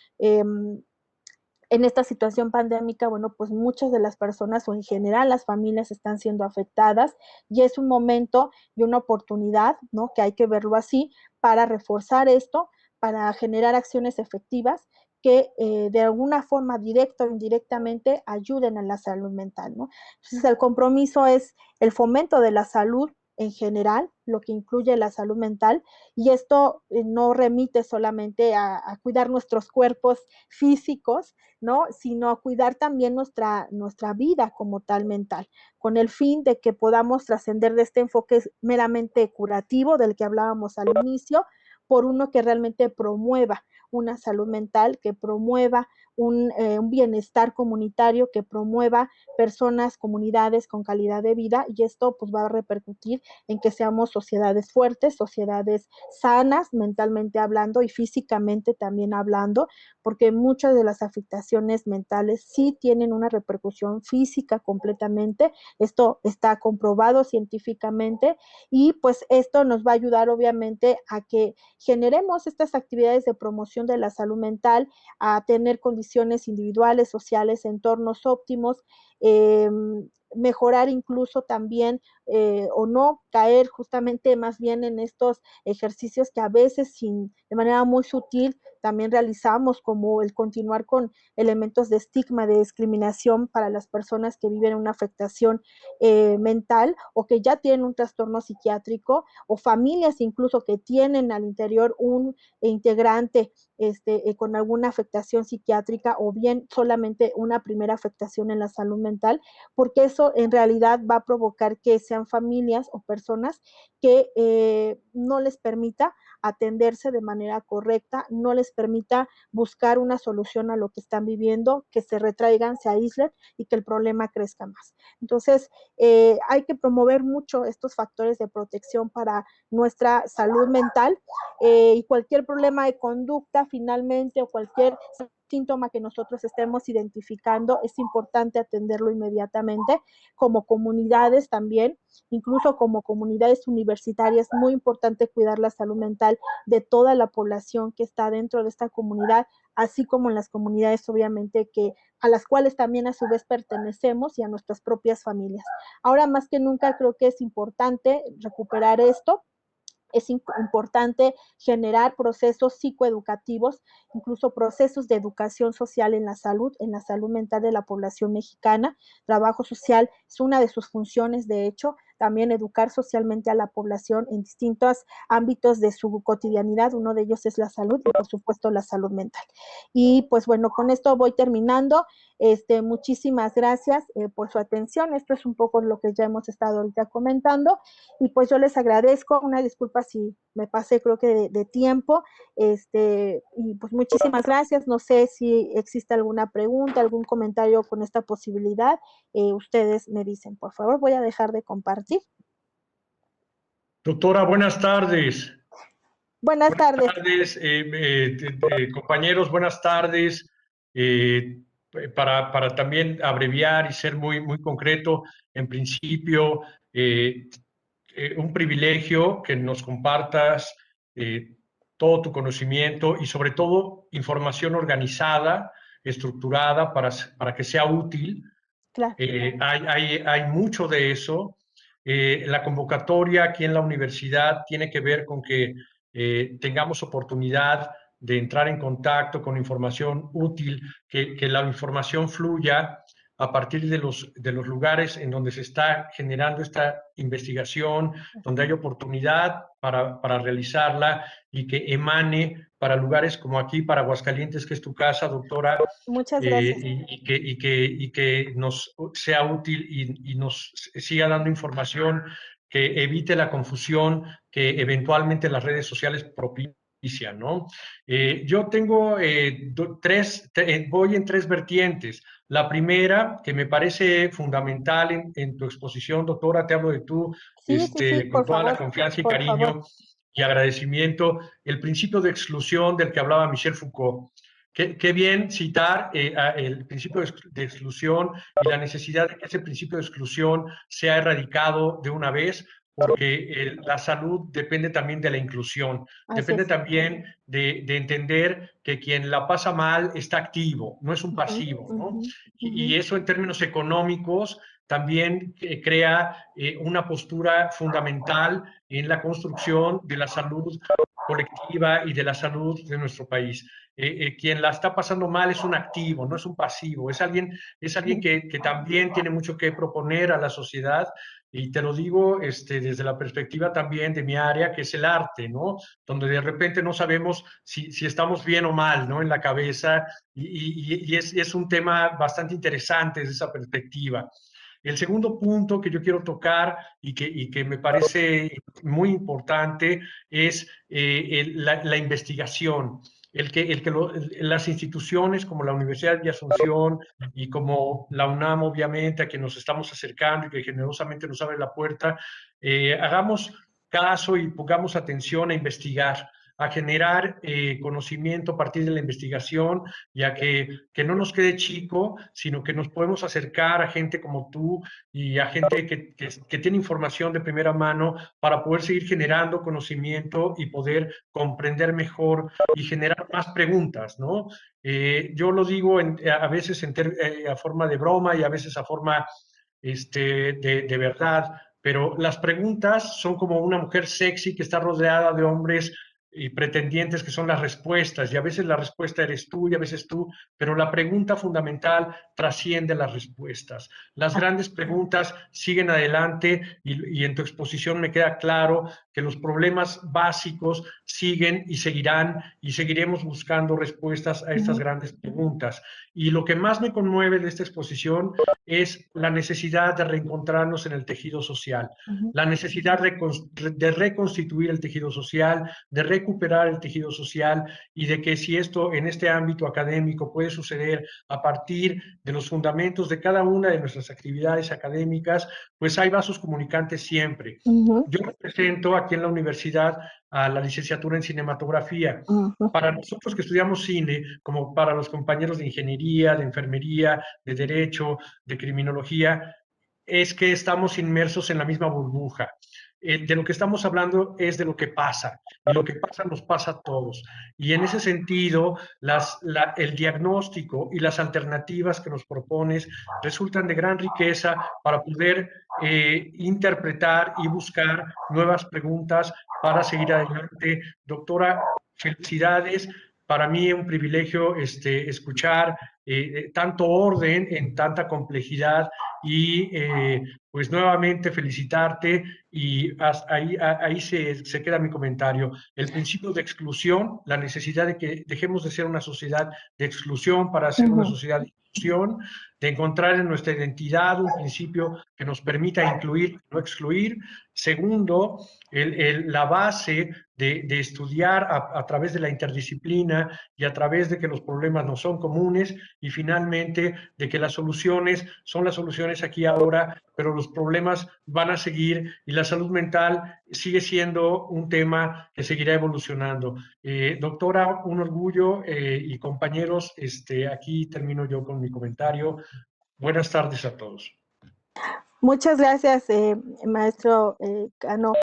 en esta situación pandémica, bueno, pues muchas de las personas o en general las familias están siendo afectadas y es un momento y una oportunidad, ¿no? Que hay que verlo así para reforzar esto, para generar acciones efectivas que de alguna forma directa o indirectamente ayuden a la salud mental, ¿no? Entonces el compromiso es el fomento de la salud en general, lo que incluye la salud mental, y esto no remite solamente a cuidar nuestros cuerpos físicos, ¿no? Sino a cuidar también nuestra vida como tal mental, con el fin de que podamos trascender de este enfoque meramente curativo del que hablábamos al inicio, por uno que realmente promueva una salud mental, que promueva un bienestar comunitario, que promueva personas, comunidades con calidad de vida, y esto pues va a repercutir en que seamos sociedades fuertes, sociedades sanas mentalmente hablando y físicamente también hablando, porque muchas de las afectaciones mentales sí tienen una repercusión física completamente, esto está comprobado científicamente y pues esto nos va a ayudar obviamente a que generemos estas actividades de promoción de la salud mental, a tener condiciones individuales, sociales, entornos óptimos, mejorar incluso también o no caer justamente más bien en estos ejercicios que a veces de manera muy sutil también realizamos, como el continuar con elementos de estigma, de discriminación para las personas que viven una afectación mental o que ya tienen un trastorno psiquiátrico o familias incluso que tienen al interior un integrante con alguna afectación psiquiátrica o bien solamente una primera afectación en la salud mental, porque eso en realidad va a provocar que sean familias o personas que no les permita atenderse de manera correcta, no les permita buscar una solución a lo que están viviendo, que se retraigan, se aíslen y que el problema crezca más. Entonces, hay que promover mucho estos factores de protección para nuestra salud mental, y cualquier problema de conducta finalmente o cualquier síntoma que nosotros estemos identificando, es importante atenderlo inmediatamente. Como comunidades también, incluso como comunidades universitarias, muy importante cuidar la salud mental de toda la población que está dentro de esta comunidad, así como en las comunidades obviamente a las cuales también a su vez pertenecemos, y a nuestras propias familias. Ahora más que nunca creo que es importante recuperar esto. Es importante generar procesos psicoeducativos, incluso procesos de educación social en la salud mental de la población mexicana. Trabajo social es una de sus funciones, de hecho, también educar socialmente a la población en distintos ámbitos de su cotidianidad. Uno de ellos es la salud y, por supuesto, la salud mental. Y pues bueno, con esto voy terminando. Muchísimas gracias por su atención. Esto es un poco lo que ya hemos estado ahorita comentando, y pues yo les agradezco. Una disculpa si me pasé, creo que de tiempo, y pues muchísimas gracias. No sé si existe alguna pregunta, algún comentario con esta posibilidad. Ustedes me dicen, por favor. Voy a dejar de compartir. Doctora, buenas tardes. Buenas tardes. Compañeros, buenas tardes. Para también abreviar y ser muy concreto, en principio, un privilegio que nos compartas todo tu conocimiento y sobre todo información organizada, estructurada para que sea útil. Claro. Hay mucho de eso. La convocatoria aquí en la universidad tiene que ver con que tengamos oportunidad de entrar en contacto con información útil, que la información fluya a partir de los lugares en donde se está generando esta investigación, donde hay oportunidad para realizarla, y que emane para lugares como aquí, para Aguascalientes, que es tu casa, doctora. Muchas gracias. Y que nos sea útil y nos siga dando información que evite la confusión que eventualmente las redes sociales propician, ¿no? Yo tengo voy en tres vertientes. La primera, que me parece fundamental en tu exposición, doctora, te hablo de tú, sí, con toda la confianza y cariño y agradecimiento, el principio de exclusión del que hablaba Michel Foucault. Qué bien citar el principio de exclusión y la necesidad de que ese principio de exclusión sea erradicado de una vez, porque la salud depende también de la inclusión, depende también de entender que quien la pasa mal está activo, no es un pasivo, ¿no? Y eso en términos económicos también crea una postura fundamental en la construcción de la salud colectiva y de la salud de nuestro país. Quien la está pasando mal es un activo, no es un pasivo, es alguien que también tiene mucho que proponer a la sociedad. Y te lo digo desde la perspectiva también de mi área, que es el arte, ¿no? Donde de repente no sabemos si estamos bien o mal, ¿no? En la cabeza, y es un tema bastante interesante desde esa perspectiva. El segundo punto que yo quiero tocar y que me parece muy importante es la investigación. Las instituciones como la Universidad de Asunción y como la UNAM, obviamente, a que nos estamos acercando y que generosamente nos abre la puerta, hagamos caso y pongamos atención a investigar, a generar conocimiento a partir de la investigación, y a que no nos quede chico, sino que nos podemos acercar a gente como tú y a gente que tiene información de primera mano para poder seguir generando conocimiento y poder comprender mejor y generar más preguntas, ¿no? Yo lo digo a veces a forma de broma y a veces a forma de verdad, pero las preguntas son como una mujer sexy que está rodeada de hombres y pretendientes que son las respuestas, y a veces la respuesta eres tú y a veces tú, pero la pregunta fundamental trasciende las respuestas. Las grandes preguntas siguen adelante, y en tu exposición me queda claro que los problemas básicos siguen y seguirán, y seguiremos buscando respuestas a estas grandes preguntas. Y lo que más me conmueve de esta exposición es la necesidad de reencontrarnos en el tejido social, la necesidad de reconstituir el tejido social, de reconstruir recuperar el tejido social y de que si esto en este ámbito académico puede suceder a partir de los fundamentos de cada una de nuestras actividades académicas, pues hay vasos comunicantes siempre. Yo represento aquí en la universidad a la licenciatura en cinematografía. Para nosotros que estudiamos cine, como para los compañeros de ingeniería, de enfermería, de derecho, de criminología, es que estamos inmersos en la misma burbuja. De lo que estamos hablando es de lo que pasa, y lo que pasa nos pasa a todos. Y en ese sentido, el diagnóstico y las alternativas que nos propones resultan de gran riqueza para poder interpretar y buscar nuevas preguntas para seguir adelante. Doctora, felicidades. Para mí es un privilegio escuchar tanto orden en tanta complejidad y pues nuevamente felicitarte y ahí se queda mi comentario. El principio de exclusión, la necesidad de que dejemos de ser una sociedad de exclusión para ser una sociedad de inclusión, de encontrar en nuestra identidad un principio que nos permita incluir, no excluir. Segundo, la base de estudiar a través de la interdisciplina y a través de que los problemas no son comunes, y finalmente de que las soluciones son las soluciones aquí y ahora, pero los problemas van a seguir y la salud mental sigue siendo un tema que seguirá evolucionando. Doctora, un orgullo y compañeros, aquí termino yo con mi comentario. Buenas tardes a todos. Muchas gracias, maestro Cano.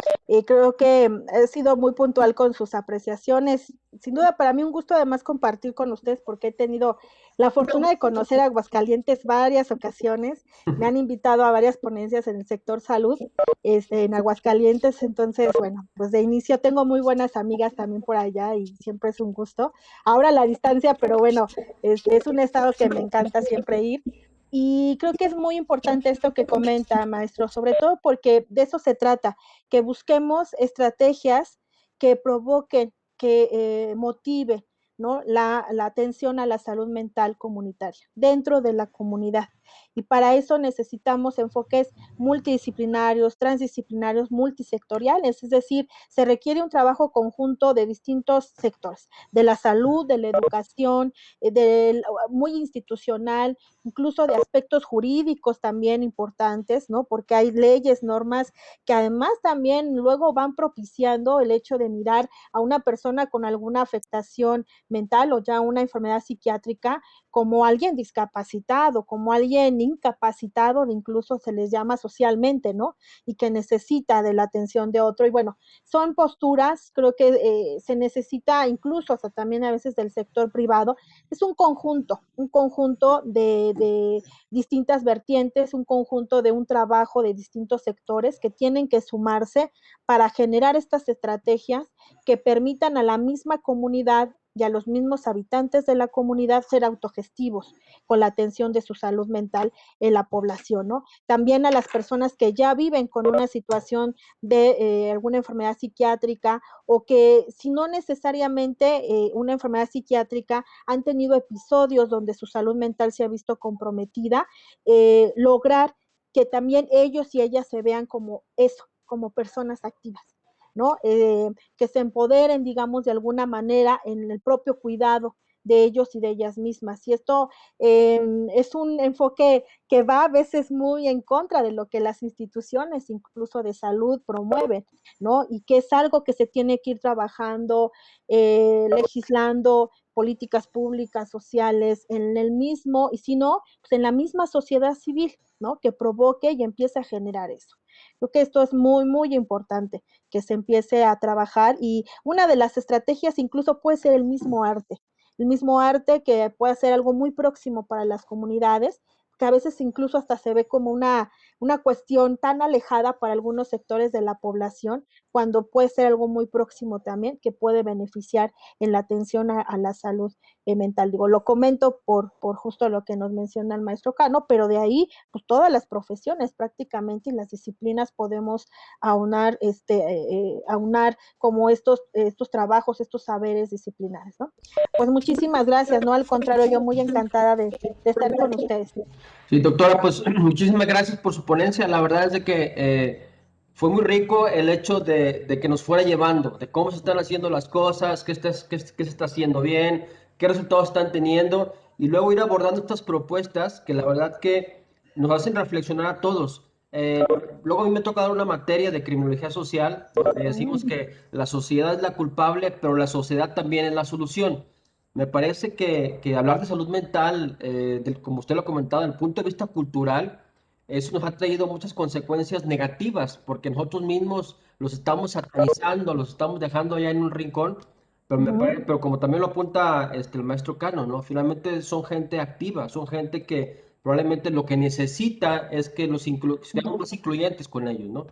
Creo que ha sido muy puntual con sus apreciaciones. Sin duda, para mí un gusto además compartir con ustedes, porque he tenido la fortuna de conocer a Aguascalientes varias ocasiones. Me han invitado a varias ponencias en el sector salud en Aguascalientes. Entonces, bueno, pues de inicio tengo muy buenas amigas también por allá y siempre es un gusto. Ahora a la distancia, pero bueno, es un estado que me encanta siempre ir. Y creo que es muy importante esto que comenta, maestro, sobre todo porque de eso se trata, que busquemos estrategias que provoquen, que motive, ¿no? la atención a la salud mental comunitaria dentro de la comunidad. Y para eso necesitamos enfoques multidisciplinarios, transdisciplinarios, multisectoriales, es decir, se requiere un trabajo conjunto de distintos sectores, de la salud, de la educación, muy institucional, incluso de aspectos jurídicos también importantes, ¿no? Porque hay leyes, normas que además también luego van propiciando el hecho de mirar a una persona con alguna afectación mental o ya una enfermedad psiquiátrica como alguien discapacitado, como alguien incapacitado, incluso se les llama socialmente, ¿no? Y que necesita de la atención de otro. Y bueno, son posturas, creo que se necesita incluso hasta también a veces del sector privado. Es un conjunto de distintas vertientes, un conjunto de un trabajo de distintos sectores que tienen que sumarse para generar estas estrategias que permitan a la misma comunidad y a los mismos habitantes de la comunidad ser autogestivos con la atención de su salud mental en la población, ¿no? También a las personas que ya viven con una situación de alguna enfermedad psiquiátrica o que si no necesariamente una enfermedad psiquiátrica han tenido episodios donde su salud mental se ha visto comprometida, lograr que también ellos y ellas se vean como eso, como personas activas, ¿no? Que se empoderen, digamos, de alguna manera en el propio cuidado de ellos y de ellas mismas. Y esto es un enfoque que va a veces muy en contra de lo que las instituciones, incluso de salud, promueven, ¿no? Y que es algo que se tiene que ir trabajando, legislando, políticas públicas, sociales, en el mismo, y si no, pues en la misma sociedad civil, ¿no? Que provoque y empiece a generar eso. Creo que esto es muy, muy importante, que se empiece a trabajar, y una de las estrategias incluso puede ser el mismo arte que puede ser algo muy próximo para las comunidades, que a veces incluso hasta se ve como una cuestión tan alejada para algunos sectores de la población, cuando puede ser algo muy próximo también, que puede beneficiar en la atención a la salud mental. Digo, lo comento por justo lo que nos menciona el maestro Cano, pero de ahí, pues todas las profesiones prácticamente y las disciplinas podemos aunar como estos trabajos, estos saberes disciplinares, ¿no? Pues muchísimas gracias, ¿no? Al contrario, yo muy encantada de estar con ustedes. Sí, doctora, pues muchísimas gracias por su ponencia. La verdad es de que fue muy rico el hecho de que nos fuera llevando, de cómo se están haciendo las cosas, qué se está haciendo bien, qué resultados están teniendo, y luego ir abordando estas propuestas que la verdad que nos hacen reflexionar a todos. Eh, Luego a mí me toca dar una materia de criminología social, donde decimos que la sociedad es la culpable, pero la sociedad también es la solución. Me parece que hablar de salud mental, como usted lo ha comentado, desde el punto de vista cultural, eso nos ha traído muchas consecuencias negativas, porque nosotros mismos los estamos satanizando, los estamos dejando allá en un rincón, pero como también lo apunta el maestro Cano, ¿no? Finalmente son gente activa, son gente que probablemente lo que necesita es que seamos más incluyentes con ellos, ¿no?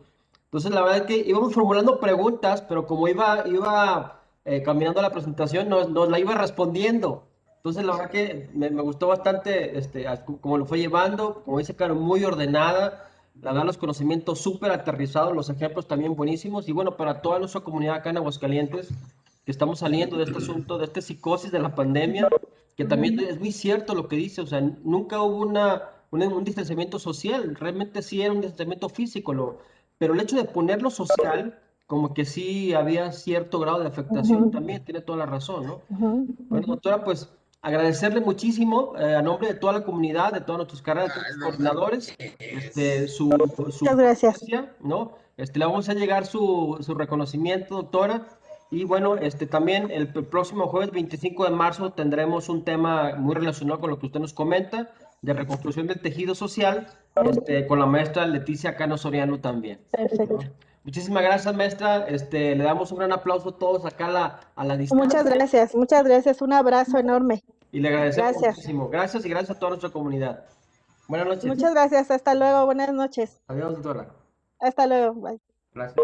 Entonces, la verdad es que íbamos formulando preguntas, pero como iba caminando la presentación, nos la iba respondiendo. Entonces, la verdad que me gustó bastante como lo fue llevando, como dice Caro, muy ordenada, la verdad los conocimientos súper aterrizados, los ejemplos también buenísimos, y bueno, para toda nuestra comunidad acá en Aguascalientes, que estamos saliendo de este asunto, de esta psicosis de la pandemia, que también es muy cierto lo que dice, o sea, nunca hubo un distanciamiento social, realmente sí era un distanciamiento físico, pero el hecho de ponerlo social, como que sí había cierto grado de afectación también, tiene toda la razón, ¿no? Bueno, doctora, pues agradecerle muchísimo a nombre de toda la comunidad, de todos nuestros carreras, de todos los coordinadores, su Muchas gracias. presencia, ¿no? Le vamos a llegar su reconocimiento, doctora. Y bueno, también el próximo jueves 25 de marzo tendremos un tema muy relacionado con lo que usted nos comenta, de reconstrucción del tejido social, con la maestra Leticia Cano Soriano también. Perfecto. ¿No? Muchísimas gracias, maestra. Le damos un gran aplauso a todos acá a la distancia. Muchas gracias. Un abrazo enorme. Y le agradecemos Gracias. muchísimo. Gracias y gracias a toda nuestra comunidad. Buenas noches. Muchas gracias. Hasta luego. Buenas noches. Adiós, doctora. Hasta luego. Bye. Gracias.